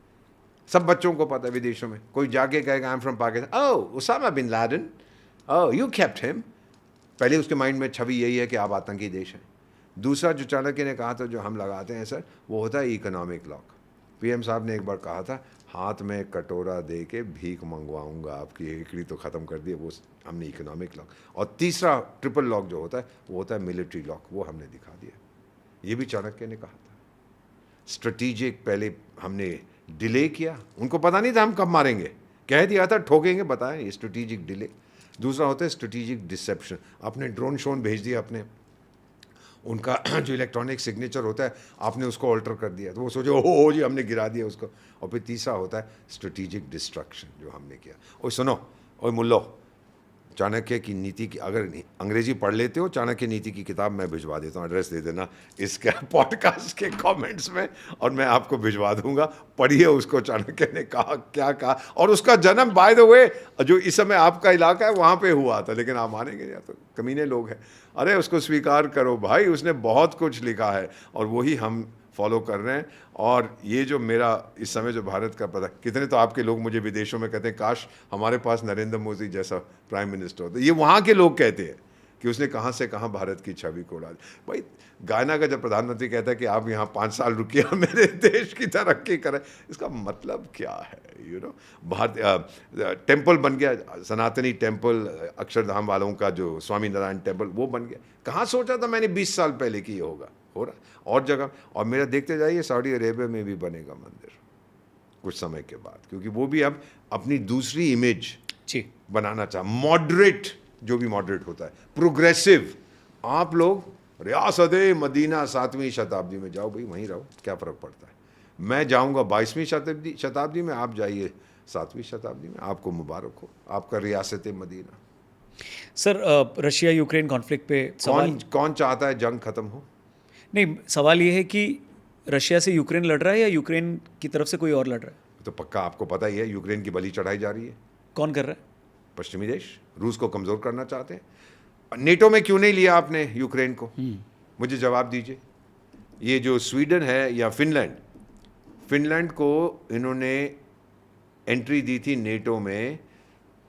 सब बच्चों को पता है विदेशों में। कोई जाके कहेगा I am from Pakistan, oh Osama bin Laden, oh you kept him. पहले उसके माइंड में छवि यही है कि आप आतंकी देश हैं। दूसरा जो चाणक्य ने कहा था, जो हम लगाते हैं सर, वो होता है इकोनॉमिक लॉक। PM साहब ने एक बार कहा था, हाथ में कटोरा दे के भीख मंगवाऊंगा आपकी एकड़ी, तो ख़त्म कर दिया वो हमने इकोनॉमिक लॉक। और तीसरा ट्रिपल लॉक जो होता है वो होता है मिलिट्री लॉक, वो हमने दिखा दिया। ये भी चाणक्य ने कहा था। स्ट्रेटेजिक पहले हमने डिले किया, उनको पता नहीं था हम कब मारेंगे, कह दिया था ठोकेंगे, बताया, ये स्ट्रेटेजिक डिले। दूसरा होता है स्ट्रेटेजिक डिसेप्शन, आपने ड्रोन शोन भेज दिया, आपने उनका जो इलेक्ट्रॉनिक सिग्नेचर होता है आपने उसको ऑल्टर कर दिया, तो वो सोचो हो जी हमने गिरा दिया उसको। और फिर तीसरा होता है स्ट्रेटेजिक डिस्ट्रक्शन, जो हमने किया। और सुनो, और मुल्लो, चाणक्य की नीति की अगर अंग्रेजी पढ़ लेते हो, चाणक्य नीति की किताब मैं भिजवा देता हूँ, एड्रेस दे देना इसके पॉडकास्ट के कमेंट्स में और मैं आपको भिजवा दूंगा। पढ़िए उसको, चाणक्य ने कहा क्या कहा। और उसका जन्म बाय द वे जो इस समय आपका इलाका है वहाँ पे हुआ था, लेकिन आप मानेंगे या तो कमीने लोग हैं। अरे उसको स्वीकार करो भाई, उसने बहुत कुछ लिखा है और वही हम फॉलो कर रहे हैं। और ये जो मेरा इस समय जो भारत का पता, कितने तो आपके लोग मुझे विदेशों में कहते हैं काश हमारे पास नरेंद्र मोदी जैसा प्राइम मिनिस्टर होता। ये वहाँ के लोग कहते हैं कि उसने कहाँ से कहाँ भारत की छवि को उड़ा दी। भाई गायना का जब प्रधानमंत्री कहता है कि आप यहाँ 5 साल रुकिए मेरे देश की तरक्की करें, इसका मतलब क्या है? यू नो, भारत टेम्पल बन गया, सनातनी टेम्पल, अक्षरधाम वालों का जो स्वामी नारायण टेम्पल वो बन गया। कहाँ सोचा था मैंने 20 साल पहले कि ये होगा, हो रहा और जगह। और मेरा देखते जाइए सऊदी अरेबिया में भी बनेगा मंदिर कुछ समय के बाद, क्योंकि वो भी अब अपनी दूसरी इमेज जी बनाना चाह, मॉडरेट, जो भी मॉडरेट होता है, प्रोग्रेसिव। आप लोग रियासत मदीना 7वीं शताब्दी में जाओ भाई, वहीं रहो, क्या फ़र्क पड़ता है। मैं जाऊंगा 22वीं शताब्दी में, आप जाइए 7वीं शताब्दी में, आपको मुबारक हो, आपका रियासत मदीना। सर, रशिया यूक्रेन कॉन्फ्लिक्ट पे सवाल कौन चाहता है जंग खत्म हो? नहीं, सवाल ये है कि रशिया से यूक्रेन लड़ रहा है या यूक्रेन की तरफ से कोई और लड़ रहा है? तो पक्का आपको पता ही है, यूक्रेन की बलि चढ़ाई जा रही है। कौन कर रहा है? पश्चिमी देश रूस को कमज़ोर करना चाहते हैं। नेटो में क्यों नहीं लिया आपने यूक्रेन को? मुझे जवाब दीजिए। ये जो स्वीडन है या फिनलैंड को इन्होंने एंट्री दी थी नेटो में,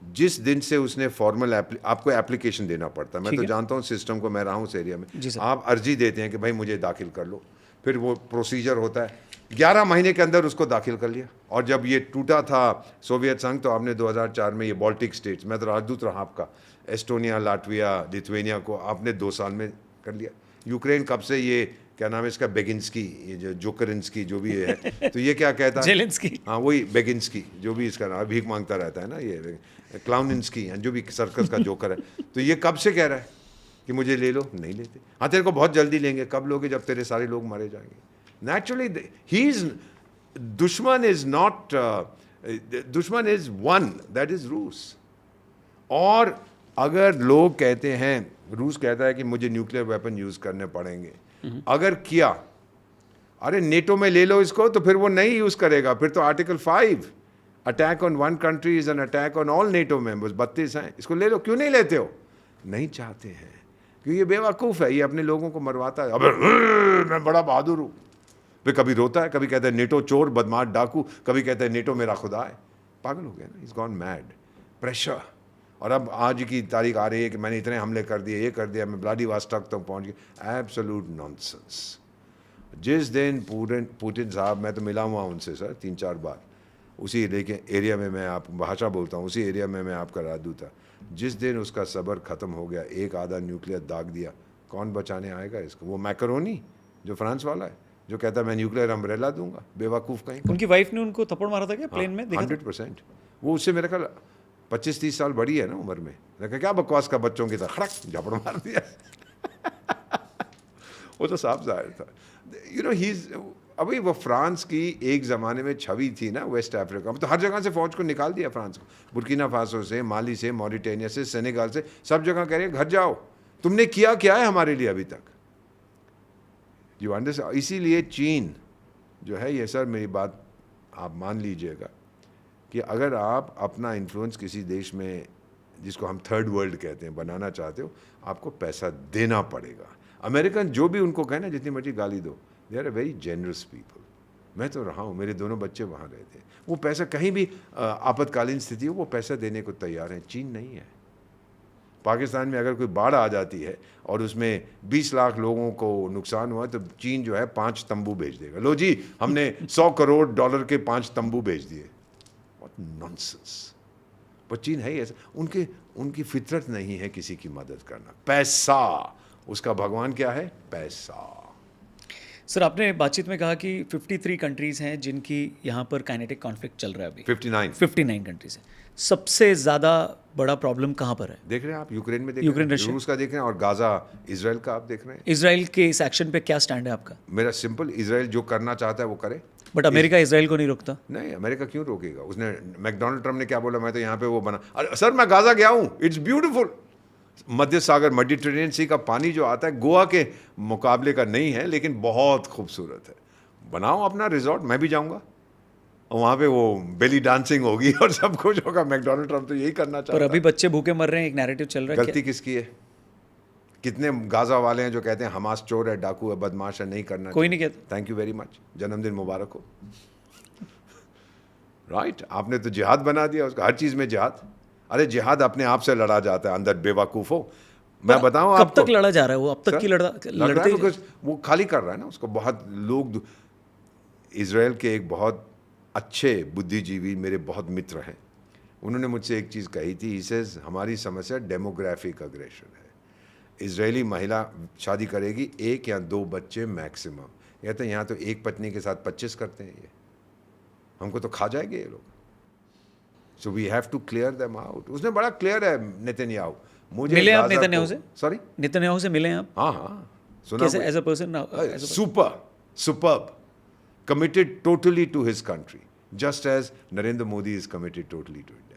जिस दिन से उसने फॉर्मल आपको एप्लीकेशन देना पड़ता है। मैं तो जानता हूँ सिस्टम को, मैं रहा हूँ उस एरिया में। आप अर्जी देते हैं कि भाई मुझे दाखिल कर लो, फिर वो प्रोसीजर होता है, 11 महीने के अंदर उसको दाखिल कर लिया। और जब ये टूटा था सोवियत संघ, तो आपने 2004 में ये बाल्टिक स्टेट्स, मैं तो राजदूत रहा आपका, एस्टोनिया, लाटविया, लिथुएनिया को आपने 2 साल में कर लिया। यूक्रेन कब से, ये क्या नाम है इसका, बेगिंस्की, ये जो जोकरिंस्की जो भी है, तो ये क्या कहता है, जेलेंस्की, हाँ वही बेगिंस्की, जो भी इसका नाम, भीख मांगता रहता है ना, ये क्लाउनिंस्की, जो भी सर्कस का जोकर है। तो ये कब से कह रहा है कि मुझे ले लो? नहीं लेते। हाँ तेरे को बहुत जल्दी लेंगे। कब लोगे? जब तेरे सारे लोग मारे जाएंगे। नेचुरली ही इज, दुश्मन इज नॉट, दुश्मन इज वन, दैट इज रूस। और अगर लोग कहते हैं, रूस कहता है कि मुझे न्यूक्लियर वेपन यूज करने पड़ेंगे, अगर किया, अरे नेटो में ले लो इसको, तो फिर वो नहीं यूज करेगा। फिर तो article 5, attack on one country is an attack on all NATO members, 32 हैं, इसको ले लो। क्यों नहीं लेते हो? नहीं चाहते हैं, क्योंकि ये बेवकूफ़ है, ये अपने लोगों को मरवाता है। अबे मैं बड़ा बहादुर हूँ। फिर कभी रोता है, कभी कहता है नेटो चोर, बदमाश, डाकू, कभी कहता है नेटो मेरा खुदा है। पागल हो गया ना, इज गॉन मैड। प्रेशर। और अब आज की तारीख आ रही है कि मैंने इतने हमले कर दिए, ये कर दिया, मैं व्लादिवोस्टोक तक पहुँच गया। Absolute nonsense. जिस दिन पुतिन साहब, मैं तो मिला हुआ उनसे सर 3-4 बार, उसी एरिया में मैं आप भाषा बोलता हूँ, उसी एरिया में मैं आपका राजदूत था। जिस दिन उसका सब्र ख़त्म हो गया, एक आधा न्यूक्लियर दाग दिया, कौन बचाने आएगा इसको? वो मैकरोनी जो फ्रांस वाला है, जो कहता है मैं न्यूक्लियर अम्ब्रेला दूंगा, बेवकूफ़ कहीं का। उनकी वाइफ ने उनको थप्पड़ मारा था क्या प्लेन में, देखा था? 100%। वो उससे मेरे ख्याल 25-30 साल बड़ी है ना उम्र में। मैंने कहा क्या बकवास का बच्चों की तरह खड़क झपड़ मार दिया। वो तो साफ जाहिर था। यू नो ही अभी वो फ्रांस की एक ज़माने में छवि थी ना वेस्ट अफ्रीका में, तो हर जगह से फ़ौज को निकाल दिया फ्रांस को, बुर्किना फासो से, माली से, मॉरिटेनिया से, सेनेगाल से, सब जगह कह रहे घर जाओ, तुमने किया क्या है हमारे लिए अभी तक। You understand. इसीलिए चीन जो है, ये सर मेरी बात आप मान लीजिएगा कि अगर आप अपना इन्फ्लुएंस किसी देश में जिसको हम थर्ड वर्ल्ड कहते हैं बनाना चाहते हो, आपको पैसा देना पड़ेगा। अमेरिकन जो भी उनको कहे ना, जितनी मर्जी गाली दो, they are a very generous people. मैं तो रहा हूँ, मेरे दोनों बच्चे वहाँ रहते हैं, वो पैसा कहीं भी आपातकालीन स्थिति हो वो पैसा देने को तैयार हैं। चीन नहीं है। पाकिस्तान में अगर कोई बाढ़ आ जाती है और उसमें 20 लाख लोगों को नुकसान हुआ तो चीन जो है 5 तंबू भेज देगा, लो जी हमने $100 करोड़ के 5 तंबू भेज दिए। What nonsense. पर चीन है ही ऐसा, उनकी फितरत नहीं है किसी की मदद करना। पैसा, उसका भगवान क्या है? पैसा। सर आपने बातचीत में कहा कि 53 कंट्रीज़ हैं जिनकी यहाँ पर काइनेटिक कॉन्फ्लिक्ट चल रहा है अभी। 59 कंट्रीज़ हैं। सबसे ज़्यादा बड़ा प्रॉब्लम कहाँ पर है? देख रहे हैं आप, यूक्रेन में देख यूक्रेन, रहे हैं, रशिया। रूस का देख रहे हैं, और गाजा इजराइल का आप देख रहे हैं। इजराइल के इस एक्शन पे क्या स्टैंड है आपका? मेरा सिंपल, इजराइल जो करना चाहता है वो करे। बट अमेरिका इजराइल को नहीं रोकता। नहीं, अमेरिका क्यों रोकेगा? उसने मैकडोनाल्ड ट्रम्प ने क्या बोला, मैं तो यहाँ पे वो बना, अरे सर मैं गाजा गया हूँ, इट्स ब्यूटीफुल। मध्य सागर, मेडिटेरेनियन सी का पानी जो आता है गोवा के मुकाबले का नहीं है, लेकिन बहुत खूबसूरत है। बनाओ अपना रिजॉर्ट, मैं भी जाऊँगा, और वहाँ पे वो बेली डांसिंग होगी और सब कुछ होगा। मैकडोनाल्ड ट्रम्प तो यही करना चाहता पर है। अभी बच्चे भूखे मर रहे हैं, एक नैरेटिव चल रहा है। गलती किसकी है? कितने गाजा वाले हैं जो कहते हैं हमास चोर है, डाकू है, बदमाश है, नहीं करना कोई नहीं कहता। थैंक यू वेरी मच, जन्मदिन मुबारक हो। राइट आपने तो जिहाद बना दिया उसका, हर चीज में जिहाद। अरे जिहाद अपने आप से लड़ा जाता है, अंदर बेवकूफ हो। मैं बताऊं कब आपको, तक लड़ा जा रहा है वो? अब तक की लड़ रहा लड़ते है because वो खाली कर रहा है ना उसको। बहुत लोग, इजराइल के एक बहुत अच्छे बुद्धिजीवी मेरे बहुत मित्र हैं, उन्होंने मुझसे एक चीज़ कही थी। सेज हमारी समस्या डेमोग्राफिक अग्रेशन है। इजरायली महिला शादी करेगी 1 या 2 बच्चे मैक्सिमम, या तो यहाँ तो एक पत्नी के साथ 25 करते हैं, ये हमको तो खा जाएंगे ये लोग। So we have to clear them out. उसने बड़ा क्लियर है नेतन्याहू। मुझे मिले आप नेतन्याहू से? सॉरी, नेतन्याहू से मिले आप? हाँ सुना। कैसे as a person? Super committed totally to his country, just as Narendra Modi is committed totally to India.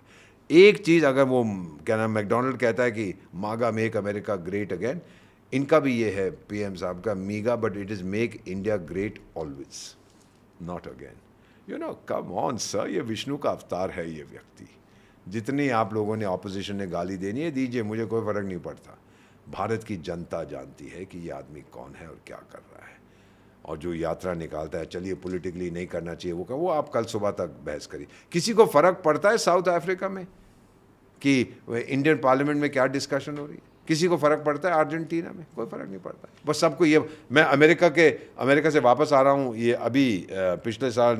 एक चीज़ अगर वो क्या नाम मैकडोनल्ड कहता है कि मागा मेक अमेरिका ग्रेट अगेन, इनका भी ये है पीएम साहब का MIGA, but it is make India great always, not again. You know, come on sir, ये विष्णु का अवतार है ये व्यक्ति। जितनी आप लोगों ने ऑपोजिशन ने गाली देनी है दीजिए, मुझे कोई फ़र्क नहीं पड़ता। भारत की जनता जानती है कि ये आदमी कौन है और क्या कर रहा है। और जो यात्रा निकालता है, चलिए पॉलिटिकली नहीं करना चाहिए वो आप कल सुबह तक बहस करिए। किसी को फ़र्क पड़ता है साउथ अफ्रीका में कि इंडियन पार्लियामेंट में क्या डिस्कशन हो रही है? किसी को फ़र्क पड़ता है अर्जेंटीना में? कोई फ़र्क नहीं पड़ता। बस सबको ये, मैं अमेरिका से वापस आ रहा हूँ ये अभी पिछले साल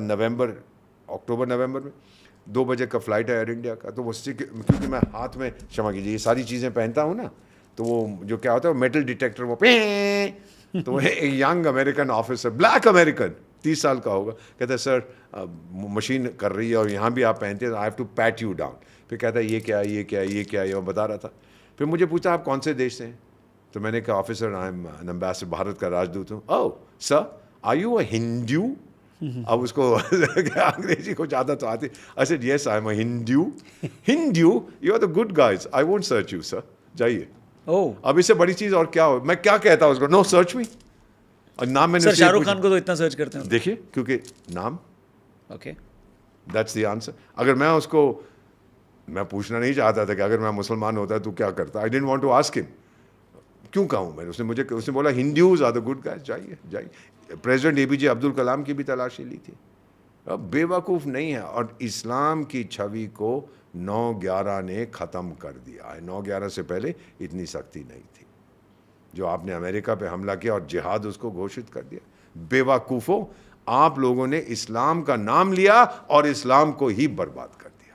अक्टूबर नवंबर में 2 बजे का फ़्लाइट है एयर इंडिया का। तो वो क्योंकि मैं हाथ में, क्षमा कीजिए, ये सारी चीज़ें पहनता हूँ ना, तो वो जो क्या होता है वो मेटल डिटेक्टर वो तो एक young American officer, black American, 30 साल का होगा, कहता है सर मशीन कर रही है और यहाँ भी आप पहनते हैं, I have to pat you down. फिर कहता है ये क्या ये क्या ये क्या, ये मैं बता रहा था। फिर मुझे पूछा आप कौन से देश से हैं? तो मैंने कहा officer I am an ambassador, Bharat का राजदूत हूँ। Oh sir are you a Hindu? अब उसको अंग्रेजी को ज़्यादा तो आती। I said yes I am a Hindu. You are the good guys, I won't search you sir, जाइए। अब इससे बड़ी चीज और क्या हो? मैं क्या कहता हूँ उसको, नो सर्च मी। और नाम मैंने शाहरुख खान को तो इतना सर्च करते हैं, देखिए, क्योंकि नाम, ओके, दैट्स द आंसर। अगर मैं पूछना नहीं चाहता था कि अगर मैं मुसलमान होता तो क्या करता, I didn't want to ask him, क्यों कहूँ मैं? उसने बोला Hindus are the good guys, जाइए। प्रेसिडेंट एपीजे अब्दुल कलाम की भी तलाशी ली थी। अब बेवकूफ़ नहीं है। और इस्लाम की छवि को 9/11 ने ख़त्म कर दिया है। 9/11 से पहले इतनी सख्ती नहीं थी। जो आपने अमेरिका पे हमला किया और जिहाद उसको घोषित कर दिया। बेवकूफ़ों, आप लोगों ने इस्लाम का नाम लिया और इस्लाम को ही बर्बाद कर दिया।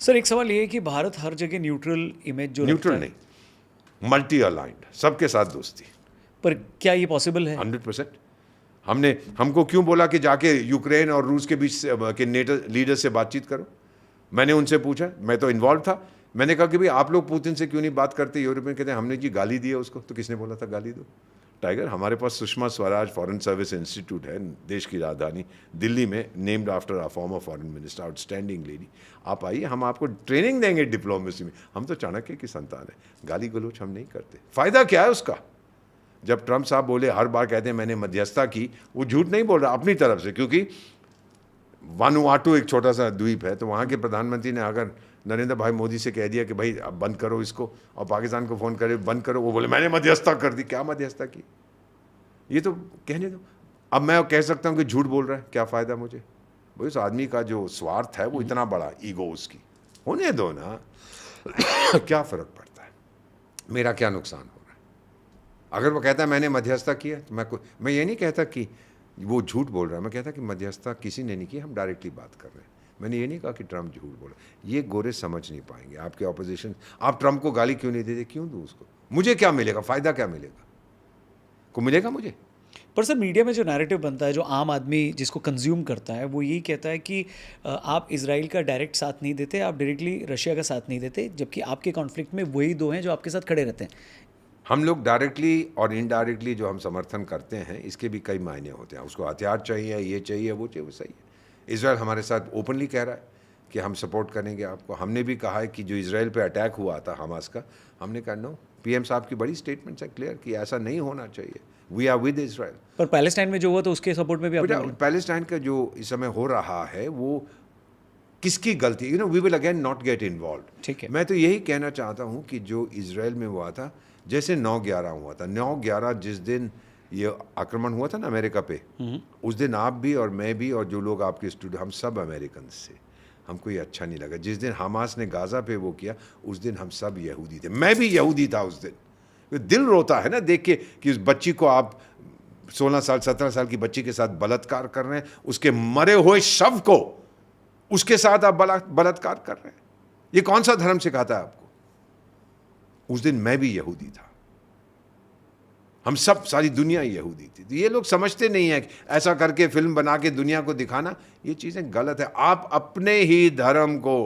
सर एक सवाल ये है कि भारत हर जगह न्यूट्रल इमेज जो न्यूट्रल नहीं, मल्टी अलाइंड, सबके साथ दोस्ती। पर क्या ये पॉसिबल है? 100%। हमको क्यों बोला कि जाके यूक्रेन और रूस के बीच के नेटो लीडर से बातचीत करो? मैंने उनसे पूछा, मैं तो इन्वॉल्व था। मैंने कहा कि भाई आप लोग पुतिन से क्यों नहीं बात करते? यूरोपियन कहते हैं हमने जी गाली दी है उसको। तो किसने बोला था गाली दो? टाइगर, हमारे पास Sushma Swaraj foreign service institute है, देश की राजधानी दिल्ली में, named after a former foreign minister, outstanding lady. आप आइए, हम आपको ट्रेनिंग देंगे डिप्लोमेसी में। हम तो चाणक्य की संतान है, गाली गलोच हम नहीं करते। फायदा क्या है उसका? जब ट्रंप साहब बोले, हर बार कहते हैं मैंने मध्यस्थता की, वो झूठ नहीं बोल रहा अपनी तरफ से, क्योंकि वानुआटू एक छोटा सा द्वीप है, तो वहाँ के प्रधानमंत्री ने अगर नरेंद्र भाई मोदी से कह दिया कि भाई अब बंद करो इसको, और पाकिस्तान को फ़ोन करे बंद करो, वो बोले मैंने मध्यस्थता कर दी। क्या मध्यस्थता की? ये तो कहने दो। अब मैं कह सकता हूँ कि झूठ बोल रहा है, क्या फ़ायदा मुझे? भाई उस आदमी का जो स्वार्थ है वो इतना बड़ा, ईगो उसकी, होने दो ना। क्या फ़र्क पड़ता है? मेरा क्या नुकसान हो रहा है? अगर वो कहता है मैंने मध्यस्थता किया, तो मैं ये नहीं कहता कि वो झूठ बोल रहा है, मैं कहता कि मध्यस्थता किसी ने नहीं की, हम डायरेक्टली बात कर रहे हैं। मैंने ये नहीं कहा कि ट्रंप झूठ बोल रहा है। ये गोरे समझ नहीं पाएंगे, आपके ऑपोजिशन। आप ट्रंप को गाली क्यों नहीं देते? क्यों दूँ उसको? मुझे क्या मिलेगा? फ़ायदा क्या मिलेगा? को मिलेगा मुझे? पर सर मीडिया में जो नैरेटिव बनता है, जो आम आदमी जिसको कंज्यूम करता है, वो यही कहता है कि आप इजराइल का डायरेक्ट साथ नहीं देते, आप डायरेक्टली रशिया का साथ नहीं देते, जबकि आपके कॉन्फ्लिक्ट में वही दो हैं जो आपके साथ खड़े रहते हैं। हम लोग डायरेक्टली और इनडायरेक्टली जो हम समर्थन करते हैं, इसके भी कई मायने होते हैं। उसको हथियार चाहिए, ये चाहिए, वो चाहिए, वो सही है। इजराइल हमारे साथ ओपनली कह रहा है कि हम सपोर्ट करेंगे आपको। हमने भी कहा है कि जो इजराइल पे अटैक हुआ था हमास का, हमने कहा नो, पीएम साहब की बड़ी स्टेटमेंट्स है क्लियर कि ऐसा नहीं होना चाहिए, वी आर विद इजराइल। पर पैलेस्टाइन में जो हुआ तो उसके सपोर्ट में भी बेटा, आपने पैलेस्टाइन का जो इस समय हो रहा है वो किसकी गलती? We will again not get involve. ठीक है। मैं तो यही कहना चाहता हूँ कि जो इजराइल में हुआ था, जैसे 9/11 हुआ था, 9/11 जिस दिन ये आक्रमण हुआ था ना अमेरिका पे, उस दिन आप भी और मैं भी और जो लोग आपके स्टूडेंट, हम सब अमेरिकन से, हमको ये अच्छा नहीं लगा। जिस दिन हमास ने गाज़ा पे वो किया, उस दिन हम सब यहूदी थे, मैं भी यहूदी था उस दिन। दिल रोता है ना देख के कि उस बच्ची को आप 16 साल 17 साल की बच्ची के साथ बलात्कार कर रहे हैं, उसके मरे हुए शव को उसके साथ आप बलात्कार कर रहे हैं। ये कौन सा धर्म सिखाता है आपको? उस दिन मैं भी यहूदी था, हम सब, सारी दुनिया यहूदी थी। तो ये लोग समझते नहीं है कि ऐसा करके फिल्म बना के दुनिया को दिखाना, ये चीज़ें गलत है। आप अपने ही धर्म को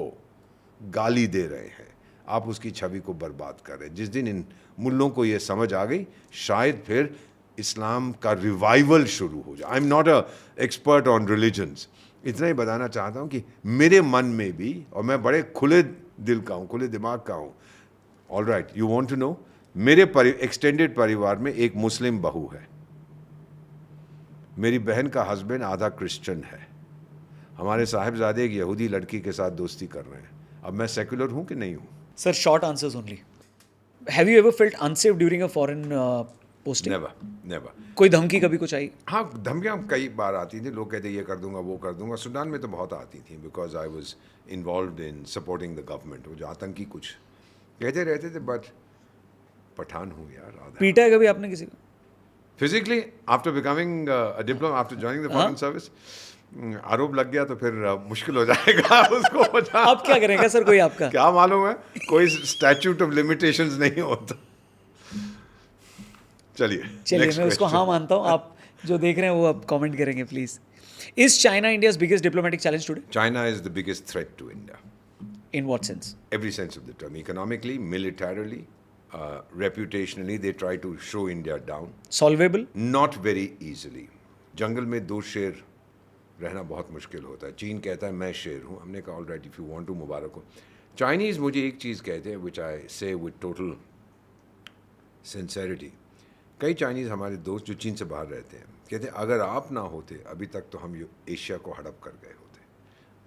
गाली दे रहे हैं, आप उसकी छवि को बर्बाद कर रहे हैं। जिस दिन इन मुल्लों को ये समझ आ गई, शायद फिर इस्लाम का रिवाइवल शुरू हो जाए। I am not a expert on religions, इतना ही बताना चाहता हूँ कि मेरे मन में भी, और मैं बड़े खुले दिल का हूँ, खुले दिमाग का हूँ। All right, you want to know, मेरे एक्सटेंडेड परिवार में एक मुस्लिम बहू है, मेरी बहन का हस्बैंड आधा क्रिश्चियन है, हमारे साहिबजादे एक यहूदी लड़की के साथ दोस्ती कर रहे हैं। अब मैं सेक्युलर हूँ कि नहीं हूँ? Sir short answers only. Have you ever felt unsafe during a foreign posting? Never, never. कोई धमकी कभी कुछ आई? हाँ, धमकियाँ कई बार आती थी, लोग कहते ये कर दूंगा, वो कर दूंगा। सूडान में तो बहुत आती थी, because I was involve in supporting the government. वो जो आतंकी कुछ कहते रहते थे, बट पठान हूँ यार। आधा पीटा है कभी आपने किसी को? Physically after becoming a diploma, after joining the foreign service, आरोप लग गया तो फिर मुश्किल हो जाएगा उसको बचा। आप क्या करेंगे सर? कोई आपका क्या मालूम है, कोई स्टैट्यूट ऑफ लिमिटेशंस नहीं होता। चलिए मैं उसको हाँ मानता हूँ। आप जो देख रहे हैं वो अब कमेंट करेंगे please. Is China India's biggest diplomatic challenge today? China is the biggest threat to India. In what sense? Every sense of the term. Economically, militarily, reputationally, they try to show India down. Solvable? Not very easily. जंगल में दो शेर रहना बहुत मुश्किल होता है। चीन कहता है मैं शेर हूँ, हमने कहा all right, if you want to, मुबारक हो। चाइनीज़ मुझे एक चीज़ कहते हैं, विच आई से विद टोटल सिंसेरिटी। कई चाइनीज़ हमारे दोस्त जो चीन से बाहर रहते हैं कहते हैं अगर आप ना होते अभी तक तो हम एशिया को हड़प कर गए होते,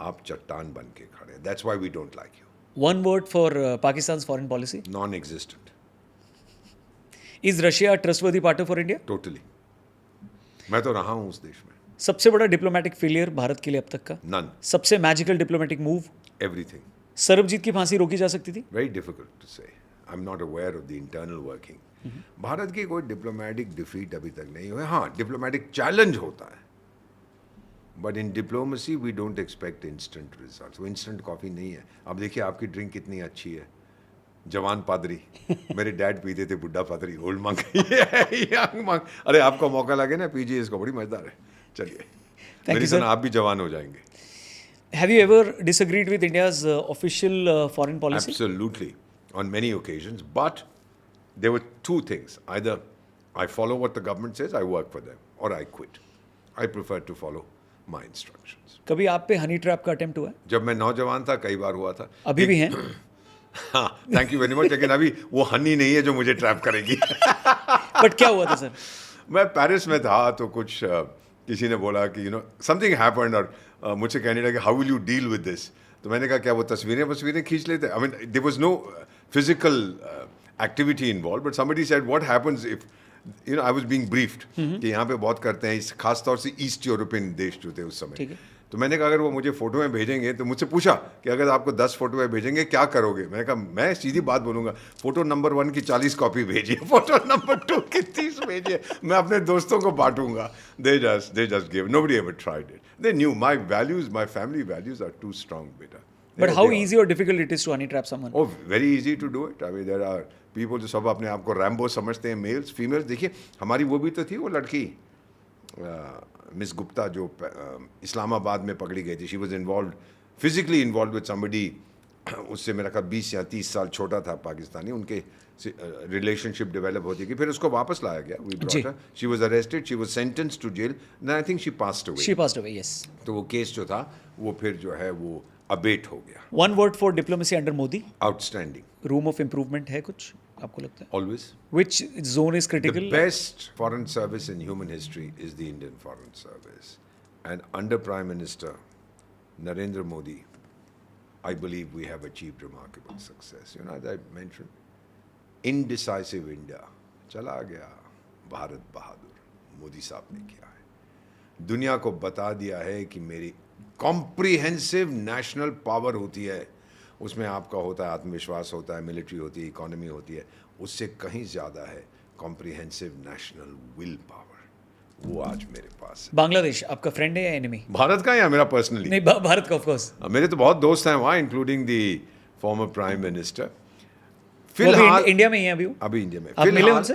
आप चट्टान बन के खड़े। That's why we don't like you. One word for Pakistan's foreign policy? Non existent. Is Russia trustworthy partner for India? Totally. मैं तो रहा हूँ उस देश में। सबसे बड़ा डिप्लोमेटिक फेलियर भारत के लिए अब तक का? नन। सबसे magical diplomatic move? Everything. Sarabjit की फांसी रोकी जा सकती थी? वेरी डिफिकल्ट टू से, I am not aware of the internal working. Bharat की कोई डिप्लोमेटिक डिफीट अभी तक नहीं हुई। हाँ, डिप्लोमेटिक चैलेंज होता है, but in diplomacy we don't expect instant result. वो इंस्टेंट कॉफ़ी नहीं है। अब देखिए आपकी ड्रिंक कितनी अच्छी है, जवान पादरी मेरे डैड पीते थे, बुड्ढा पादरी, ओल्ड मंक, यंग मंक। अरे आपको मौका लगे ना, पीजिए इसको, बड़ी मजेदार है। चलिए, मेरी sir. तरह आप भी जवान हो जाएंगे। Have you ever disagreed with India's official foreign policy? Absolutely, on many occasions. But there were two things: either I follow what the government says, I work for them, or I quit. I prefer to follow my instructions. कभी आप पे honey trap का attempt हुआ है? जब मैं नौजवान था कई बार हुआ था। अभी भी हैं? हाँ, थैंक यू वेरी मच। लेकिन अभी वो हनी नहीं है जो मुझे ट्रैप करेगी। बट क्या हुआ था सर? मैं पेरिस में था तो कुछ किसी ने बोला कि समथिंग हैपेंड, और मुझसे कहने लगे how will you deal with this. तो मैंने कहा क्या वो तस्वीरें खींच लेते? I mean there was no physical activity involve, but somebody said what happens if I was being briefed कि यहाँ पे बहुत करते हैं, खास तौर से ईस्ट यूरोपियन देश जो थे उस समय। तो मैंने कहा अगर वो मुझे फोटोएं भेजेंगे, तो मुझसे पूछा कि अगर आपको 10 फोटोएं भेजेंगे क्या करोगे? मैंने कहा मैं सीधी बात बोलूंगा, फोटो नंबर 1 की 40 कॉपी भेजिए, फोटो नंबर 2 की 30 भेजिए, मैं अपने दोस्तों को बांटूंगा। They just gave. Nobody ever tried it. They knew my values, my family values are too strong, beta. But how easy or difficult it is to honey trap someone? Oh, very easy to do it. I mean, there are people जो सब अपने आप को Rambo समझते हैं, mails females. देखिए हमारी वो भी तो थी, वो लड़की मिस गुप्ता जो इस्लामाबाद में पकड़ी गई थी। She was involve, physically involve with somebody, उससे मेरा ख्याल 20 या 30 साल छोटा था पाकिस्तानी। उनके रिलेशनशिप डेवलप होती गई, फिर उसको वापस लाया गया। We brought her, she was arrested, she was sentenced to jail, then I think she passed away. She passed away, yes. तो वो केस जो था वो फिर जो है वो अबेट हो गया। One word for diplomacy under Modi? Outstanding. Room of improvement है कुछ आपको लगता है? Always Which zone is critical? The best foreign service in human history is the Indian Foreign Service. And under Prime Minister Narendra Modi, I believe we have achieved remarkable success. As I mentioned, indecisive India, चला गया भारत बहादुर, मोदी साहब ने किया है। दुनिया को बता दिया है कि मेरी कॉम्प्रिहेंसिव नेशनल पावर होती है, उसमें आपका होता है आत्मविश्वास, होता है मिलिट्री होती है, इकोनॉमी होती है, उससे कहीं ज़्यादा है कॉम्प्रिहेंसिव नेशनल विल पावर। वो आज मेरे पास है। बांग्लादेश आपका फ्रेंड है या एनिमी? भारत का या मेरा पर्सनली? नहीं, भारत का ऑफ कोर्स। मेरे तो बहुत दोस्त हैं वहाँ, including the former prime minister. फिलहाल इंडिया में ही हैं अभी वो? अभी इंडिया में। आप मिले उनसे?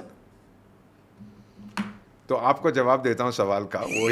तो आपको जवाब देता हूँ सवाल का, वो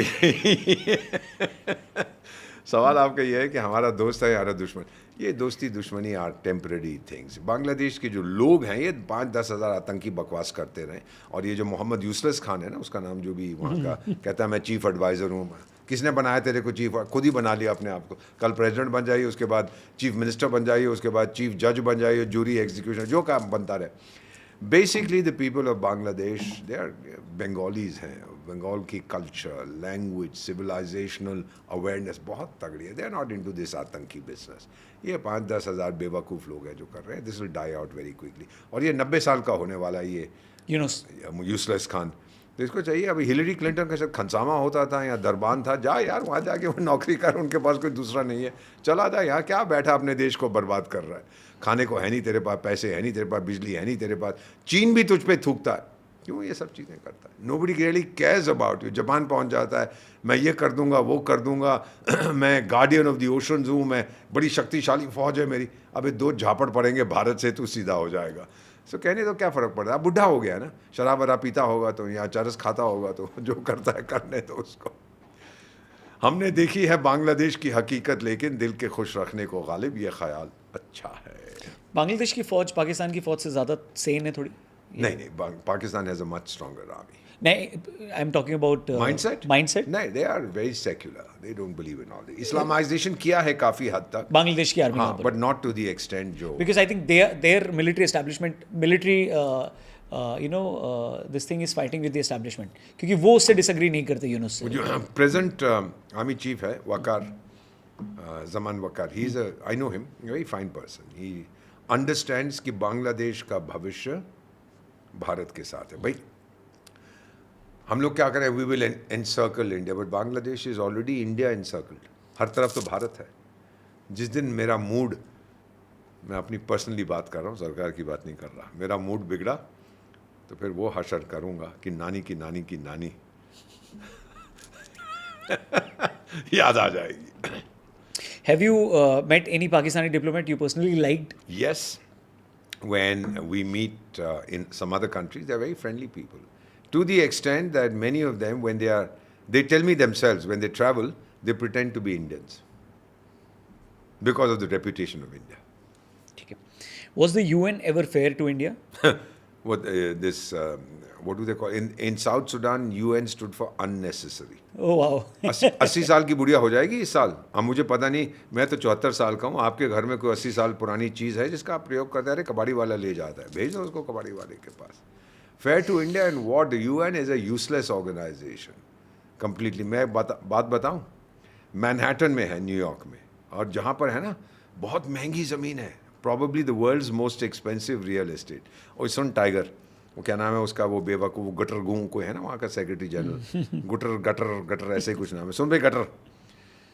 सवाल आपका ये है कि हमारा दोस्त है हमारा दुश्मन। ये दोस्ती दुश्मनी आर टेम्पररी थिंग्स। बांग्लादेश के जो लोग हैं ये 5-10 हज़ार आतंकी बकवास करते रहे, और ये जो मोहम्मद यूसुफ खान है ना, उसका नाम जो भी वहाँ का कहता है मैं चीफ एडवाइज़र हूँ। किसने बनाया तेरे को चीफ? खुद ही बना लिया अपने आप को। कल प्रेसिडेंट बन जाइए, उसके बाद चीफ मिनिस्टर बन जाइए, उसके बाद चीफ जज बन जाइए, जूरी एग्जीक्यूशन, जो काम बनता रहे। Basically the people of Bangladesh they are Bengalis हैं। बंगाल की कल्चर, लैंग्वेज, सिविलाइजेशनल अवेयरनेस बहुत तगड़ी है। They are not into this आतंकी बिजनेस। ये 5-10 हज़ार बेवकूफ़ लोग हैं जो कर रहे हैं। This will die out very quickly. और ये 90 साल का होने वाला है ये यूसुफ खान। तो इसको चाहिए, अभी हिलरी क्लिंटन का शायद खनसामा होता था या दरबान था, जा यार वहाँ जाके वो नौकरी कर, उनके पास कोई दूसरा नहीं है, चला जा। यहाँ क्या बैठा अपने देश को बर्बाद कर रहा है? खाने को है नहीं तेरे पास, पैसे है नहीं तेरे पास, बिजली है नहीं तेरे पास, चीन भी तुझ पे थूकता है, क्यों ये सब चीज़ें करता है? Nobody really cares about you. Japan पहुँच जाता है, मैं ये कर दूंगा वो कर दूंगा, मैं गार्डियन ऑफ द ओशंस हूँ, मैं बड़ी शक्तिशाली फौज है मेरी। अबे 2 झापड़ पड़ेंगे भारत से, तू सीधा हो जाएगा। सो कहने तो क्या फ़र्क पड़ता है, बुढ़ा हो गया ना, शराब वराब पीता होगा तो या चरस खाता होगा तो जो करता है करने तो उसको। हमने देखी है बांग्लादेश की हकीकत, लेकिन दिल के खुश रखने को गालिब ये ख्याल अच्छा है। बांग्लादेश की फौज पाकिस्तान की फौज से ज़्यादा सेन है थोड़ी? नहीं, Pakistan has a much stronger army. नहीं, I am talking about mindset. नहीं, they are very secular, they don't believe in all this. Islamization किया है काफ़ी हद तक बांग्लादेश की army, but not to the extent जो, because I think their military establishment, military this thing is fighting with the establishment, क्योंकि वो उससे डिसएग्री नहीं करते यूनुस से। जो प्रेजेंट आर्मी चीफ है Waqar, Zaman Waqar, he is I know him, very fine person. He understands कि बांग्लादेश का भविष्य भारत के साथ है। भाई हम लोग क्या करें, we will encircle India, but Bangladesh is already India encircled. हर तरफ तो भारत है। जिस दिन मेरा मूड, मैं अपनी पर्सनली बात कर रहा हूँ, सरकार की बात नहीं कर रहा, मेरा मूड बिगड़ा तो फिर वो हशर करूँगा कि नानी की नानी की नानी याद आ जाएगी। Have you met any Pakistani diplomat you personally liked? Yes, when we meet in some other countries, they're very friendly people. To the extent that many of them, when they tell me themselves, when they travel, they pretend to be Indians because of the reputation of India. ठीक है. Was the UN ever fair to India? What do they call in South Sudan? UN stood for unnecessary. Oh wow. 80 साल की बुढ़िया हो जाएगी इस साल. अब मुझे पता नहीं, मैं तो 74 साल का हूँ. आपके घर में कोई 80 साल पुरानी चीज़ है जिसका आप प्रयोग करते हैं, कबाड़ी वाला ले जाता है, भेज दो उसको कबाड़ी वाले के पास. Fair to India and what? The UN is a useless organization. Completely. मैं बात बताऊँ, मैनहट्टन में है, न्यूयॉर्क में, और जहाँ पर है ना बहुत महंगी ज़मीन है, probably the world's most expensive real estate. और सुन टाइगर, वो क्या नाम है उसका, वो बेवकूफ़, वो गटर गूं कोई है ना वहाँ का सेक्रेटरी जनरल, गटर ऐसे ही कुछ नाम है. सुन भाई गटर,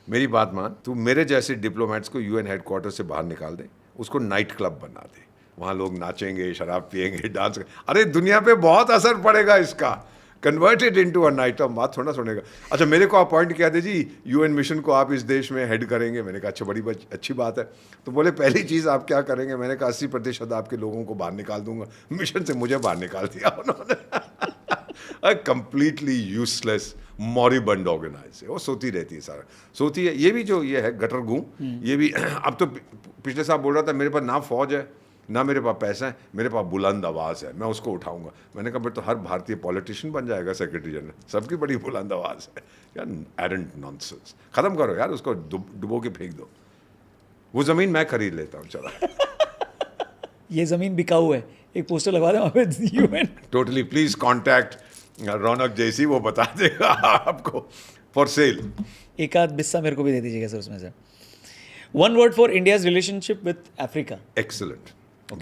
मेरी बात मान, तू मेरे जैसे डिप्लोमेट्स को यूएन हेडक्वार्टर से बाहर निकाल दे, उसको नाइट क्लब बना दे, वहाँ लोग नाचेंगे, शराब पियेंगे, डांस करेंगे. अरे दुनिया पे बहुत असर पड़ेगा इसका. Converted into a night club. बात थोड़ा सुनेगा. अच्छा मेरे को अपॉइंट किया दे जी, यूएन मिशन को आप इस देश में हेड करेंगे. मैंने कहा अच्छा, बड़ी अच्छी बात है. तो बोले पहली चीज़ आप क्या करेंगे? मैंने कहा 80% आपके लोगों को बाहर निकाल दूंगा. मिशन से मुझे बाहर निकाल दिया उन्होंने. कंप्लीटली यूजलेस मॉरिबंड ऑर्गेनाइज है, वो सोती रहती है सारा, सोती है. ये भी जो ये है गटर गूं, ये भी अब तो पिछले साल बोल रहा था मेरे पास ना फौज है ना मेरे पास पैसा है, मेरे पास बुलंद आवाज़ है, मैं उसको उठाऊंगा. मैंने कहा तो हर भारतीय पॉलिटिशियन बन जाएगा सेक्रेटरी जनरल, सबकी बड़ी बुलंद आवाज़ है. यार एरेंट नॉनसेंस, ख़त्म करो यार, उसको डुबो के फेंक दो. वो ज़मीन मैं खरीद लेता हूँ. चला ये ज़मीन बिकाऊ है, एक पोस्टर लगवा दे वहाँ पे UN. टोटली. प्लीज़ कॉन्टैक्ट रौनक जैसी, वो बता देगा आपको. For sale. एक आध बिस्सा मेरे को भी दे दीजिएगा सर उसमें से. One word for India's relationship with Africa. Excellent.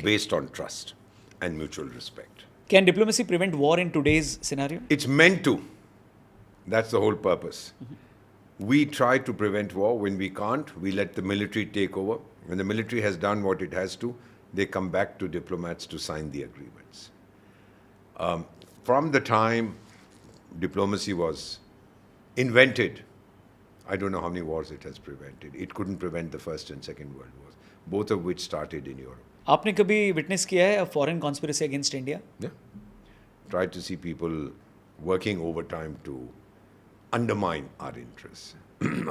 Based on trust and mutual respect. Can diplomacy prevent war in today's scenario? It's meant to. That's the whole purpose. We try to prevent war. When we can't, we let the military take over. When the military has done what it has to, they come back to diplomats to sign the agreements. From the time diplomacy was invented, I don't know how many wars it has prevented. It couldn't prevent the First and Second World Wars, both of which started in Europe. आपने कभी witness किया है foreign conspiracy against India? Yeah. Tried to see people working overtime to undermine our interests.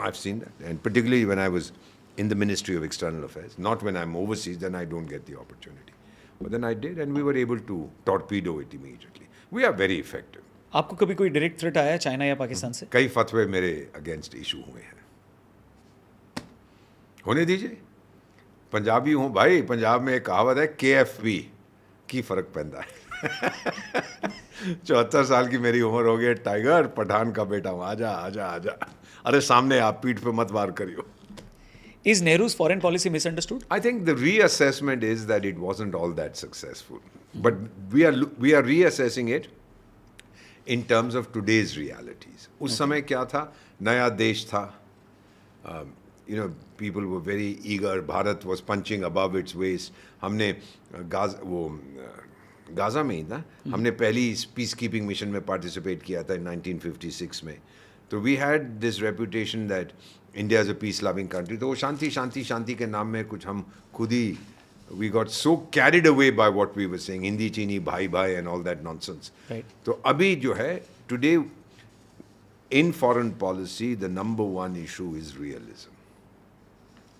I've seen that. And particularly when I was in the Ministry of External Affairs, not when I'm overseas, then I don't get the opportunity. But then I did, and we were able to torpedo it immediately. We are very effective. आपको कभी कोई direct threat आया China या पाकिस्तान से? कई फतवे मेरे against issue हुए हैं. होने दीजिए. पंजाबी हूँ भाई, पंजाब में एक कहावत है KFV की फ़र्क पैदा है. 74 साल की मेरी उम्र हो गई. टाइगर पठान का बेटा हूँ, आजा आजा आजा. अरे सामने आप पीठ पे मत वार करियो. Is Nehru's foreign policy misunderstood? I think the reassessment is that it wasn't all that successful. But we are reassessing it in terms of today's realities. उस समय क्या था? नया देश था. People were very eager. Bharat was punching above its waist. हमने Gaza में ही था, हमने पहली पीस कीपिंग मिशन में पार्टिसिपेट किया था 1956 में. तो we had this reputation that India is a peace loving country. तो वो शांति शांति शांति के नाम में कुछ हम खुद ही we got so carried away by what we were saying, Hindi चीनी भाई भाई and all that nonsense. Right. तो अभी जो है today in foreign policy the number one issue is realism.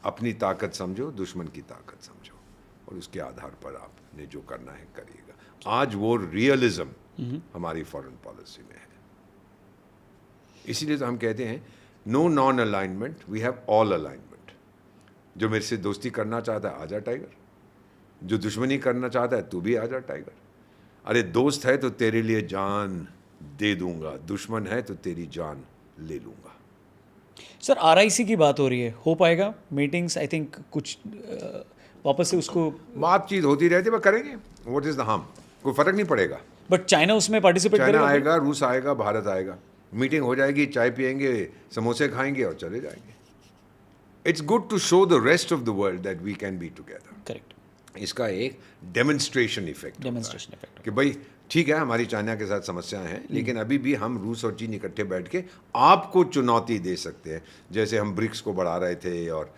अपनी ताकत समझो, दुश्मन की ताकत समझो, और उसके आधार पर आपने जो करना है करिएगा. आज वो रियलिज्म हमारी फॉरेन पॉलिसी में है. इसीलिए तो हम कहते हैं no non alignment, we have all alignment. जो मेरे से दोस्ती करना चाहता है आजा टाइगर, जो दुश्मनी करना चाहता है तू भी आजा टाइगर. अरे दोस्त है तो तेरे लिए जान दे दूंगा, दुश्मन है तो तेरी जान ले लूंगा. सर RIC की बात हो रही है, हो पाएगा मीटिंग्स? आई थिंक कुछ वापस से उसको बातचीत होती रहती है, करेंगे. What is the harm? कोई फर्क नहीं पड़ेगा. बट चाइना उसमें पार्टिसिपेट चाइना करेगा? आएगा, रूस आएगा, भारत आएगा, मीटिंग हो जाएगी, चाय पियेंगे, समोसे खाएंगे और चले जाएंगे. It's good to show the rest of the world that we can be together. Correct. इसका एक डेमोन्स्ट्रेशन इफेक्ट डेमोन्स्ट्रेशन इफेक्ट कि भाई ठीक है, हमारी चाइना के साथ समस्याएं हैं, लेकिन अभी भी हम रूस और चीन इकट्ठे बैठ के आपको चुनौती दे सकते हैं, जैसे हम ब्रिक्स को बढ़ा रहे थे और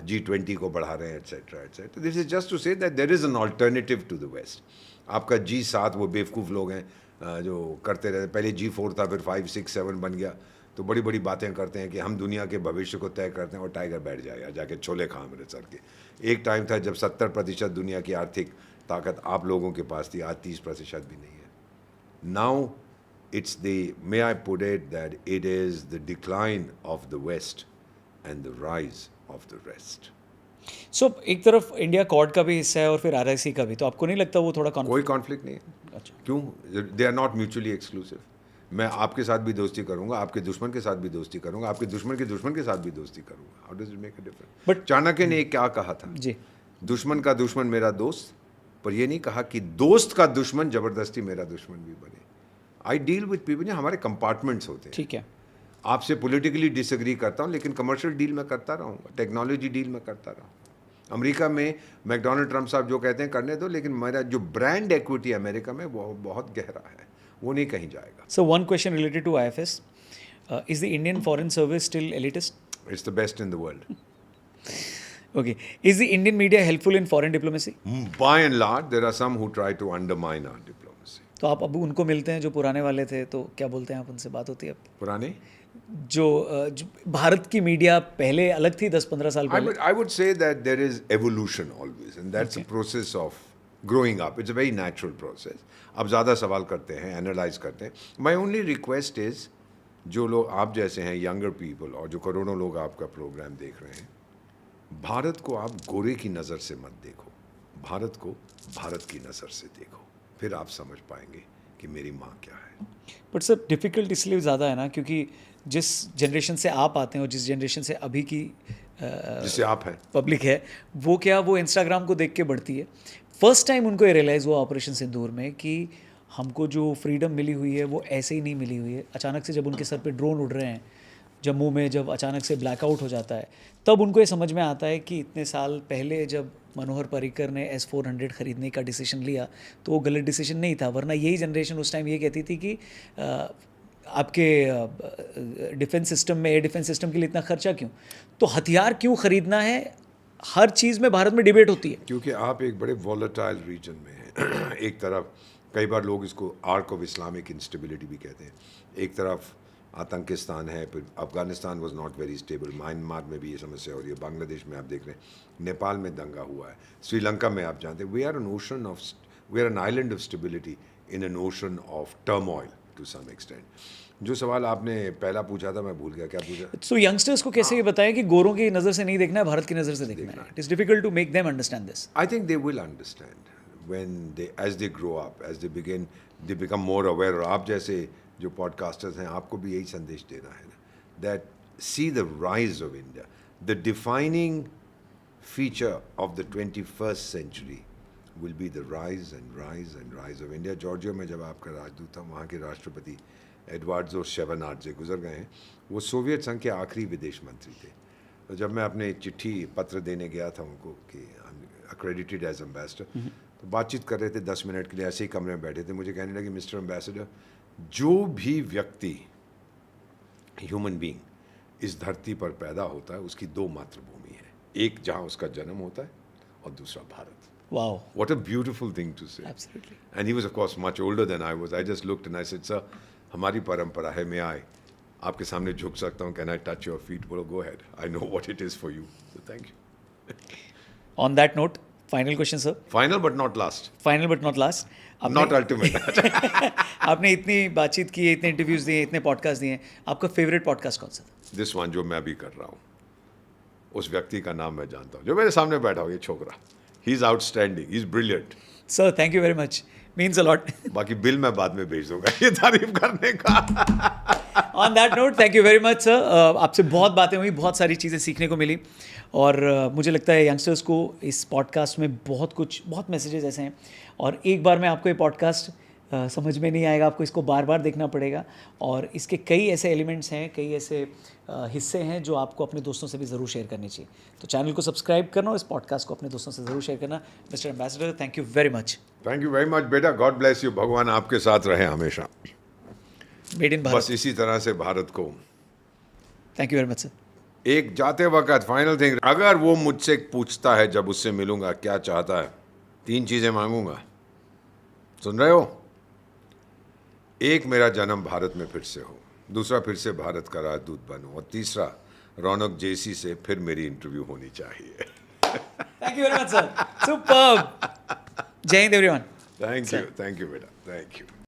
G20 को बढ़ा रहे हैं, etcetera etcetera. This is just to say that there is an alternative to the west. आपका G7 वो बेवकूफ़ लोग हैं जो करते रहते, पहले G4 था, फिर 5, 6, 7 बन गया, तो बड़ी बड़ी बातें करते हैं कि हम दुनिया के भविष्य को तय करते हैं, और टाइगर बैठ जाएगा जाके छोले खा मेरे सर के. एक टाइम था जब 70% दुनिया की आर्थिक ताकत आप लोगों के पास थी, आज 30% भी नहीं है. Now it's the, may I put it that it is the decline of the west and the rise of the west. So एक तरफ इंडिया क्वाड का भी हिस्सा है और फिर RIC का भी, तो आपको नहीं लगता वो थोड़ा कोई कॉन्फ्लिक्ट नहीं है. अच्छा. क्यों? They are not mutually exclusive. मैं आपके साथ भी दोस्ती करूंगा, आपके दुश्मन के साथ भी दोस्ती करूंगा, आपके दुश्मन के दुश्मन के साथ भी दोस्ती करूंगा. How does it make a difference? But- Chanakya ने क्या कहा था? जी. दुश्मन का दुश्मन मेरा दोस्त, पर ये नहीं कहा कि दोस्त का दुश्मन जबरदस्ती मेरा दुश्मन भी बने. I deal with people. हमारे कंपार्टमेंट्स होते हैं. ठीक है. आपसे पॉलिटिकली डिसएग्री करता हूँ, लेकिन कमर्शियल डील में करता रहूँगा, टेक्नोलॉजी डील में करता रहूँगा. अमेरिका में मैकडोनल्ड ट्रम्प साहब जो कहते हैं करने दो, लेकिन मेरा जो ब्रांड एक्विटी अमेरिका में वो बहुत गहरा है, वो नहीं कहीं जाएगा. So one question related to IFS. Is the Indian Foreign Service still elitist? It's the best in the world. Okay. Is the Indian media helpful in foreign diplomacy? By and large, there are some who try to undermine our diplomacy. तो आप अब उनको मिलते हैं जो पुराने वाले थे, तो क्या बोलते हैं आप उनसे, बात होती है अब? पुराने? जो भारत की मीडिया पहले अलग थी 10-15 साल पहले. I would say that there is evolution always, and that's a process of growing up. It's a very natural process. अब ज़्यादा सवाल करते हैं, एनालाइज करते हैं. My only request is, जो लोग आप जैसे हैं, यंगर पीपल, और जो करोड़ों लोग आपका प्रोग्राम देख रहे हैं, भारत को आप गोरे की नज़र से मत देखो, भारत को भारत की नज़र से देखो, फिर आप समझ पाएंगे कि मेरी माँ क्या है. बट सर डिफ़िकल्ट इसलिए ज़्यादा है ना, क्योंकि जिस जनरेशन से आप आते हैं और जिस जनरेशन से अभी की जिससे आप हैं, पब्लिक है, वो इंस्टाग्राम को देख के बढ़ती है. फर्स्ट टाइम उनको ये रियलाइज़ हुआ ऑपरेशन सिंदूर में कि हमको जो फ्रीडम मिली हुई है वो ऐसे ही नहीं मिली हुई है. अचानक से जब उनके सर पे ड्रोन उड़ रहे हैं जम्मू में, जब अचानक से ब्लैकआउट हो जाता है, तब उनको ये समझ में आता है कि इतने साल पहले जब मनोहर पर्रिकर ने S-400 ख़रीदने का डिसीजन लिया तो वो गलत डिसीजन नहीं था. वरना यही जनरेशन उस टाइम ये कहती थी कि आपके डिफेंस सिस्टम में, एयर डिफेंस सिस्टम के लिए इतना खर्चा क्यों, तो हथियार क्यों ख़रीदना है, हर चीज़ में भारत में डिबेट होती है. क्योंकि आप एक बड़े वॉलेटाइल रीजन में हैं. एक तरफ कई बार लोग इसको आर्क ऑफ इस्लामिक इंस्टेबिलिटी भी कहते हैं. एक तरफ आतंकिस्तान है, फिर Afghanistan was not very stable, Myanmar में भी ये समस्या हो रही है, बांग्लादेश में आप देख रहे हैं, नेपाल में दंगा हुआ है, श्रीलंका में आप जानते हैं. We are an island of stability in an ocean of turmoil to some extent. जो सवाल आपने पहला पूछा था मैं भूल गया, क्या पूछा? सो यंगस्टर्स को कैसे ये बताएं कि गोरों की नज़र से नहीं देखना है, भारत की नज़र से देखना है. It is difficult to make them understand this. I think they will understand as they grow up, as they become more aware. और आप जैसे जो पॉडकास्टर्स हैं, आपको भी यही संदेश देना है ना, that see the rise of India. The defining feature of the 21st century will be the rise of India. Georgia में जब आपका राजदूत था, वहाँ के राष्ट्रपति एडवार्डो शेवनार्डजे गुजर गए हैं. वो सोवियत संघ के आखिरी विदेश मंत्री थे. तो जब मैं अपने चिट्ठी पत्र देने गया था उनको कि अक्रेडिटेड एज एम्बेसडर, तो बातचीत कर रहे थे 10 मिनट के लिए, ऐसे ही कमरे में बैठे थे. मुझे कहने लगे, मिस्टर एम्बेसडर, जो भी व्यक्ति, ह्यूमन बीइंग इस धरती पर पैदा होता है, उसकी 2 मातृभूमि है, एक जहाँ उसका जन्म होता है और दूसरा Bharat. Wow. What a beautiful thing to say. Absolutely. And he was of course much older than I was. I just looked and I said, sir, हमारी परंपरा है, मैं आपके सामने झुक सकता हूँ, can I touch your feet? बोलो, go ahead, I know what it is for you. So thank you. On that note, final question, sir. Final but not last. Final but not last. Not ultimate. आपने इतनी बातचीत की है, इतने interviews दिए, इतने podcast दिए, आपका फेवरेट पॉडकास्ट कौन सा था? दिस वन जो मैं अभी कर रहा हूँ, उस व्यक्ति का नाम मैं जानता हूँ, जो मेरे सामने बैठा हो, ये छोकरा. He is outstanding, he is brilliant. Sir thank you very much, means a lot. बाकी बिल मैं बाद में भेज दूंगा ये तारीफ करने का. On that note, thank you very much sir. आपसे बहुत बातें हुई, बहुत सारी चीज़ें सीखने को मिली, और मुझे लगता है यंगस्टर्स को इस पॉडकास्ट में बहुत मैसेजेस ऐसे हैं. और एक बार मैं आपको ये पॉडकास्ट समझ में नहीं आएगा, आपको इसको बार बार देखना पड़ेगा। और इसके कई ऐसे एलिमेंट्स हैं, कई ऐसे हिस्से हैं जो आपको अपने दोस्तों से भी ज़रूर शेयर करने चाहिए। तो चैनल को सब्सक्राइब करना और इस पॉडकास्ट को अपने दोस्तों से ज़रूर शेयर करना। Mister ambassador, thank you very much. Thank you very much बेटा, गॉड ब्लेस यू, भगवान आपके साथ रहे हमेशा। मेड इन बस भारत। इसी तरह से भारत को thank you very much sir. एक जाते वक्त फाइनल थिंग, अगर वो मुझसे पूछता है जब उससे मिलूंगा क्या चाहता है, 3 चीजें मांगूंगा। सुन रहे हो? एक, मेरा जन्म भारत में फिर से हो। दूसरा, फिर से भारत का राजदूत बनूं। और तीसरा, रौनक जेसी से फिर मेरी इंटरव्यू होनी चाहिए। Thank you very much sir, superb. जय हिंद एवरीवन। थैंक यू बेटा, थैंक यू।